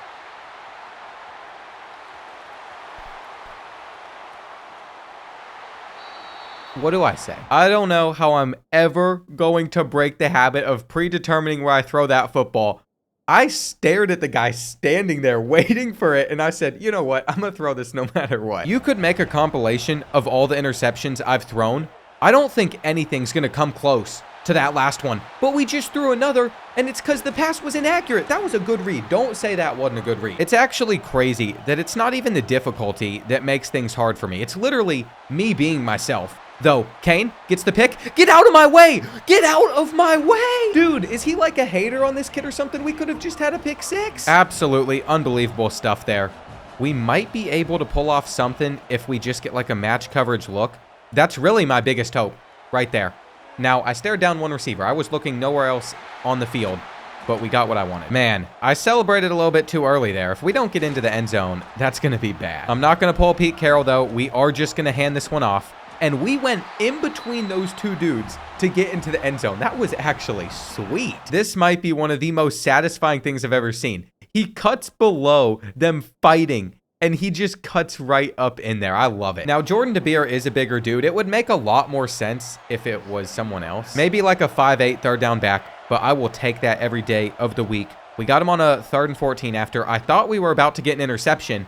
What do I say? I don't know how I'm ever going to break the habit of predetermining where I throw that football. I stared at the guy standing there waiting for it, and I said, you know what? I'm going to throw this no matter what. You could make a compilation of all the interceptions I've thrown. I don't think anything's going to come close to that last one, but we just threw another, and it's because the pass was inaccurate. That was a good read. Don't say that wasn't a good read. It's actually crazy that it's not even the difficulty that makes things hard for me. It's literally me being myself. Though, Kane gets the pick. Get out of my way! Get out of my way! Dude, is he like a hater on this kid or something? We could have just had a pick 6. Absolutely unbelievable stuff there. We might be able to pull off something if we just get like a match coverage look. That's really my biggest hope right there. Now, I stared down one receiver. I was looking nowhere else on the field, but we got what I wanted. Man, I celebrated a little bit too early there. If we don't get into the end zone, that's going to be bad. I'm not going to pull Pete Carroll, though. We are just going to hand this one off. And we went in between those 2 dudes to get into the end zone. That was actually sweet. This might be one of the most satisfying things I've ever seen. He cuts below them fighting, and he just cuts right up in there. I love it. Now, Jordan DeBeer is a bigger dude. It would make a lot more sense if it was someone else. Maybe like a 5'8", 3rd down back, but I will take that every day of the week. We got him on a 3rd and 14 after I thought we were about to get an interception.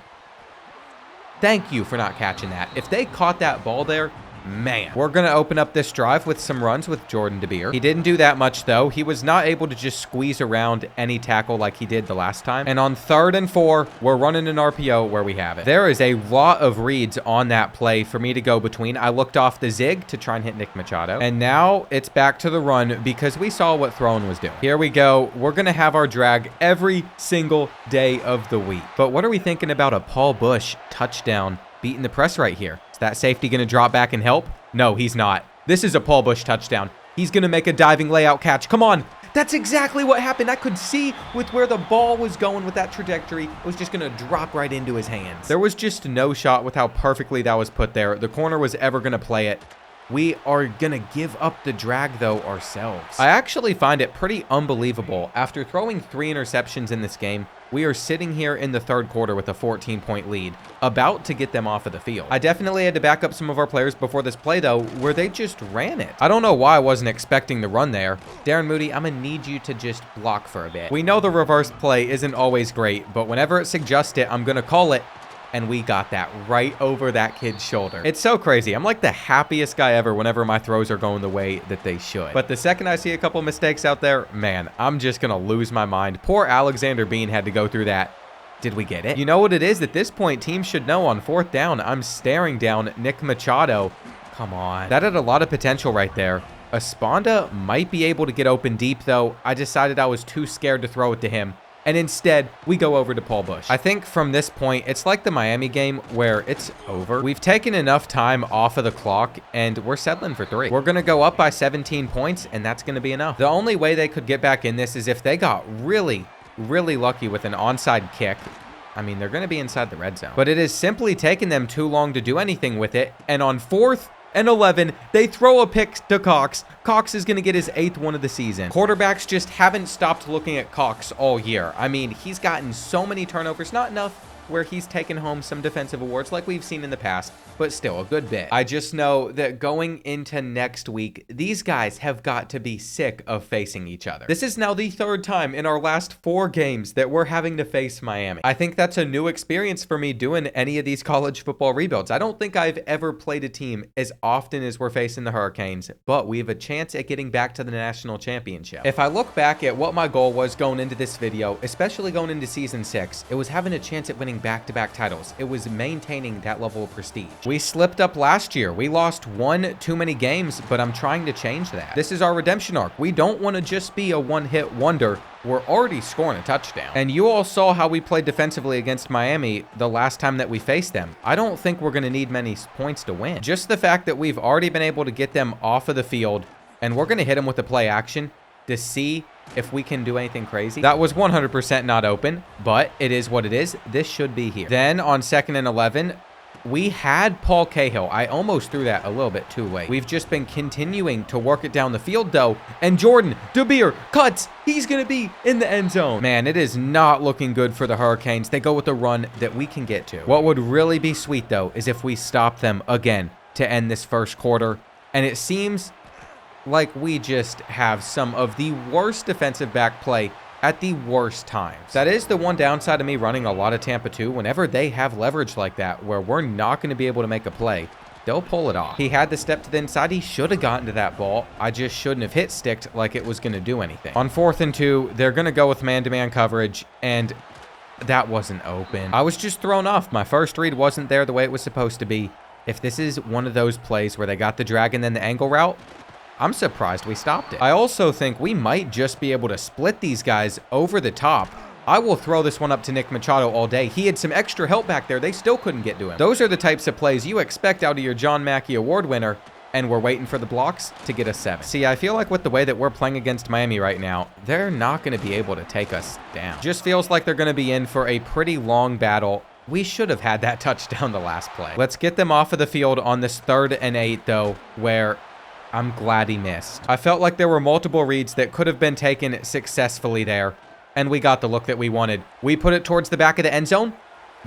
Thank you for not catching that. If they caught that ball there, Man, we're going to open up this drive with some runs with Jordan DeBeer. He didn't do that much, though. He was not able to just squeeze around any tackle like he did the last time. And on 3rd and 4, we're running an RPO where we have it. There is a lot of reads on that play for me to go between. I looked off the zig to try and hit Nick Machado. And now it's back to the run because we saw what throwing was doing. Here we go. We're going to have our drag every single day of the week. But what are we thinking about a Paul Bush touchdown beating the press right here? Is that safety going to drop back and help? No, he's not. This is a Paul Bush touchdown. He's going to make a diving layout catch. Come on. That's exactly what happened. I could see with where the ball was going with that trajectory. It was just going to drop right into his hands. There was just no shot with how perfectly that was put there. The corner was ever going to play it. We are going to give up the drag, though, ourselves. I actually find it pretty unbelievable. After throwing 3 interceptions in this game, we are sitting here in the 3rd quarter with a 14-point lead, about to get them off of the field. I definitely had to back up some of our players before this play, though, where they just ran it. I don't know why I wasn't expecting the run there. Darren Moody, I'm going to need you to just block for a bit. We know the reverse play isn't always great, but whenever it suggests it, I'm going to call it. And we got that right over that kid's shoulder. It's so crazy. I'm like the happiest guy ever whenever my throws are going the way that they should. But the second I see a couple mistakes out there, man, I'm just going to lose my mind. Poor Alexander Bean had to go through that. Did we get it? You know what it is? At this point, teams should know on 4th down, I'm staring down Nick Machado. Come on. That had a lot of potential right there. Esponda might be able to get open deep, though. I decided I was too scared to throw it to him. And instead, we go over to Paul Bush. I think from this point, it's like the Miami game where it's over. We've taken enough time off of the clock, and we're settling for 3. We're going to go up by 17 points, and that's going to be enough. The only way they could get back in this is if they got really lucky with an onside kick. I mean, they're going to be inside the red zone. But it has simply taken them too long to do anything with it. And on 4th and 11, they throw a pick to Cox. Cox is going to get his 8th one of the season. Quarterbacks just haven't stopped looking at Cox all year. I mean, he's gotten so many turnovers, not enough where he's taken home some defensive awards like we've seen in the past, but still a good bit. I just know that going into next week, these guys have got to be sick of facing each other. This is now the 3rd time in our last 4 games that we're having to face Miami. I think that's a new experience for me doing any of these college football rebuilds. I don't think I've ever played a team as often as we're facing the Hurricanes, but we have a chance at getting back to the national championship. If I look back at what my goal was going into this video, especially going into season 6, it was having a chance at winning back-to-back titles. It was maintaining that level of prestige. We slipped up last year. We lost 1 too many games, but I'm trying to change that. This is our redemption arc. We don't want to just be a one-hit wonder. We're already scoring a touchdown. And you all saw how we played defensively against Miami the last time that we faced them. I don't think we're going to need many points to win. Just the fact that we've already been able to get them off of the field, and we're going to hit them with the play action to see if we can do anything crazy. That was 100% not open, but it is what it is. This should be here. Then on 2nd and 11, we had Paul Cahill. I almost threw that a little bit too late. We've just been continuing to work it down the field, though. And Jordan DeBeer cuts. He's going to be in the end zone. Man, it is not looking good for the Hurricanes. They go with a run that we can get to. What would really be sweet, though, is if we stop them again to end this 1st quarter. And it seems like we just have some of the worst defensive back play at the worst times. That is the one downside of me running a lot of Tampa 2. Whenever they have leverage like that, where we're not going to be able to make a play, they'll pull it off. He had the step to the inside. He should have gotten to that ball. I just shouldn't have hit sticked like it was going to do anything. On 4th and 2, they're going to go with man-to-man coverage, and that wasn't open. I was just thrown off. My first read wasn't there the way it was supposed to be. If this is one of those plays where they got the drag and then the angle route, I'm surprised we stopped it. I also think we might just be able to split these guys over the top. I will throw this one up to Nick Machado all day. He had some extra help back there. They still couldn't get to him. Those are the types of plays you expect out of your John Mackey Award winner, and we're waiting for the blocks to get us 7. See, I feel like with the way that we're playing against Miami right now, they're not going to be able to take us down. Just feels like they're going to be in for a pretty long battle. We should have had that touchdown the last play. Let's get them off of the field on this 3rd and 8, though, where I'm glad he missed. I felt like there were multiple reads that could have been taken successfully there, and we got the look that we wanted. We put it towards the back of the end zone.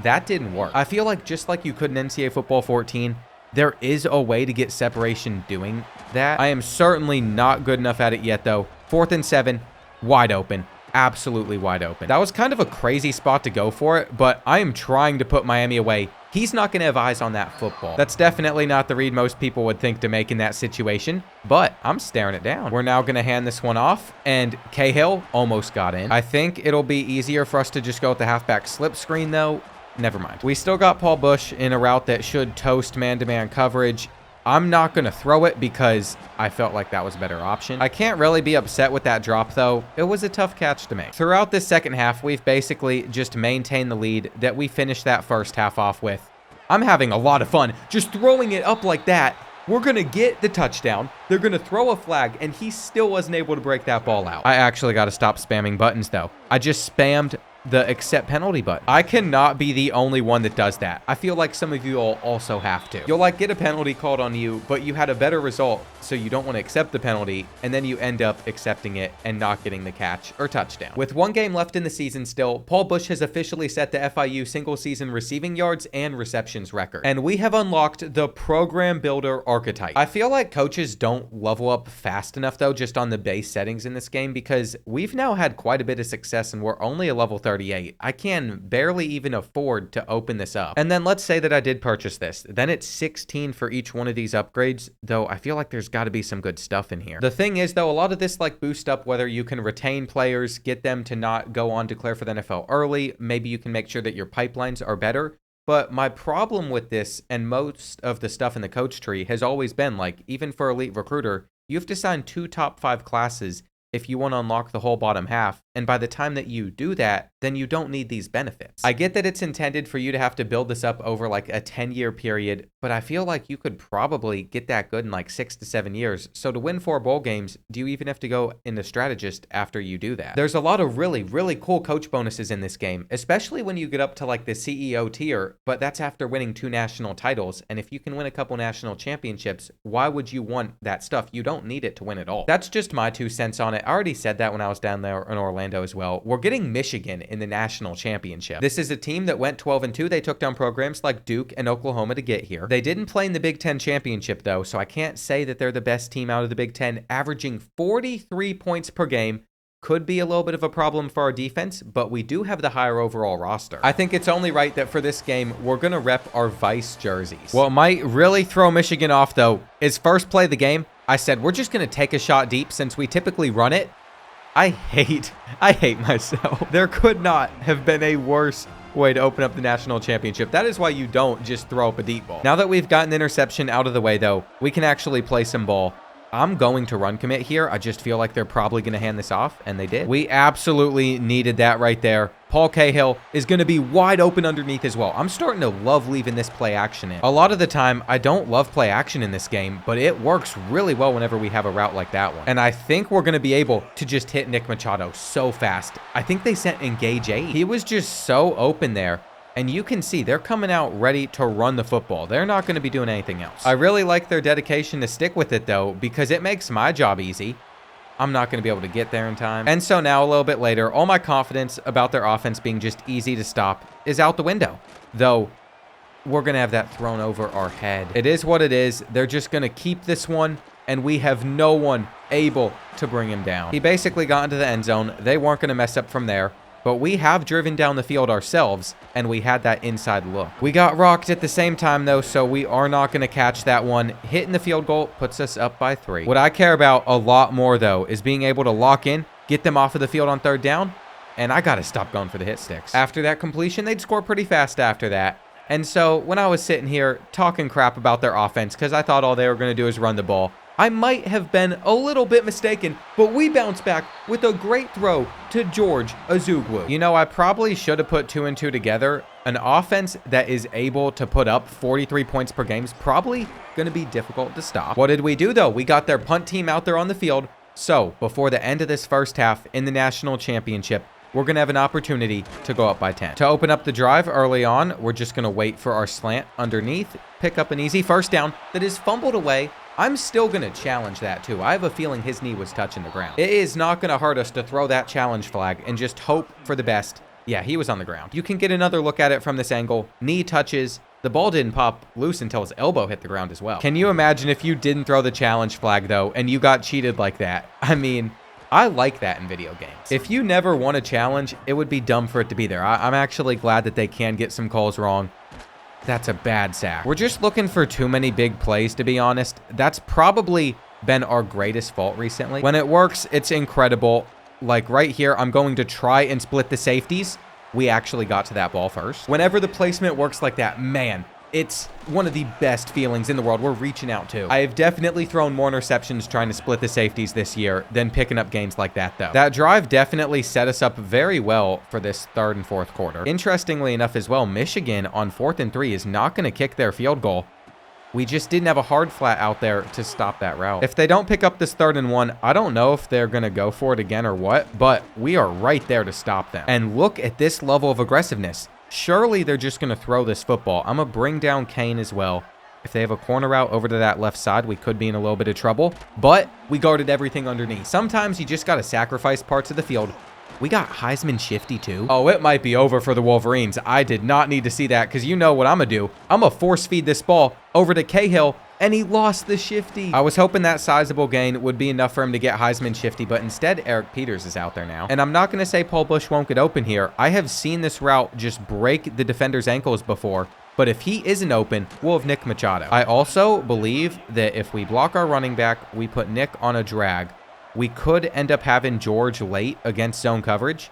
That didn't work. I feel like just like you could in NCAA Football 14, there is a way to get separation doing that. I am certainly not good enough at it yet, though. 4th and 7, wide open. Absolutely wide open. That was kind of a crazy spot to go for it, but I am trying to put Miami away he's not going to have eyes on that football. That's definitely not the read most people would think to make in that situation, but I'm staring it down. We're now going to hand this one off, and Cahill almost got in. I think it'll be easier for us to just go with the halfback slip screen, though. Never mind. We still got Paul Bush in a route that should toast man-to-man coverage. I'm not going to throw it because I felt like that was a better option. I can't really be upset with that drop, though. It was a tough catch to make. Throughout this second half, we've basically just maintained the lead that we finished that first half off with. I'm having a lot of fun just throwing it up like that. We're going to get the touchdown. They're going to throw a flag, and he still wasn't able to break that ball out. I actually got to stop spamming buttons, though. I just spammed the accept penalty button. I cannot be the only one that does that. I feel like some of you all also have to. You'll like get a penalty called on you, but you had a better result, so you don't want to accept the penalty, and then you end up accepting it and not getting the catch or touchdown. With one game left in the season still, Paul Bush has officially set the FIU single season receiving yards and receptions record. And we have unlocked the program builder archetype. I feel like coaches don't level up fast enough though, just on the base settings in this game, because we've now had quite a bit of success and we're only a level 38. I can barely even afford to open this up. And then let's say that I did purchase this. Then it's 16 for each one of these upgrades, though I feel like there's got to be some good stuff in here. The thing is though, a lot of this like boost up whether you can retain players, get them to not go on declare for the NFL early. Maybe you can make sure that your pipelines are better. But my problem with this and most of the stuff in the coach tree has always been like, even for Elite Recruiter, you have to sign 2 top 5 classes if you want to unlock the whole bottom half. And by the time that you do that, then you don't need these benefits. I get that it's intended for you to have to build this up over like a 10-year period, but I feel like you could probably get that good in like 6 to 7 years. So to win 4 bowl games, do you even have to go into strategist after you do that? There's a lot of really, really cool coach bonuses in this game, especially when you get up to like the CEO tier, but that's after winning 2 national titles. And if you can win a couple national championships, why would you want that stuff? You don't need it to win it all. That's just my 2 cents on it. I already said that when I was down there in Orlando as well. We're getting Michigan in the national championship. This is a team that went 12-2. They took down programs like Duke and Oklahoma to get here. They didn't play in the Big Ten championship though, so I can't say that they're the best team out of the Big Ten, averaging 43 points per game. Could be a little bit of a problem for our defense, but we do have the higher overall roster. I think it's only right that for this game, we're going to rep our Vice jerseys. What might really throw Michigan off though is first play of the game, I said we're just going to take a shot deep since we typically run it. I hate myself. There could not have been a worse way to open up the national championship. That is why you don't just throw up a deep ball. Now that we've gotten the interception out of the way though, we can actually play some ball. I'm going to run commit here. I just feel like they're probably going to hand this off, and they did. We absolutely needed that right there. Paul Cahill is going to be wide open underneath as well. I'm starting to love leaving this play action in. A lot of the time, I don't love play action in this game, but it works really well whenever we have a route like that one. And I think we're going to be able to just hit Nick Machado so fast. I think they sent Engage 8. He was just so open there. And you can see they're coming out ready to run the football. They're not going to be doing anything else. I really like their dedication to stick with it, though, because it makes my job easy. I'm not going to be able to get there in time. And so now, a little bit later, all my confidence about their offense being just easy to stop is out the window. Though, we're going to have that thrown over our head. It is what it is. They're just going to keep this one, and we have no one able to bring him down. He basically got into the end zone. They weren't going to mess up from there. But we have driven down the field ourselves, and we had that inside look. We got rocked at the same time, though, so we are not going to catch that one. Hitting the field goal puts us up by 3. What I care about a lot more, though, is being able to lock in, get them off of the field on 3rd down, and I got to stop going for the hit sticks. After that completion, they'd score pretty fast after that. And so when I was sitting here talking crap about their offense, because I thought all they were going to do is run the ball, I might have been a little bit mistaken, but we bounced back with a great throw to George Azugwu. You know, I probably should have put 2 and 2 together. An offense that is able to put up 43 points per game is probably going to be difficult to stop. What did we do, though? We got their punt team out there on the field. So, before the end of this first half in the national championship, we're going to have an opportunity to go up by 10. To open up the drive early on, we're just going to wait for our slant underneath, pick up an easy first down that is fumbled away. I'm still going to challenge that too. I have a feeling his knee was touching the ground. It is not going to hurt us to throw that challenge flag and just hope for the best. Yeah, he was on the ground. You can get another look at it from this angle. Knee touches. The ball didn't pop loose until his elbow hit the ground as well. Can you imagine if you didn't throw the challenge flag though and you got cheated like that? I mean, I like that in video games. If you never won a challenge, it would be dumb for it to be there. I'm actually glad that they can get some calls wrong. That's a bad sack. We're just looking for too many big plays, to be honest. That's probably been our greatest fault recently. When it works, it's incredible. Like right here, I'm going to try and split the safeties. We actually got to that ball first. Whenever the placement works like that, man, it's one of the best feelings in the world. We're reaching out too. I have definitely thrown more interceptions trying to split the safeties this year than picking up gains like that, though. That drive definitely set us up very well for this third and fourth quarter. Interestingly enough as well, Michigan on 4th and 3 is not going to kick their field goal. We just didn't have a hard flat out there to stop that route. If they don't pick up this 3rd and 1, I don't know if they're going to go for it again or what, but we are right there to stop them. And look at this level of aggressiveness. Surely they're just going to throw this football. I'm going to bring down Kane as well. If they have a corner route over to that left side, we could be in a little bit of trouble, but we guarded everything underneath. Sometimes you just got to sacrifice parts of the field. We got Heisman shifty too. Oh, it might be over for the Wolverines. I did not need to see that because you know what I'm going to do. I'm going to force feed this ball over to Cahill, and he lost the shifty. I was hoping that sizable gain would be enough for him to get Heisman shifty, but instead Eric Peters is out there now. And I'm not going to say Paul Bush won't get open here. I have seen this route just break the defender's ankles before, but if he isn't open, we'll have Nick Machado. I also believe that if we block our running back, we put Nick on a drag, we could end up having George late against zone coverage.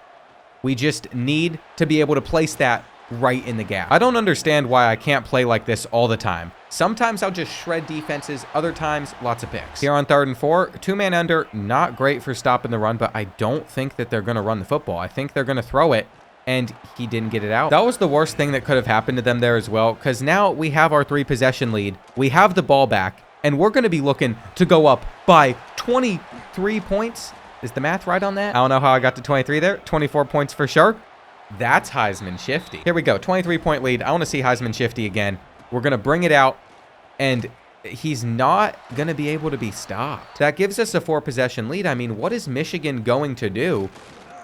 We just need to be able to place that right in the gap. I don't understand why I can't play like this all the time. Sometimes I'll just shred defenses, other times lots of picks. Here on 3rd and 4, 2-man under, not great for stopping the run, but I don't think that they're going to run the football. I think they're going to throw it, and he didn't get it out. That was the worst thing that could have happened to them there as well, because now we have our 3-possession lead. We have the ball back, and we're going to be looking to go up by 23 points. Is the math right on that? I don't know how I got to 23 there. 24 points for sure. That's Heisman shifty. Here we go. 23-point lead. I want to see Heisman shifty again. We're going to bring it out, and he's not going to be able to be stopped. That gives us a 4-possession lead. I mean, what is Michigan going to do?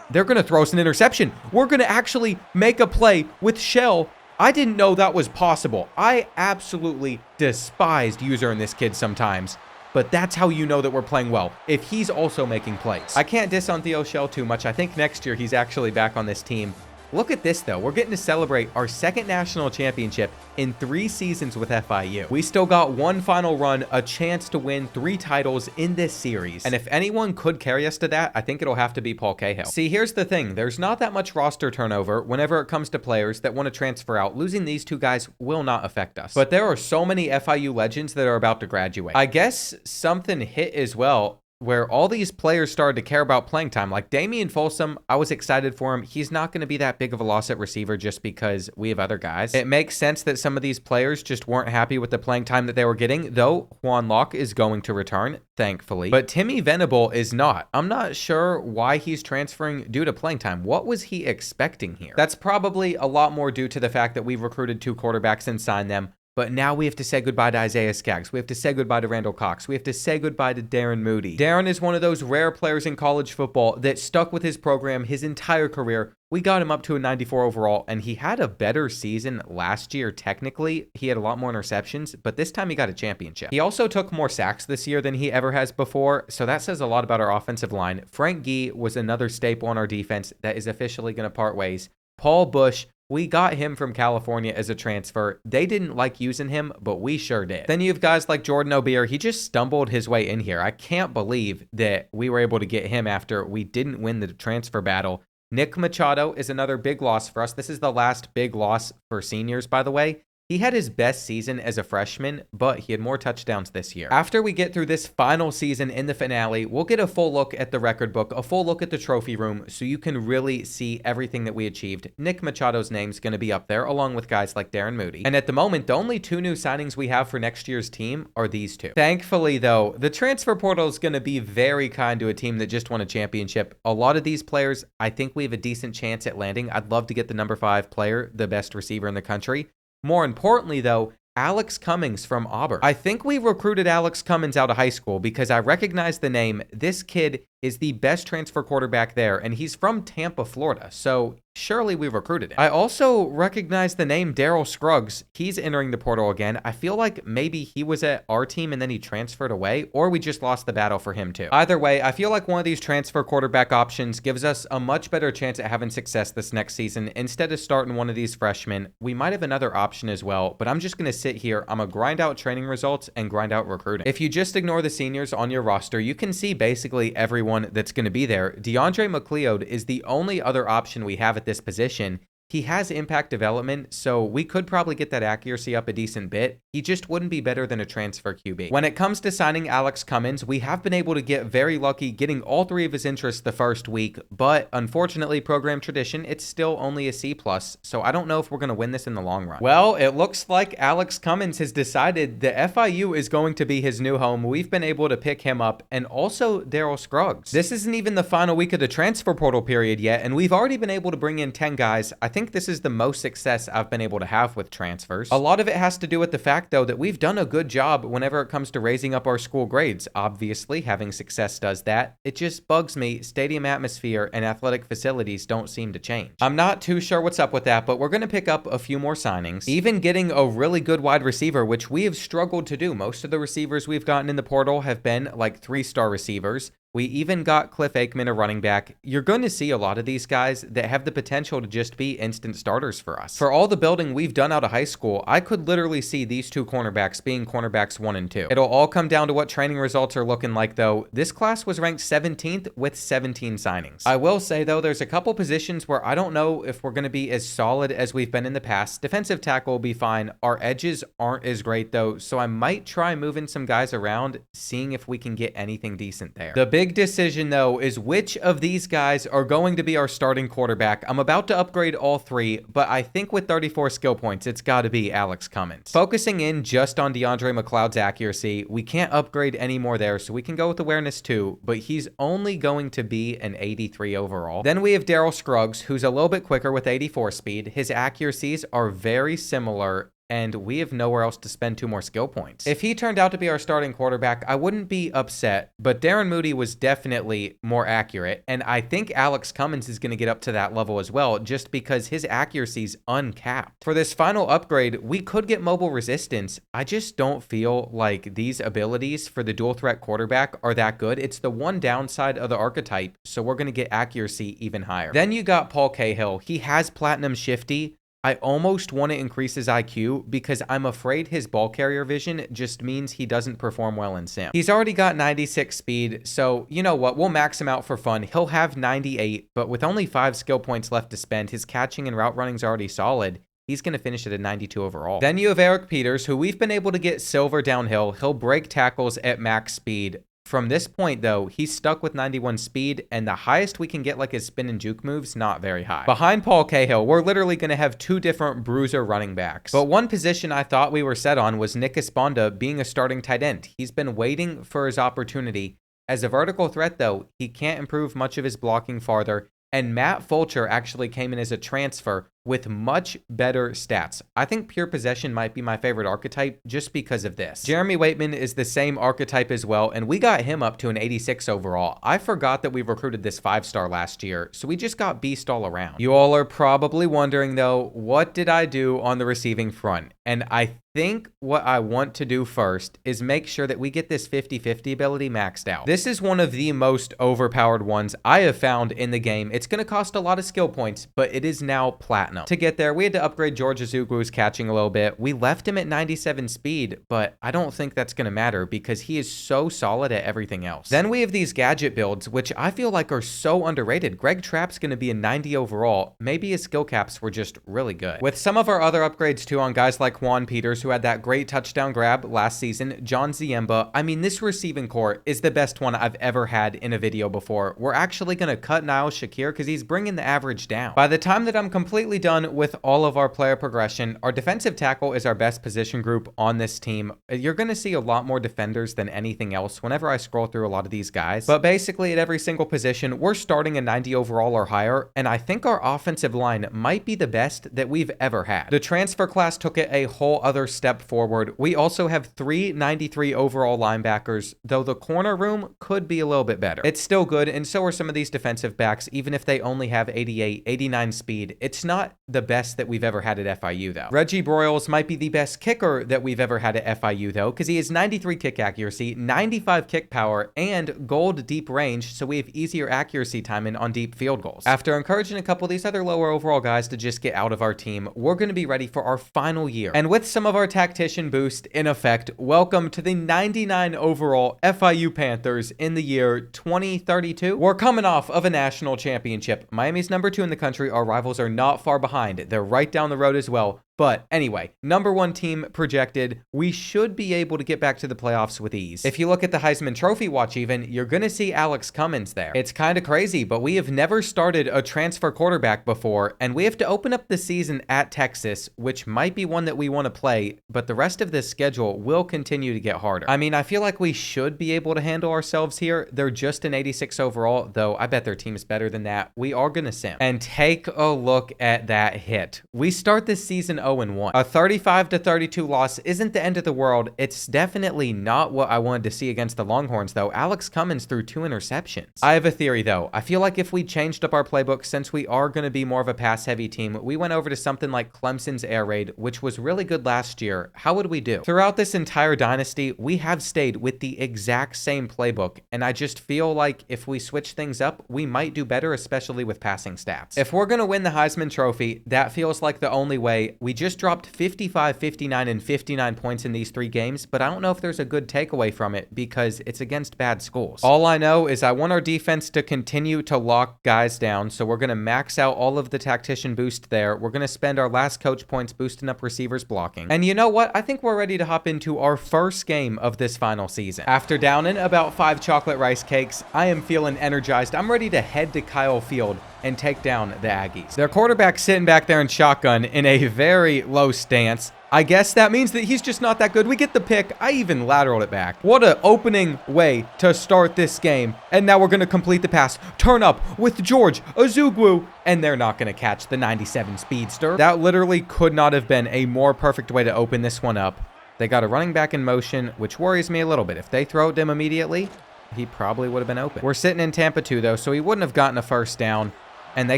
They're going to throw us an interception. We're going to actually make a play with Shell. I didn't know that was possible. I absolutely despised user in this kid sometimes, but that's how you know that we're playing well, if he's also making plays. I can't diss on Theo Shell too much. I think next year he's actually back on this team. Look at this, though. We're getting to celebrate our 2nd national championship in 3 seasons with FIU. We still got one final run, a chance to win 3 titles in this series. And if anyone could carry us to that, I think it'll have to be Paul Cahill. See, here's the thing. There's not that much roster turnover whenever it comes to players that want to transfer out. Losing these 2 guys will not affect us. But there are so many FIU legends that are about to graduate. I guess something hit as well, where all these players started to care about playing time. Like Damian Folsom, I was excited for him. He's not going to be that big of a loss at receiver just because we have other guys. It makes sense that some of these players just weren't happy with the playing time that they were getting, though Juan Locke is going to return, thankfully. But Timmy Venable is not. I'm not sure why he's transferring due to playing time. What was he expecting here? That's probably a lot more due to the fact that we've recruited 2 quarterbacks and signed them. But now we have to say goodbye to Isaiah Skaggs. We have to say goodbye to Randall Cox. We have to say goodbye to Darren Moody. Darren is one of those rare players in college football that stuck with his program his entire career. We got him up to a 94 overall, and he had a better season last year technically. He had a lot more interceptions, but this time he got a championship. He also took more sacks this year than he ever has before, so that says a lot about our offensive line. Frank Gee was another staple on our defense that is officially going to part ways. Paul Bush, we got him from California as a transfer. They didn't like using him, but we sure did. Then you have guys like Jordan Obeer. He just stumbled his way in here. I can't believe that we were able to get him after we didn't win the transfer battle. Nick Machado is another big loss for us. This is the last big loss for seniors, by the way. He had his best season as a freshman, but he had more touchdowns this year. After we get through this final season in the finale, we'll get a full look at the record book, a full look at the trophy room, so you can really see everything that we achieved. Nick Machado's name's going to be up there, along with guys like Darren Moody. And at the moment, the only 2 new signings we have for next year's team are these 2. Thankfully, though, the transfer portal is going to be very kind to a team that just won a championship. A lot of these players, I think we have a decent chance at landing. I'd love to get the number 5 player, the best receiver in the country. More importantly, though, Alex Cummings from Auburn. I think we recruited Alex Cummings out of high school because I recognize the name. This kid is the best transfer quarterback there, and he's from Tampa, Florida, so surely we recruited him. I also recognize the name Darryl Scruggs. He's entering the portal again. I feel like maybe he was at our team and then he transferred away, or we just lost the battle for him too. Either way, I feel like one of these transfer quarterback options gives us a much better chance at having success this next season. Instead of starting one of these freshmen, we might have another option as well, but I'm just going to sit here. I'm going to grind out training results and grind out recruiting. If you just ignore the seniors on your roster, you can see basically everyone that's going to be there. DeAndre McLeod is the only other option we have at this position. He has impact development, so we could probably get that accuracy up a decent bit. He just wouldn't be better than a transfer QB. When it comes to signing Alex Cummings, we have been able to get very lucky getting all three of his interests the first week, but unfortunately, program tradition, it's still only a C+, so I don't know if we're going to win this in the long run. Well, it looks like Alex Cummings has decided the FIU is going to be his new home. We've been able to pick him up, and also Darryl Scruggs. This isn't even the final week of the transfer portal period yet, and we've already been able to bring in 10 guys. I think this is the most success I've been able to have with transfers. A lot of it has to do with the fact, though, that we've done a good job whenever it comes to raising up our school grades. Obviously, having success does that. It just bugs me. Stadium atmosphere and athletic facilities don't seem to change. I'm not too sure what's up with that, but we're going to pick up a few more signings. Even getting a really good wide receiver, which we have struggled to do. Most of the receivers we've gotten in the portal have been like 3-star receivers. We even got Cliff Aikman, a running back. You're going to see a lot of these guys that have the potential to just be instant starters for us. For all the building we've done out of high school, I could literally see these two cornerbacks being cornerbacks 1 and 2. It'll all come down to what training results are looking like, though. This class was ranked 17th with 17 signings. I will say, though, there's a couple positions where I don't know if we're going to be as solid as we've been in the past. Defensive tackle will be fine. Our edges aren't as great, though, so I might try moving some guys around, seeing if we can get anything decent there. The big decision, though, is which of these guys are going to be our starting quarterback. I'm about to upgrade all three, but I think with 34 skill points, it's got to be Alex Cummings. Focusing in just on DeAndre McLeod's accuracy, we can't upgrade any more there, so we can go with awareness too, but he's only going to be an 83 overall. Then we have Darryl Scruggs, who's a little bit quicker with 84 speed. His accuracies are very similar, and we have nowhere else to spend 2 more skill points. If he turned out to be our starting quarterback, I wouldn't be upset, but Darren Moody was definitely more accurate, and I think Alex Cummings is going to get up to that level as well, just because his accuracy's uncapped. For this final upgrade, we could get mobile resistance. I just don't feel like these abilities for the dual threat quarterback are that good. It's the one downside of the archetype, so we're going to get accuracy even higher. Then you got Paul Cahill. He has Platinum Shifty. I almost want to increase his IQ because I'm afraid his ball carrier vision just means he doesn't perform well in sim. He's already got 96 speed, so you know what? We'll max him out for fun. He'll have 98, but with only 5 skill points left to spend, his catching and route running's already solid. He's going to finish at a 92 overall. Then you have Eric Peters, who we've been able to get silver downhill. He'll break tackles at max speed. From this point, though, he's stuck with 91 speed, and the highest we can get like his spin and juke moves, not very high. Behind Paul Cahill, we're literally going to have 2 different bruiser running backs. But one position I thought we were set on was Nick Esponda being a starting tight end. He's been waiting for his opportunity. As a vertical threat, though, he can't improve much of his blocking farther, and Matt Fulcher actually came in as a transfer with much better stats. I think pure possession might be my favorite archetype just because of this. Jeremy Waitman is the same archetype as well, and we got him up to an 86 overall. I forgot that we recruited this 5-star last year, so we just got beast all around. You all are probably wondering, though, what did I do on the receiving front? And I think what I want to do first is make sure that we get this 50-50 ability maxed out. This is one of the most overpowered ones I have found in the game. It's going to cost a lot of skill points, but it is now platinum. To get there, we had to upgrade George Azugwu's catching a little bit. We left him at 97 speed, but I don't think that's going to matter because he is so solid at everything else. Then we have these gadget builds, which I feel like are so underrated. Greg Trapp's going to be a 90 overall. Maybe his skill caps were just really good. With some of our other upgrades too on guys like Juan Peters, who had that great touchdown grab last season, John Ziemba. I mean, this receiving core is the best one I've ever had in a video before. We're actually going to cut Niall Shakir because he's bringing the average down. By the time that I'm completely done with all of our player progression. Our defensive tackle is our best position group on this team. You're going to see a lot more defenders than anything else whenever I scroll through a lot of these guys. But basically at every single position, we're starting a 90 overall or higher, and I think our offensive line might be the best that we've ever had. The transfer class took it a whole other step forward. We also have 3 93 overall linebackers, though the corner room could be a little bit better. It's still good, and so are some of these defensive backs, even if they only have 88, 89 speed. It's not the best that we've ever had at FIU, though. Reggie Broyles might be the best kicker that we've ever had at FIU, though, because he has 93 kick accuracy, 95 kick power, and gold deep range, so we have easier accuracy timing on deep field goals. After encouraging a couple of these other lower overall guys to just get out of our team, we're going to be ready for our final year. And with some of our tactician boost in effect, welcome to the 99 overall FIU Panthers in the year 2032. We're coming off of a national championship. Miami's number 2 in the country. Our rivals are not far behind. They're right down the road as well. But anyway, number 1 team projected. We should be able to get back to the playoffs with ease. If you look at the Heisman Trophy watch even, you're going to see Alex Cummins there. It's kind of crazy, but we have never started a transfer quarterback before, and we have to open up the season at Texas, which might be one that we want to play, but the rest of this schedule will continue to get harder. I mean, I feel like we should be able to handle ourselves here. They're just an 86 overall, though I bet their team is better than that. We are going to sim. And take a look at that hit. We start this season 0-1. A 35-32 loss isn't the end of the world. It's definitely not what I wanted to see against the Longhorns, though. Alex Cummins threw 2 interceptions. I have a theory, though. I feel like if we changed up our playbook, since we are going to be more of a pass-heavy team, we went over to something like Clemson's air raid, which was really good last year. How would we do? Throughout this entire dynasty, we have stayed with the exact same playbook, and I just feel like if we switch things up, we might do better, especially with passing stats. If we're going to win the Heisman Trophy, that feels like the only way. We just dropped 55, 59, and 59 points in these 3 games, but I don't know if there's a good takeaway from it because it's against bad schools. All I know is I want our defense to continue to lock guys down, so we're going to max out all of the tactician boost there. We're going to spend our last coach points boosting up receivers blocking. And you know what? I think we're ready to hop into our first game of this final season. After downing about 5 chocolate rice cakes, I am feeling energized. I'm ready to head to Kyle Field and take down the Aggies. Their quarterback's sitting back there in shotgun in a very low stance. I guess that means that he's just not that good. We get the pick. I even lateraled it back. What an opening way to start this game. And now we're going to complete the pass. Turn up with George Azugwu. And they're not going to catch the 97 speedster. That literally could not have been a more perfect way to open this one up. They got a running back in motion, which worries me a little bit. If they throw it to him immediately, he probably would have been open. We're sitting in Tampa 2, though, so he wouldn't have gotten a first down. And they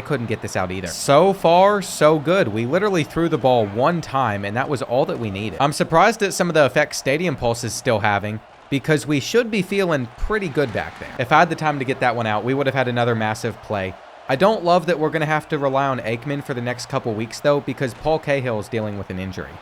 couldn't get this out either. So far, so good. We literally threw the ball 1 time, and that was all that we needed. I'm surprised at some of the effects Stadium Pulse is still having, because we should be feeling pretty good back there. If I had the time to get that one out, we would have had another massive play. I don't love that we're going to have to rely on Aikman for the next couple weeks, though, because Paul Cahill is dealing with an injury.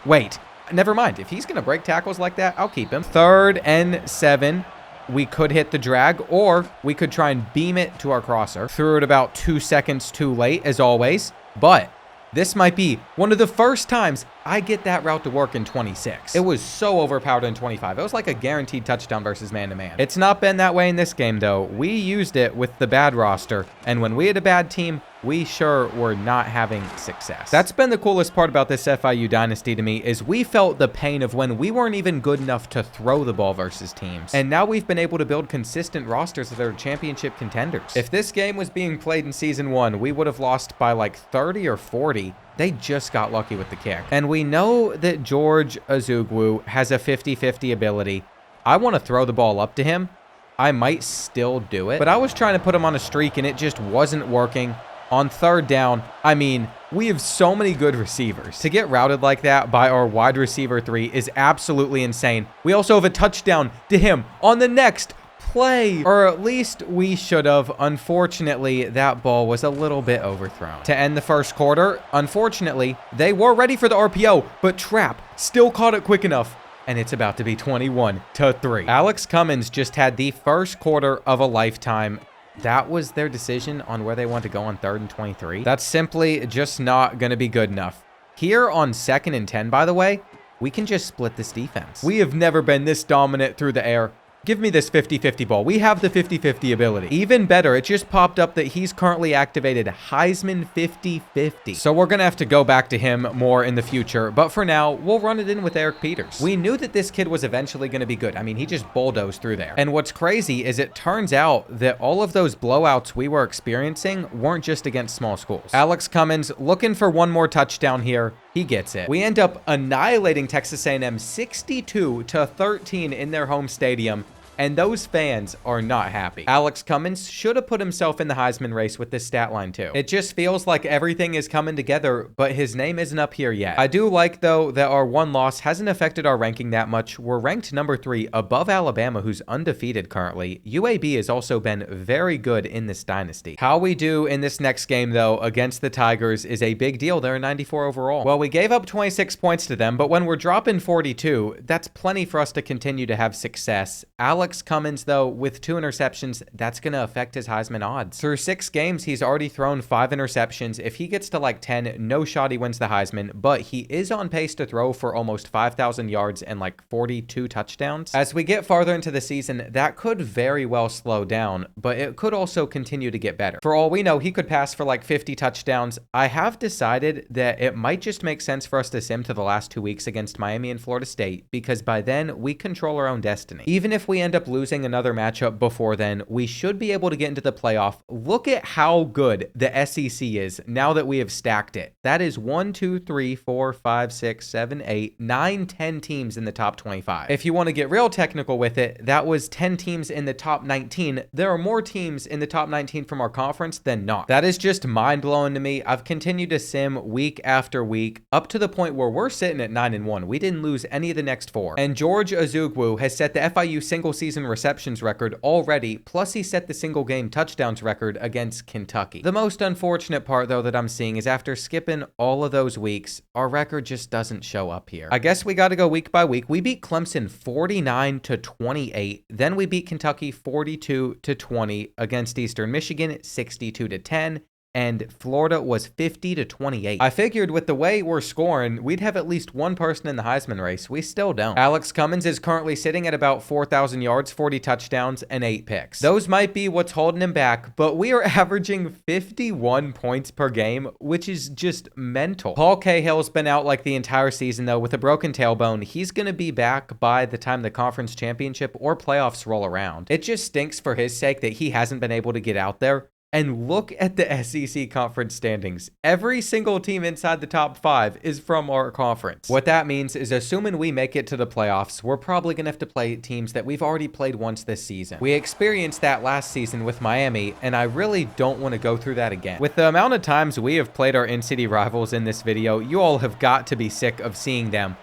Wait, never mind. If he's going to break tackles like that, I'll keep him. 3rd and 7. We could hit the drag, or we could try and beam it to our crosser. Threw it about 2 seconds too late, as always. But this might be one of the first times I get that route to work in 26. It was so overpowered in 25. It was like a guaranteed touchdown versus man-to-man. It's not been that way in this game, though. We used it with the bad roster, and when we had a bad team, we sure were not having success. That's been the coolest part about this FIU dynasty to me, is we felt the pain of when we weren't even good enough to throw the ball versus teams. And now we've been able to build consistent rosters that are championship contenders. If this game was being played in season 1, we would have lost by like 30 or 40. They just got lucky with the kick. And we know that George Azugwu has a 50-50 ability. I want to throw the ball up to him. I might still do it, but I was trying to put him on a streak and it just wasn't working. On 3rd down, I mean, we have so many good receivers. To get routed like that by our wide receiver 3 is absolutely insane. We also have a touchdown to him on the next play, or at least we should have. Unfortunately, that ball was a little bit overthrown. To end the first quarter, unfortunately, they were ready for the RPO, but Trap still caught it quick enough. And it's about to be 21-3. Alex Cummins just had the first quarter of a lifetime. That was their decision on where they want to go on 3rd and 23. That's simply just not going to be good enough. Here on 2nd and 10, by the way, we can just split this defense. We have never been this dominant through the air. Give me this 50-50 ball. We have the 50-50 ability. Even better, it just popped up that he's currently activated Heisman 50-50. So we're going to have to go back to him more in the future. But for now, we'll run it in with Eric Peters. We knew that this kid was eventually going to be good. I mean, he just bulldozed through there. And what's crazy is it turns out that all of those blowouts we were experiencing weren't just against small schools. Alex Cummins looking for one more touchdown here. He gets it. We end up annihilating Texas A&M 62-13 in their home stadium. And those fans are not happy. Alex Cummins should have put himself in the Heisman race with this stat line too. It just feels like everything is coming together, but his name isn't up here yet. I do like, though, that our one loss hasn't affected our ranking that much. We're ranked number 3 above Alabama, who's undefeated currently. UAB has also been very good in this dynasty. How we do in this next game, though, against the Tigers is a big deal. They're 94 overall. Well, we gave up 26 points to them, but when we're dropping 42, that's plenty for us to continue to have success. Alex Cummins, though, with 2 interceptions, that's going to affect his Heisman odds. Through 6 games, he's already thrown 5 interceptions. If he gets to like 10, no shot he wins the Heisman, but he is on pace to throw for almost 5,000 yards and like 42 touchdowns. As we get farther into the season, that could very well slow down, but it could also continue to get better. For all we know, he could pass for like 50 touchdowns. I have decided that it might just make sense for us to sim to the last 2 weeks against Miami and Florida State, because by then we control our own destiny. Even if we end up losing another matchup before then, we should be able to get into the playoff. Look at how good the SEC is now that we have stacked it. That is 1, 2, 3, 4, 5, 6, 7, 8, 9, 10 teams in the top 25. If you want to get real technical with it, that was 10 teams in the top 19. There are more teams in the top 19 from our conference than not. That is just mind-blowing to me. I've continued to sim week after week up to the point where we're sitting at 9-1. We didn't lose any of the next 4. And George Azugwu has set the FIU single season receptions record already, plus he set the single game touchdowns record against Kentucky. The most unfortunate part, though, that I'm seeing is after skipping all of those weeks, our record just doesn't show up here. I guess we got to go week by week. We beat Clemson 49-28. Then we beat Kentucky 42-20, against Eastern Michigan 62-10. And Florida was 50-28. I figured with the way we're scoring, we'd have at least one person in the Heisman race. We still don't. Alex Cummins is currently sitting at about 4,000 yards, 40 touchdowns, and 8 picks. Those might be what's holding him back, but we are averaging 51 points per game, which is just mental. Paul Cahill's been out like the entire season, though, with a broken tailbone. He's going to be back by the time the conference championship or playoffs roll around. It just stinks for his sake that he hasn't been able to get out there. And look at the SEC conference standings. Every single team inside the top 5 is from our conference. What that means is, assuming we make it to the playoffs, we're probably going to have to play teams that we've already played once this season. We experienced that last season with Miami, and I really don't want to go through that again. With the amount of times we have played our in-city rivals in this video, you all have got to be sick of seeing them.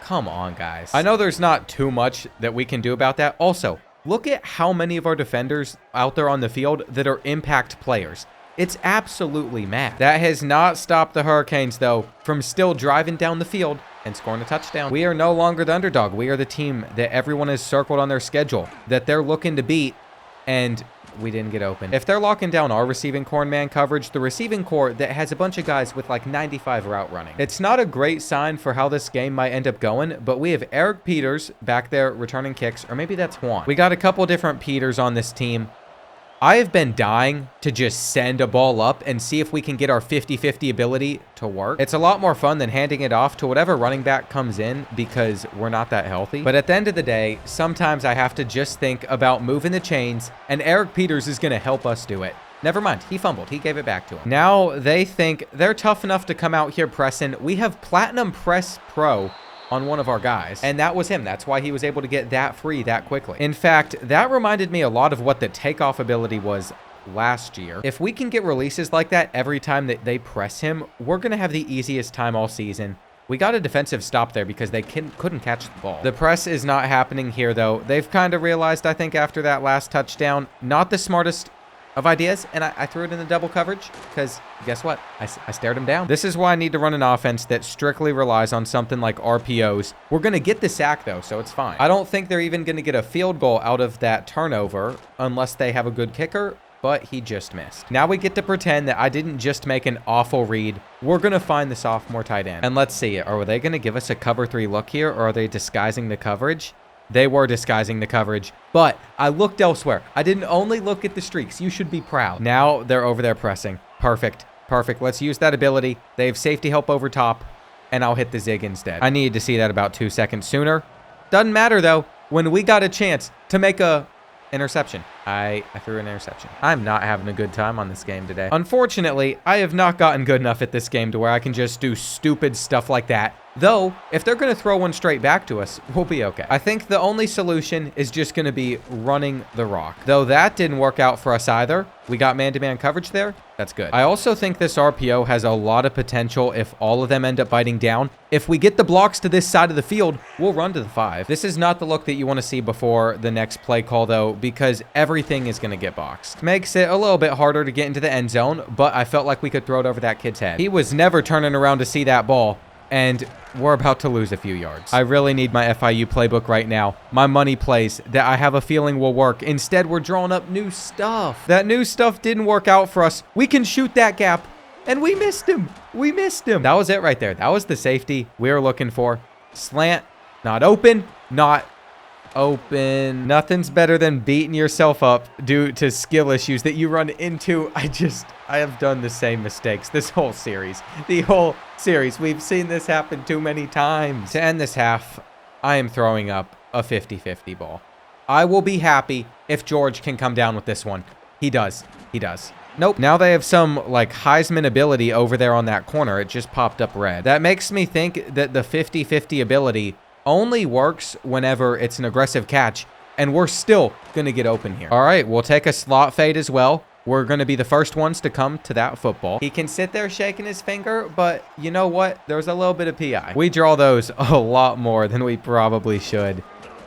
Come on, guys. I know there's not too much that we can do about that. Also, look at how many of our defenders out there on the field that are impact players. It's absolutely mad. That has not stopped the Hurricanes, though, from still driving down the field and scoring a touchdown. We are no longer the underdog. We are the team that everyone has circled on their schedule, that they're looking to beat, and we didn't get open. If they're locking down our receiving core and man coverage, the receiving core that has a bunch of guys with like 95 route running, it's not a great sign for how this game might end up going, but we have Eric Peters back there returning kicks, or maybe that's Juan. We got a couple different Peters on this team. I have been dying to just send a ball up and see if we can get our 50-50 ability to work. It's a lot more fun than handing it off to whatever running back comes in because we're not that healthy. But at the end of the day, sometimes I have to just think about moving the chains, and Eric Peters is going to help us do it. Never mind, he fumbled. He gave it back to him. Now they think they're tough enough to come out here pressing. We have Platinum Press Pro on one of our guys, and that was him. That's why he was able to get that free that quickly. In fact, that reminded me a lot of what the takeoff ability was last year. If we can get releases like that every time that they press him, we're going to have the easiest time all season. We got a defensive stop there because they couldn't catch the ball. The press is not happening here, though. They've kind of realized, I think, after that last touchdown, not the smartest of ideas, and I threw it in the double coverage because guess what? I stared him down. This is why I need to run an offense that strictly relies on something like RPOs. We're going to get the sack, though, so it's fine. I don't think they're even going to get a field goal out of that turnover unless they have a good kicker, but he just missed. Now we get to pretend that I didn't just make an awful read. We're going to find the sophomore tight end. And let's see, are they going to give us a cover 3 look here, or are they disguising the coverage? They were disguising the coverage, but I looked elsewhere. I didn't only look at the streaks. You should be proud. Now they're over there pressing. Perfect. Perfect. Let's use that ability. They have safety help over top, and I'll hit the zig instead. I needed to see that about 2 seconds sooner. Doesn't matter, though, when we got a chance to make a interception. I threw an interception. I'm not having a good time on this game today. Unfortunately, I have not gotten good enough at this game to where I can just do stupid stuff like that. Though, if they're going to throw one straight back to us, we'll be okay. I think the only solution is just going to be running the rock. Though that didn't work out for us either. We got man-to-man coverage there. That's good. I also think this RPO has a lot of potential if all of them end up biting down. If we get the blocks to this side of the field, we'll run to the 5. This is not the look that you want to see before the next play call, though, because everything is going to get boxed. Makes it a little bit harder to get into the end zone, but I felt like we could throw it over that kid's head. He was never turning around to see that ball, and we're about to lose a few yards. I really need my FIU playbook right now. My money plays that I have a feeling will work. Instead, we're drawing up new stuff. That new stuff didn't work out for us. We can shoot that gap, and we missed him. We missed him. That was it right there. That was the safety we were looking for. Slant, not open, not open. Nothing's better than beating yourself up due to skill issues that you run into. I have done the same mistakes this whole series. The whole series. We've seen this happen too many times. To end this half, I am throwing up a 50-50 ball. I will be happy if George can come down with this one. He does. He does. Nope. Now they have some, like, Heisman ability over there on that corner. It just popped up red. That makes me think that the 50-50 ability only works whenever it's an aggressive catch, and we're still going to get open here. All right, we'll take a slot fade as well. We're going to be the first ones to come to that football. He can sit there shaking his finger, but you know what? There's a little bit of PI. We draw those a lot more than we probably should.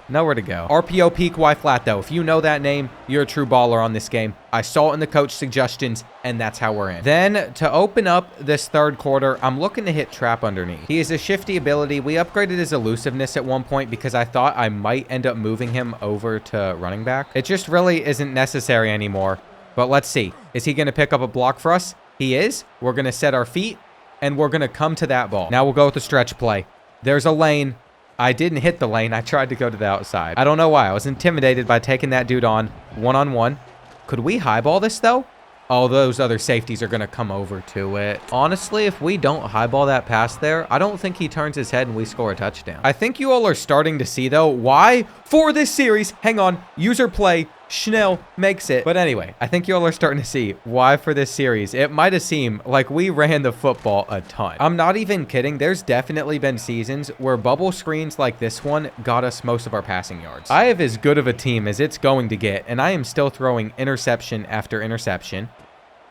Nowhere to go. RPO peak Y flat, though. If you know that name, you're a true baller on this game. I saw it in the coach suggestions, and that's how we're in. Then, to open up this third quarter, I'm looking to hit trap underneath. He has a shifty ability. We upgraded his elusiveness at one point because I thought I might end up moving him over to running back. It just really isn't necessary anymore. But let's see. Is he going to pick up a block for us? He is. We're going to set our feet, and we're going to come to that ball. Now we'll go with the stretch play. There's a lane. I didn't hit the lane. I tried to go to the outside. I don't know why. I was intimidated by taking that dude on one-on-one. Could we highball this, though? Oh, those other safeties are going to come over to it. Honestly, if we don't highball that pass there, I don't think he turns his head and we score a touchdown. I think you all are starting to see, though, why for this series. Hang on. User play. Schnell makes it. But anyway, I think you all are starting to see why for this series. It might have seemed like we ran the football a ton. I'm not even kidding. There's definitely been seasons where bubble screens like this one got us most of our passing yards. I have as good of a team as it's going to get, and I am still throwing interception after interception.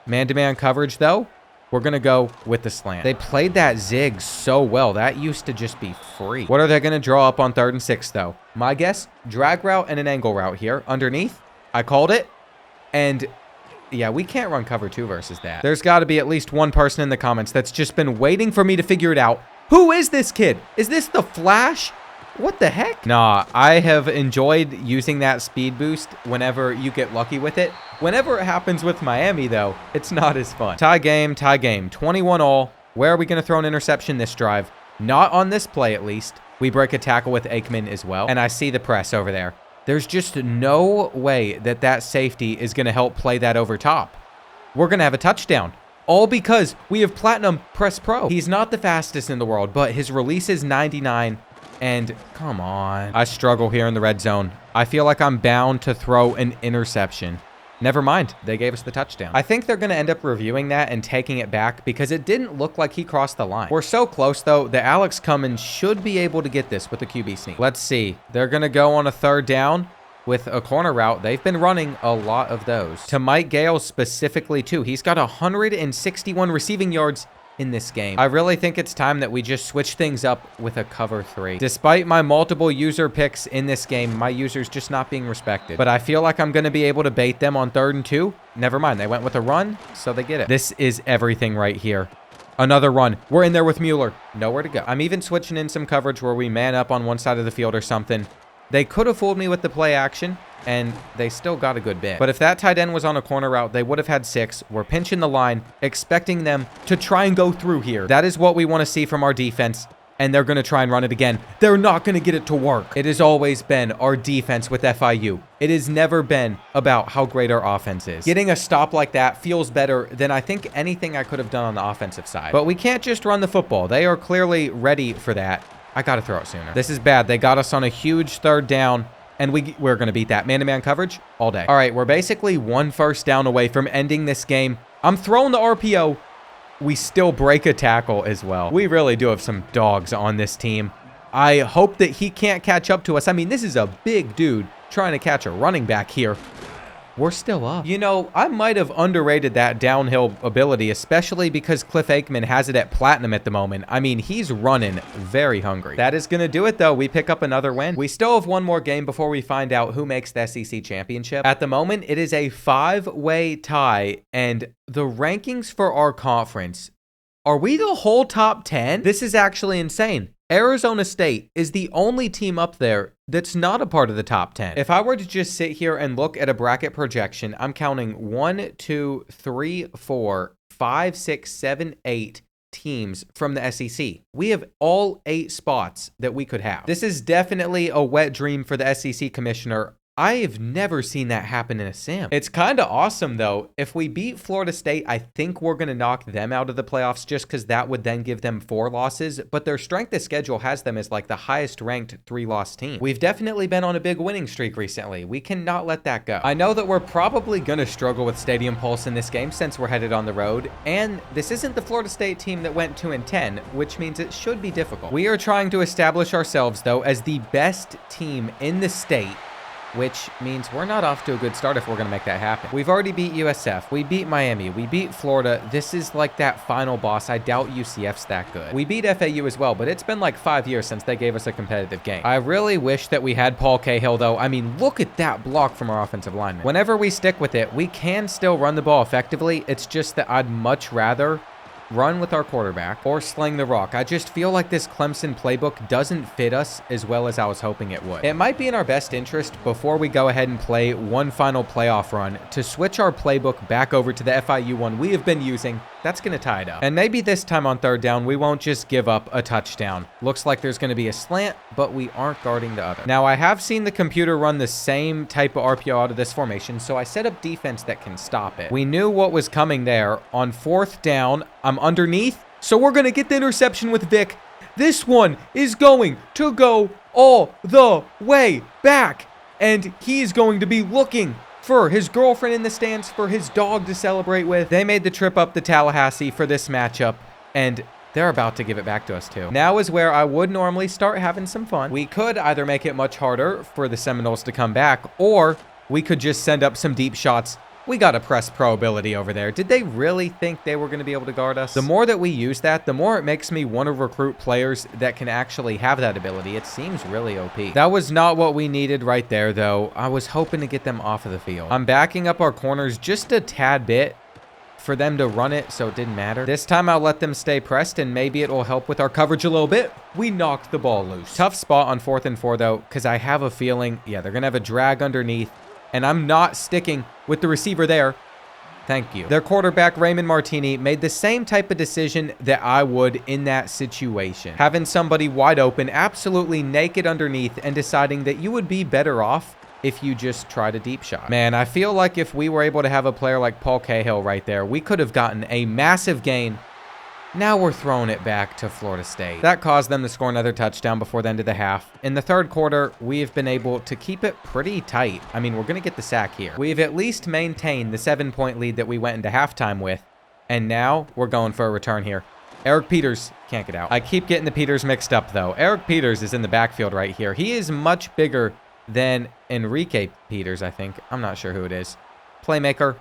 Man-to-man coverage, though, we're going to go with the slant. They played that zig so well. That used to just be free. What are they going to draw up on 3rd and 6, though? My guess, drag route and an angle route here. Underneath, I called it. And, yeah, we can't run cover 2 versus that. There's got to be at least one person in the comments that's just been waiting for me to figure it out. Who is this kid? Is this the Flash? What the heck? Nah, I have enjoyed using that speed boost whenever you get lucky with it. Whenever it happens with Miami, though, it's not as fun. Tie game, 21-all. Where are we going to throw an interception this drive? Not on this play, at least. We break a tackle with Aikman as well. And I see the press over there. There's just no way that that safety is going to help play that over top. We're going to have a touchdown. All because we have Platinum Press Pro. He's not the fastest in the world, but his release is 99. And come on. I struggle here in the red zone. I feel like I'm bound to throw an interception. Never mind. They gave us the touchdown. I think they're going to end up reviewing that and taking it back because it didn't look like he crossed the line. We're so close, though, that Alex Cummins should be able to get this with a QB sneak. Let's see. They're going to go on a 3rd down with a corner route. They've been running a lot of those. To Mike Gale specifically, too. He's got 161 receiving yards in this game. I really think it's time that we just switch things up with a cover 3. Despite my multiple user picks in this game, my user's just not being respected. But I feel like I'm going to be able to bait them on 3rd and 2. Never mind. They went with a run, so they get it. This is everything right here. Another run. We're in there with Mueller. Nowhere to go. I'm even switching in some coverage where we man up on one side of the field or something. They could have fooled me with the play action, and they still got a good bit. But if that tight end was on a corner route, they would have had 6. We're pinching the line, expecting them to try and go through here. That is what we want to see from our defense. and they're going to try and run it again. They're not going to get it to work. It has always been our defense with FIU. It has never been about how great our offense is. Getting a stop like that feels better than I think anything I could have done on the offensive side. But we can't just run the football. They are clearly ready for that. I got to throw it sooner. This is bad. They got us on a huge 3rd down, and we're going to beat that. Man-to-man coverage all day. All right, we're basically 1 first down away from ending this game. I'm throwing the RPO. We still break a tackle as well. We really do have some dogs on this team. I hope that he can't catch up to us. I mean, this is a big dude trying to catch a running back here. We're still up. You know, I might have underrated that downhill ability, especially because Cliff Aikman has it at platinum at the moment. I mean, he's running very hungry. That is going to do it, though. We pick up another win. We still have one more game before we find out who makes the SEC championship. At the moment, it is a 5-way tie, and the rankings for our conference, are we the whole top 10? This is actually insane. Arizona State is the only team up there that's not a part of the top 10. If I were to just sit here and look at a bracket projection, I'm counting 1, 2, 3, 4, 5, 6, 7, 8 teams from the SEC. We have all 8 spots that we could have. This is definitely a wet dream for the SEC commissioner. I've never seen that happen in a sim. It's kind of awesome, though. If we beat Florida State, I think we're going to knock them out of the playoffs just because that would then give them 4 losses. But their strength of schedule has them as like the highest ranked 3-loss team. We've definitely been on a big winning streak recently. We cannot let that go. I know that we're probably going to struggle with Stadium Pulse in this game since we're headed on the road. And this isn't the Florida State team that went 2-10, which means it should be difficult. We are trying to establish ourselves, though, as the best team in the state, which means we're not off to a good start if we're going to make that happen. We've already beat USF. We beat Miami. We beat Florida. This is like that final boss. I doubt UCF's that good. We beat FAU as well, but it's been like 5 years since they gave us a competitive game. I really wish that we had Paul Cahill, though. I mean, look at that block from our offensive lineman. Whenever we stick with it, we can still run the ball effectively. It's just that I'd much rather run with our quarterback or sling the rock. I just feel like this Clemson playbook doesn't fit us as well as I was hoping it would. It might be in our best interest before we go ahead and play one final playoff run to switch our playbook back over to the FIU one we have been using. That's going to tie it up. And maybe this time on 3rd down, we won't just give up a touchdown. Looks like there's going to be a slant, but we aren't guarding the other. Now, I have seen the computer run the same type of RPO out of this formation, so I set up defense that can stop it. We knew what was coming there. On 4th down, I'm underneath, so we're going to get the interception with Vic. This one is going to go all the way back, and he is going to be looking for his girlfriend in the stands, for his dog to celebrate with. They made the trip up to Tallahassee for this matchup, and they're about to give it back to us too. Now is where I would normally start having some fun. We could either make it much harder for the Seminoles to come back, or we could just send up some deep shots. We got a press pro ability over there. Did they really think they were going to be able to guard us? The more that we use that, the more it makes me want to recruit players that can actually have that ability. It seems really OP. That was not what we needed right there, though. I was hoping to get them off of the field. I'm backing up our corners just a tad bit for them to run it, so it didn't matter. This time I'll let them stay pressed, and maybe it will help with our coverage a little bit. We knocked the ball loose. Tough spot on 4th and 4, though, because I have a feeling, yeah, they're going to have a drag underneath, and I'm not sticking with the receiver there. Thank you. Their quarterback, Raymond Martini, made the same type of decision that I would in that situation. Having somebody wide open, absolutely naked underneath, and deciding that you would be better off if you just tried a deep shot. Man, I feel like if we were able to have a player like Paul Cahill right there, we could have gotten a massive gain. Now we're throwing it back to Florida State. That caused them to score another touchdown before the end of the half. In the 3rd quarter, we have been able to keep it pretty tight. I mean, we're going to get the sack here. We've at least maintained the 7-point lead that we went into halftime with. And now we're going for a return here. Eric Peters can't get out. I keep getting the Peters mixed up, though. Eric Peters is in the backfield right here. He is much bigger than Enrique Peters, I think. I'm not sure who it is. Playmaker.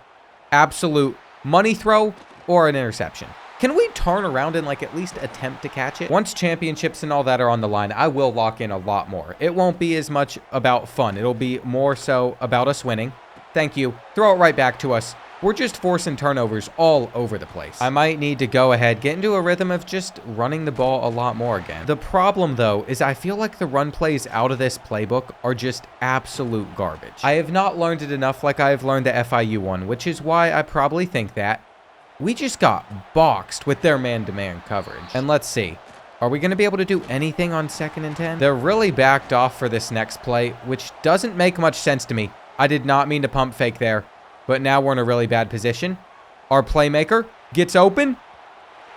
Absolute money throw or an interception. Can we turn around and like at least attempt to catch it? Once championships and all that are on the line, I will lock in a lot more. It won't be as much about fun. It'll be more so about us winning. Thank you. Throw it right back to us. We're just forcing turnovers all over the place. I might need to go ahead, get into a rhythm of just running the ball a lot more again. The problem, though, is I feel like the run plays out of this playbook are just absolute garbage. I have not learned it enough like I have learned the FIU one, which is why I probably think that we just got boxed with their man-to-man coverage. And let's see. Are we going to be able to do anything on 2nd and 10? They're really backed off for this next play, which doesn't make much sense to me. I did not mean to pump fake there, but now we're in a really bad position. Our playmaker gets open.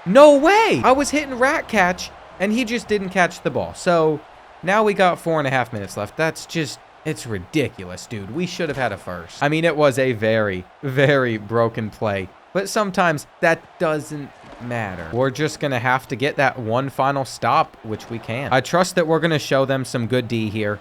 No way! I was hitting rat catch, and he just didn't catch the ball. So now we got 4.5 minutes left. That's just, it's ridiculous, dude. We should have had a first. I mean, it was a very, very broken play, but sometimes that doesn't matter. We're just going to have to get that one final stop, which we can. I trust that we're going to show them some good D here.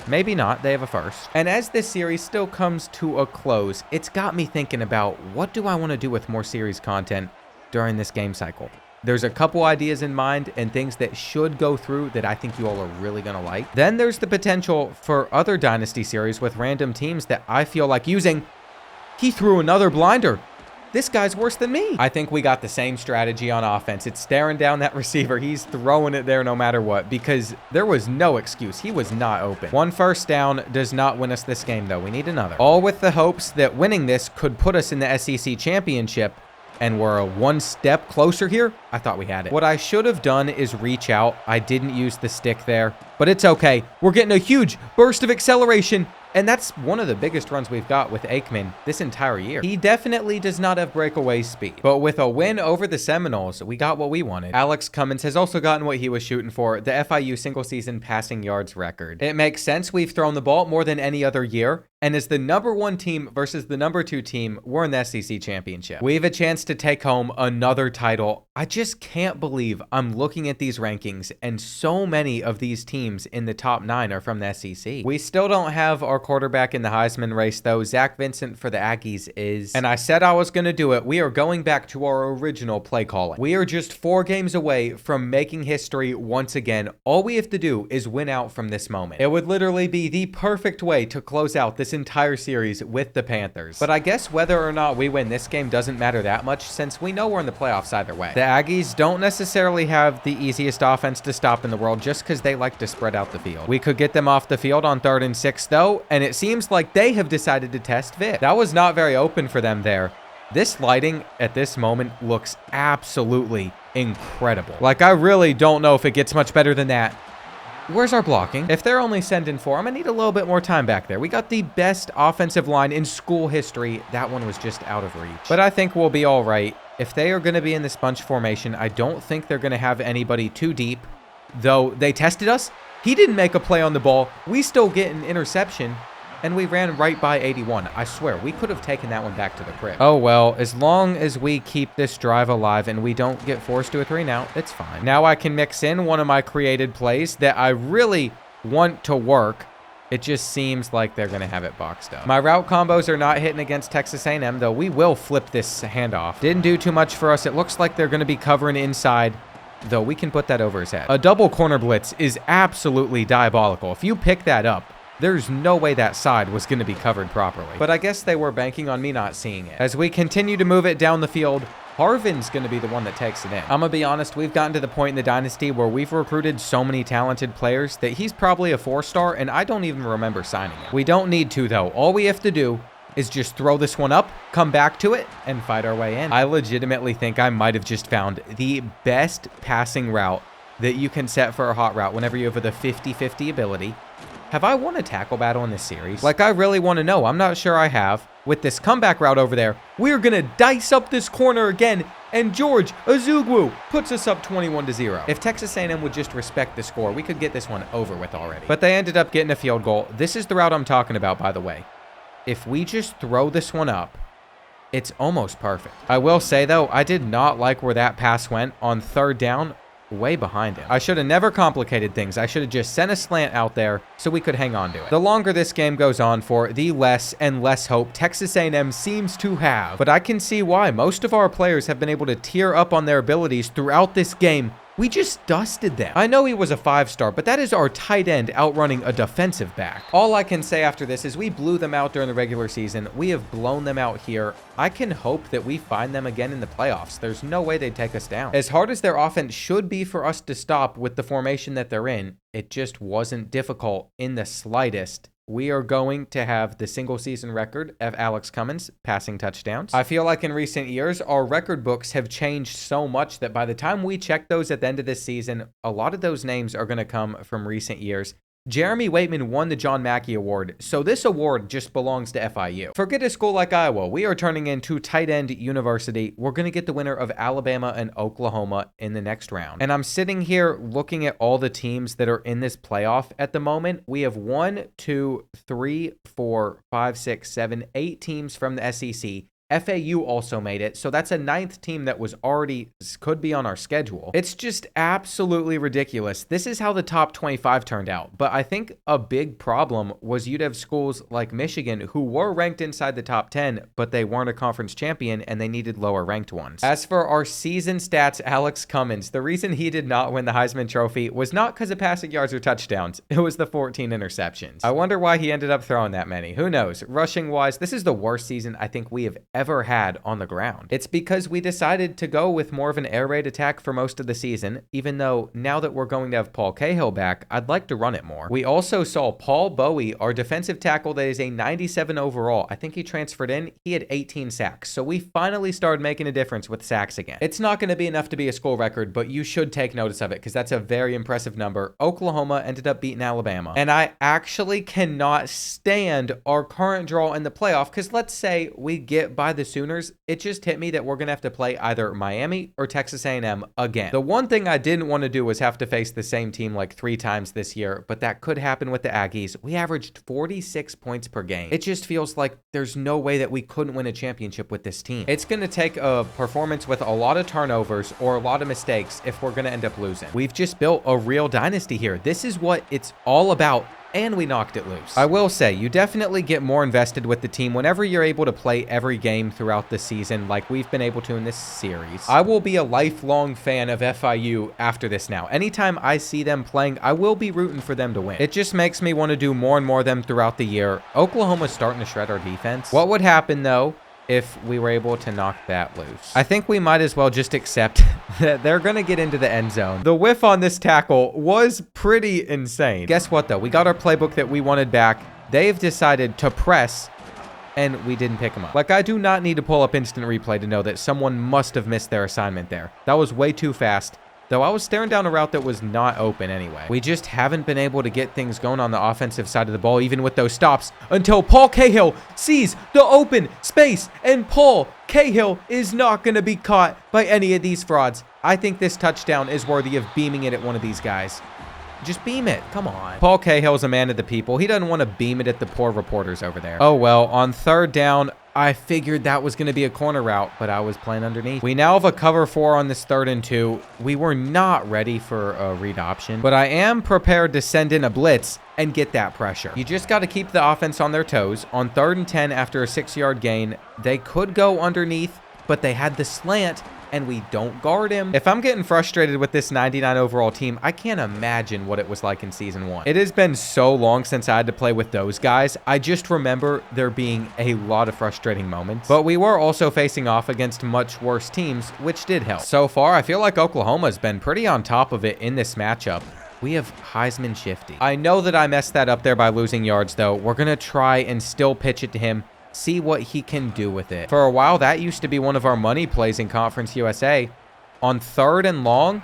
Maybe not. They have a first. And as this series still comes to a close, it's got me thinking about what do I want to do with more series content during this game cycle. There's a couple ideas in mind and things that should go through that I think you all are really going to like. Then there's the potential for other Dynasty series with random teams that I feel like using. He threw another blinder. This guy's worse than me. I think we got the same strategy on offense. It's staring down that receiver. He's throwing it there no matter what because there was no excuse. He was not open. One first down does not win us this game, though. We need another. All with the hopes that winning this could put us in the SEC championship, and we're a one step closer here. I thought we had it. What I should have done is reach out. I didn't use the stick there, but it's okay. We're getting a huge burst of acceleration. And that's one of the biggest runs we've got with Aikman this entire year. He definitely does not have breakaway speed. But with a win over the Seminoles, we got what we wanted. Alex Cummins has also gotten what he was shooting for, the FIU single-season passing yards record. It makes sense. We've thrown the ball more than any other year. And as the #1 team versus the #2 team, we're in the SEC championship. We have a chance to take home another title. I just can't believe I'm looking at these rankings and so many of these teams in the top 9 are from the SEC. We still don't have our quarterback in the Heisman race, though. Zach Vincent for the Aggies is. And I said I was going to do it. We are going back to our original play calling. We are just 4 games away from making history once again. All we have to do is win out from this moment. It would literally be the perfect way to close out this entire series with the Panthers. But I guess whether or not we win this game doesn't matter that much since we know we're in the playoffs either way. The Aggies don't necessarily have the easiest offense to stop in the world just because they like to spread out the field. We could get them off the field on 3rd and 6 though, and it seems like they have decided to test Vic. That was not very open for them there. This lighting at this moment looks absolutely incredible. Like, I really don't know if it gets much better than that. Where's our blocking? If they're only sending 4, I'm going to need a little bit more time back there. We got the best offensive line in school history. That one was just out of reach. But I think we'll be all right. If they are going to be in this bunch formation, I don't think they're going to have anybody too deep. Though they tested us. He didn't make a play on the ball. We still get an interception. And we ran right by 81. I swear, we could have taken that one back to the crib. Oh, well, as long as we keep this drive alive and we don't get forced to a 3-and-out, it's fine. Now I can mix in one of my created plays that I really want to work. It just seems like they're going to have it boxed up. My route combos are not hitting against Texas A&M, though we will flip this handoff. Didn't do too much for us. It looks like they're going to be covering inside, though we can put that over his head. A double corner blitz is absolutely diabolical. If you pick that up, there's no way that side was going to be covered properly. But I guess they were banking on me not seeing it. As we continue to move it down the field, Harvin's going to be the one that takes it in. I'm going to be honest, we've gotten to the point in the Dynasty where we've recruited so many talented players that he's probably a 4-star, and I don't even remember signing him. We don't need to, though. All we have to do is just throw this one up, come back to it, and fight our way in. I legitimately think I might have just found the best passing route that you can set for a hot route whenever you have the 50-50 ability. Have I won a tackle battle in this series? Like, I really want to know. I'm not sure I have. With this comeback route over there, we're going to dice up this corner again, and George Azugwu puts us up 21-0. If Texas A&M would just respect the score, we could get this one over with already. But they ended up getting a field goal. This is the route I'm talking about, by the way. If we just throw this one up, it's almost perfect. I will say, though, I did not like where that pass went on 3rd down. Way behind him. I should have never complicated things. I should have just sent a slant out there so we could hang on to it. The longer this game goes on for, the less and less hope Texas A&M seems to have. But I can see why. Most of our players have been able to tier up on their abilities throughout this game. We just dusted them. I know he was a 5-star, but that is our tight end outrunning a defensive back. All I can say after this is we blew them out during the regular season. We have blown them out here. I can hope that we find them again in the playoffs. There's no way they'd take us down. As hard as their offense should be for us to stop with the formation that they're in, It just wasn't difficult in the slightest. We are going to have the single season record of Alex Cummins passing touchdowns. I feel like in recent years, our record books have changed so much that by the time we check those at the end of this season, a lot of those names are going to come from recent years. Jeremy Waitman won the John Mackey Award, so this award just belongs to FIU. Forget a school like Iowa. We are turning into tight end university. We're going to get the winner of Alabama and Oklahoma in the next round. And I'm sitting here looking at all the teams that are in this playoff at the moment. We have 1, 2, 3, 4, 5, 6, 7, 8 teams from the SEC. FAU also made it, so that's a 9th team that could be on our schedule. It's just absolutely ridiculous. This is how the top 25 turned out, but I think a big problem was you'd have schools like Michigan who were ranked inside the top 10, but they weren't a conference champion and they needed lower ranked ones. As for our season stats, Alex Cummins, the reason he did not win the Heisman Trophy was not because of passing yards or touchdowns. It was the 14 interceptions. I wonder why he ended up throwing that many. Who knows? Rushing wise, this is the worst season I think we have ever had on the ground. It's because we decided to go with more of an air raid attack for most of the season, even though now that we're going to have Paul Cahill back, I'd like to run it more. We also saw Paul Bowie, our defensive tackle that is a 97 overall. I think he transferred in. He had 18 sacks. So we finally started making a difference with sacks again. It's not going to be enough to be a school record, but you should take notice of it because that's a very impressive number. Oklahoma ended up beating Alabama. And I actually cannot stand our current draw in the playoff because let's say we get by the Sooners. It just hit me that we're going to have to play either Miami or Texas A&M again. The one thing I didn't want to do was have to face the same team like 3 times this year, but that could happen with the Aggies. We averaged 46 points per game. It just feels like there's no way that we couldn't win a championship with this team. It's going to take a performance with a lot of turnovers or a lot of mistakes if we're going to end up losing. We've just built a real dynasty here. This is what it's all about. And we knocked it loose. I will say, you definitely get more invested with the team whenever you're able to play every game throughout the season like we've been able to in this series. I will be a lifelong fan of FIU after this now. Anytime I see them playing, I will be rooting for them to win. It just makes me want to do more and more of them throughout the year. Oklahoma's starting to shred our defense. What would happen, though, if we were able to knock that loose? I think we might as well just accept that they're going to get into the end zone. The whiff on this tackle was pretty insane. Guess what, though? We got our playbook that we wanted back. They've decided to press, and we didn't pick them up. Like, I do not need to pull up instant replay to know that someone must have missed their assignment there. That was way too fast. Though I was staring down a route that was not open anyway. We just haven't been able to get things going on the offensive side of the ball, even with those stops, until Paul Cahill sees the open space, and Paul Cahill is not going to be caught by any of these frauds. I think this touchdown is worthy of beaming it at one of these guys. Just beam it. Come on. Paul Cahill's a man of the people. He doesn't want to beam it at the poor reporters over there. Oh, well, on 3rd down, I figured that was going to be a corner route, but I was playing underneath. We now have a cover 4 on this 3rd and 2. We were not ready for a read option, but I am prepared to send in a blitz and get that pressure. You just got to keep the offense on their toes. On 3rd and 10 after a 6-yard gain, they could go underneath, but they had the slant, and we don't guard him. If I'm getting frustrated with this 99 overall team, I can't imagine what it was like in season 1. It has been so long since I had to play with those guys. I just remember there being a lot of frustrating moments, but we were also facing off against much worse teams, which did help. So far, I feel like Oklahoma's been pretty on top of it in this matchup. We have Heisman Shifty. I know that I messed that up there by losing yards, though. We're going to try and still pitch it to him, see what he can do with it. For a while, that used to be one of our money plays in Conference USA. On 3rd and long,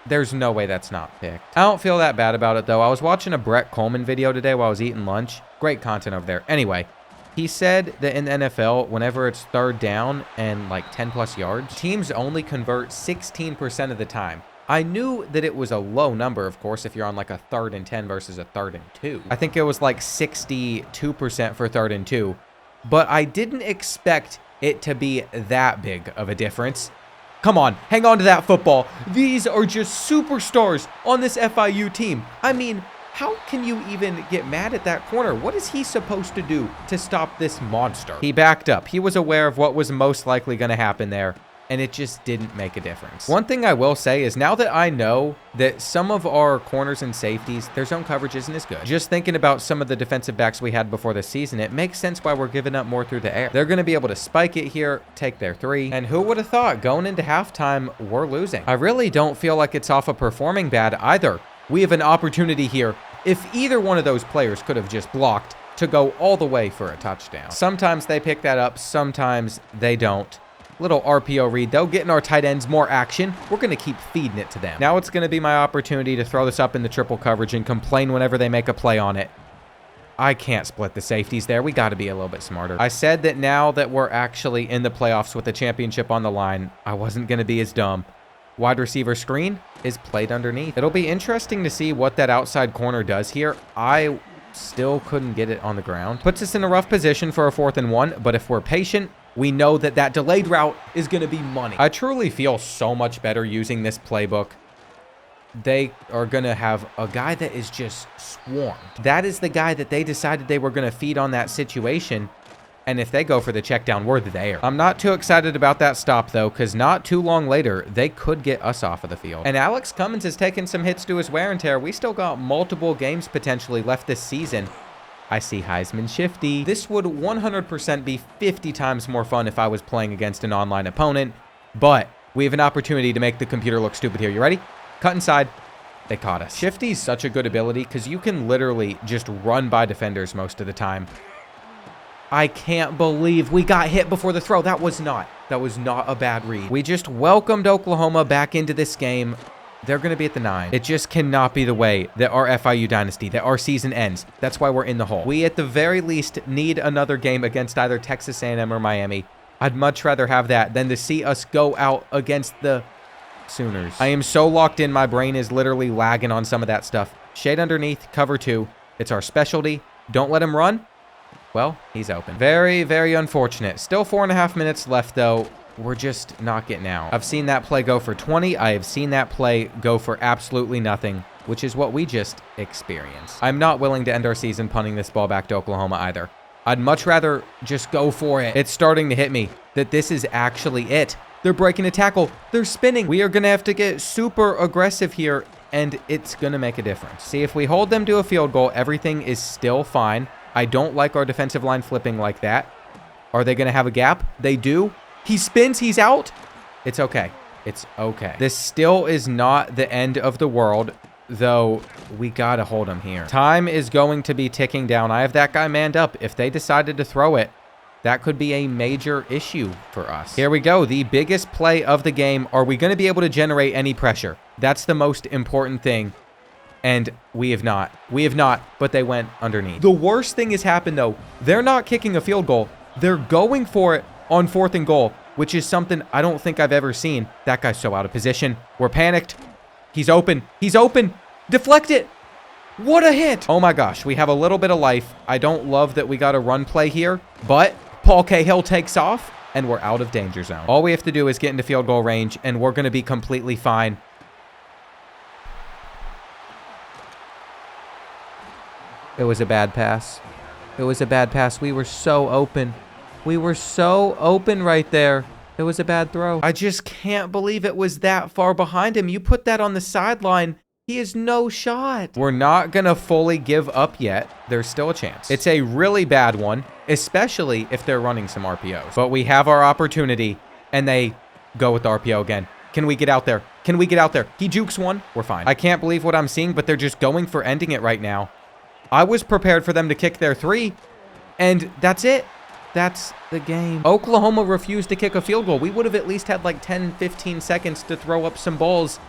there's no way that's not picked. I don't feel that bad about it, though. I was watching a Brett Coleman video today while I was eating lunch. Great content over there. Anyway, he said that in the NFL, whenever it's 3rd down and like 10+ yards, teams only convert 16% of the time. I knew that it was a low number, of course, if you're on like a 3rd and 10 versus a 3rd and 2. I think it was like 62% for 3rd and 2. But I didn't expect it to be that big of a difference. Come on, hang on to that football. These are just superstars on this FIU team. I mean, how can you even get mad at that corner? What is he supposed to do to stop this monster? He backed up. He was aware of what was most likely going to happen there, and it just didn't make a difference. One thing I will say is now that I know that some of our corners and safeties, their zone coverage isn't as good. Just thinking about some of the defensive backs we had before the season, it makes sense why we're giving up more through the air. They're going to be able to spike it here, take their 3. And who would have thought going into halftime, we're losing? I really don't feel like it's off of performing bad either. We have an opportunity here. If either one of those players could have just blocked to go all the way for a touchdown. Sometimes they pick that up, sometimes they don't. Little RPO read, though, getting our tight ends more action. We're going to keep feeding it to them. Now it's going to be my opportunity to throw this up in the triple coverage and complain whenever they make a play on it. I can't split the safeties there. We got to be a little bit smarter. I said that now that we're actually in the playoffs with the championship on the line, I wasn't going to be as dumb. Wide receiver screen is played underneath. It'll be interesting to see what that outside corner does here. I still couldn't get it on the ground. Puts us in a rough position for a 4th and 1, but if we're patient, we know that that delayed route is going to be money. I truly feel so much better using this playbook. They are going to have a guy that is just swarmed. That is the guy that they decided they were going to feed on that situation. And if they go for the check down, we're there. I'm not too excited about that stop, though, because not too long later, they could get us off of the field. And Alex Cummins has taken some hits to his wear and tear. We still got multiple games potentially left this season. I see Heisman Shifty. This would 100% be 50 times more fun if I was playing against an online opponent, but we have an opportunity to make the computer look stupid here. You ready? Cut inside. They caught us. Shifty's such a good ability because you can literally just run by defenders most of the time. I can't believe we got hit before the throw. That was not a bad read. We just welcomed Oklahoma back into this game. They're going to be at the 9. It just cannot be the way that our FIU Dynasty, that our season ends. That's why we're in the hole. We, at the very least, need another game against either Texas A&M or Miami. I'd much rather have that than to see us go out against the Sooners. I am so locked in, my brain is literally lagging on some of that stuff. Shade underneath, cover 2. It's our specialty. Don't let him run. Well, he's open. Very, very unfortunate. Still 4.5 minutes left, though. We're just not getting out. I've seen that play go for 20. I have seen that play go for absolutely nothing, which is what we just experienced. I'm not willing to end our season punting this ball back to Oklahoma either. I'd much rather just go for it. It's starting to hit me that this is actually it. They're breaking a tackle. They're spinning. We are going to have to get super aggressive here, and it's going to make a difference. See, if we hold them to a field goal, everything is still fine. I don't like our defensive line flipping like that. Are they going to have a gap? They do. He spins. He's out. It's okay. It's okay. This still is not the end of the world, though we got to hold him here. Time is going to be ticking down. I have that guy manned up. If they decided to throw it, that could be a major issue for us. Here we go. The biggest play of the game. Are we going to be able to generate any pressure? That's the most important thing. And we have not. We have not, but they went underneath. The worst thing has happened, though. They're not kicking a field goal. They're going for it on 4th and goal, which is something I don't think I've ever seen. That guy's so out of position. We're panicked. He's open. He's open. Deflect it. What a hit. Oh, my gosh. We have a little bit of life. I don't love that we got a run play here, but Paul Cahill takes off, and we're out of danger zone. All we have to do is get into field goal range, and we're going to be completely fine. It was a bad pass. It was a bad pass. We were so open. We were so open right there. It was a bad throw. I just can't believe it was that far behind him. You put that on the sideline, he has no shot. We're not going to fully give up yet. There's still a chance. It's a really bad one, especially if they're running some RPOs. But we have our opportunity, and they go with the RPO again. Can we get out there? Can we get out there? He jukes one. We're fine. I can't believe what I'm seeing, but they're just going for ending it right now. I was prepared for them to kick their 3, and that's it. That's the game. Oklahoma refused to kick a field goal. We would have at least had like 10, 15 seconds to throw up some balls.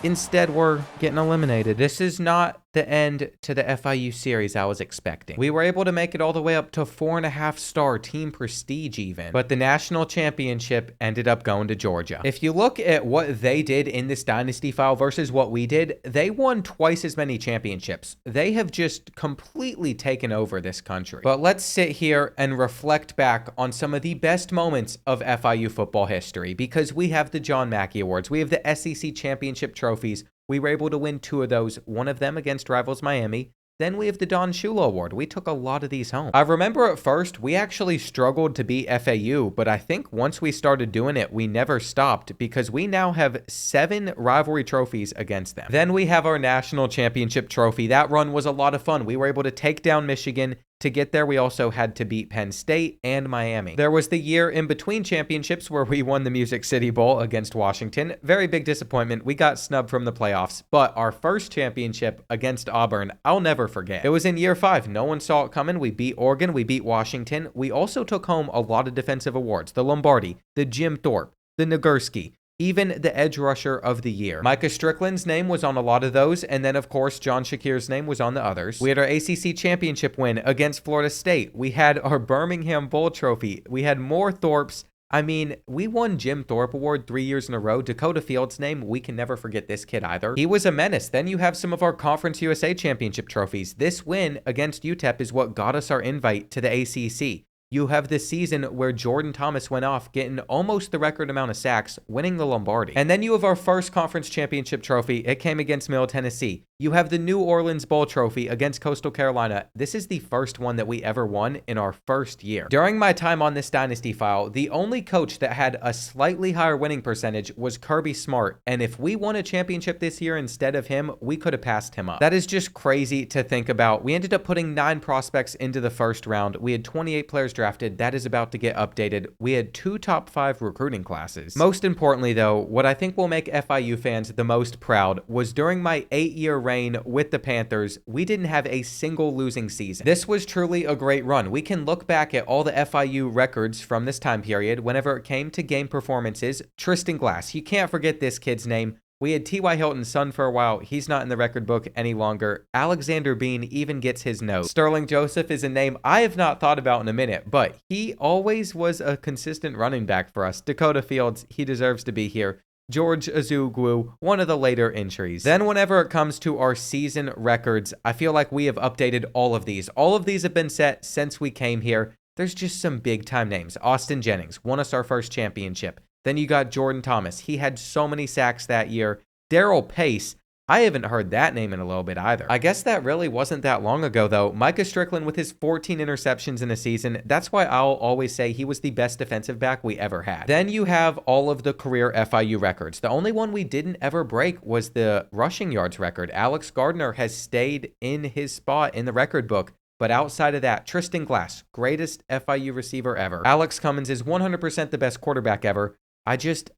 Instead, we're getting eliminated. This is not the end to the FIU series I was expecting. We were able to make it all the way up to 4.5-star team prestige even, but the national championship ended up going to Georgia. If you look at what they did in this dynasty file versus what we did, they won twice as many championships. They have just completely taken over this country. But let's sit here and reflect back on some of the best moments of FIU football history, because we have the John Mackey Awards. We have the SEC championship trophies. We were able to win 2 of those, one of them against rivals Miami. Then we have the Don Shula Award. We took a lot of these home. I remember at first, we actually struggled to beat FAU, but I think once we started doing it, we never stopped because we now have 7 rivalry trophies against them. Then we have our national championship trophy. That run was a lot of fun. We were able to take down Michigan To get there, we also had to beat Penn State and Miami. There was the year in between championships where we won the Music City Bowl against Washington. Very big disappointment. We got snubbed from the playoffs, but our first championship against Auburn, I'll never forget. It was in year 5. No one saw it coming. We beat Oregon. We beat Washington. We also took home a lot of defensive awards. The Lombardi, the Jim Thorpe, the Nagurski, even the edge rusher of the year. Micah Strickland's name was on a lot of those, and then, of course, John Shakir's name was on the others. We had our ACC championship win against Florida State. We had our Birmingham Bowl trophy. We had more Thorpes. I mean, we won Jim Thorpe Award 3 years in a row. Dakota Fields' name, we can never forget this kid either. He was a menace. Then you have some of our Conference USA championship trophies. This win against UTEP is what got us our invite to the ACC. You have this season where Jordan Thomas went off, getting almost the record amount of sacks, winning the Lombardi. And then you have our first conference championship trophy. It came against Middle Tennessee. You have the New Orleans Bowl trophy against Coastal Carolina. This is the first one that we ever won in our first year. During my time on this Dynasty file, the only coach that had a slightly higher winning percentage was Kirby Smart. And if we won a championship this year instead of him, we could have passed him up. That is just crazy to think about. We ended up putting 9 prospects into the first round. We had 28 players drafted. That is about to get updated. We had 2 top 5 recruiting classes. Most importantly, though, what I think will make FIU fans the most proud was during my 8-year reign with the Panthers, we didn't have a single losing season. This was truly a great run. We can look back at all the FIU records from this time period whenever it came to game performances. Tristan Glass, you can't forget this kid's name. We had T.Y. Hilton's son for a while. He's not in the record book any longer. Alexander Bean even gets his note. Sterling Joseph is a name I have not thought about in a minute, but he always was a consistent running back for us. Dakota Fields, he deserves to be here. George Azugwu, one of the later entries. Then whenever it comes to our season records, I feel like we have updated all of these. All of these have been set since we came here. There's just some big time names. Austin Jennings won us our first championship. Then you got Jordan Thomas. He had so many sacks that year. Daryl Pace. I haven't heard that name in a little bit either. I guess that really wasn't that long ago, though. Micah Strickland with his 14 interceptions in a season. That's why I'll always say he was the best defensive back we ever had. Then you have all of the career FIU records. The only one we didn't ever break was the rushing yards record. Alex Gardner has stayed in his spot in the record book. But outside of that, Tristan Glass, greatest FIU receiver ever. Alex Cummins is 100% the best quarterback ever.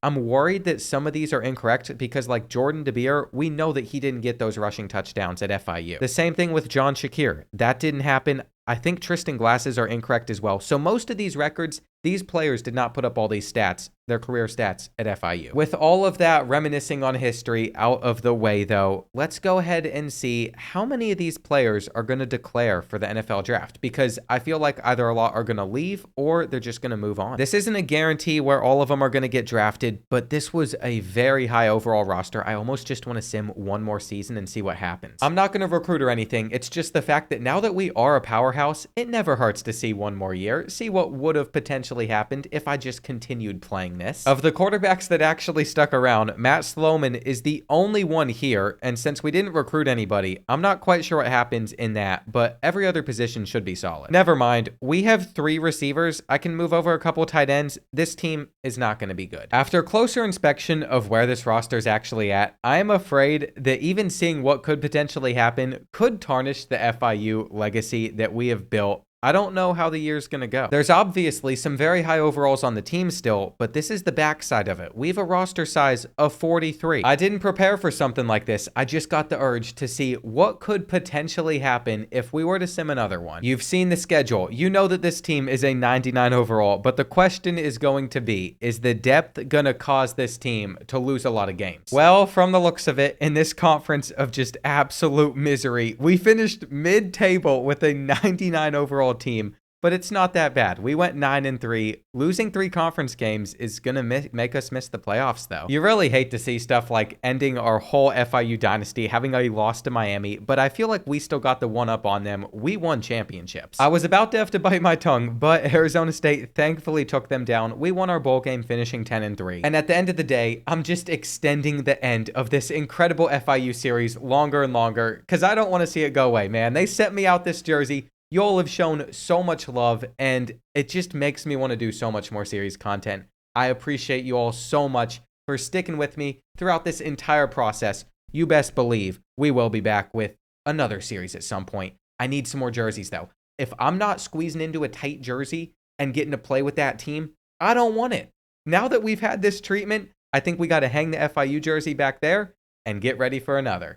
I'm worried that some of these are incorrect because like Jordan DeBeer, we know that he didn't get those rushing touchdowns at FIU. The same thing with John Shakir. That didn't happen. I think Tristan Glass's are incorrect as well. So most of these records, these players did not put up all these stats, their career stats at FIU. With all of that reminiscing on history out of the way, though, let's go ahead and see how many of these players are going to declare for the NFL draft, because I feel like either a lot are going to leave or they're just going to move on. This isn't a guarantee where all of them are going to get drafted, but this was a very high overall roster. I almost just want to sim one more season and see what happens. I'm not going to recruit or anything. It's just the fact that now that we are a powerhouse, it never hurts to see one more year, see what would have potentially happened if I just continued playing this. Of the quarterbacks that actually stuck around, Matt Sloman is the only one here, and since we didn't recruit anybody, I'm not quite sure what happens in that, but every other position should be solid. Never mind, we have 3 receivers. I can move over a couple tight ends. This team is not going to be good. After closer inspection of where this roster is actually at, I am afraid that even seeing what could potentially happen could tarnish the FIU legacy that we have built. I don't know how the year's going to go. There's obviously some very high overalls on the team still, but this is the backside of it. We have a roster size of 43. I didn't prepare for something like this. I just got the urge to see what could potentially happen if we were to sim another one. You've seen the schedule. You know that this team is a 99 overall, but the question is going to be, is the depth going to cause this team to lose a lot of games? Well, from the looks of it, in this conference of just absolute misery, we finished mid-table with a 99 overall team, but it's not that bad. We went 9-3. Losing 3 conference games is gonna make us miss the playoffs, though. You really hate to see stuff like ending our whole FIU dynasty, having a loss to Miami, but I feel like we still got the one up on them. We won championships. I was about to have to bite my tongue, but Arizona State thankfully took them down. We won our bowl game, finishing 10-3. And at the end of the day, I'm just extending the end of this incredible FIU series longer and longer, because I don't want to see it go away, man. They sent me out this jersey. Y'all have shown so much love, and it just makes me want to do so much more series content. I appreciate you all so much for sticking with me throughout this entire process. You best believe we will be back with another series at some point. I need some more jerseys, though. if I'm not squeezing into a tight jersey and getting to play with that team, I don't want it. Now that we've had this treatment, I think we got to hang the FIU jersey back there and get ready for another.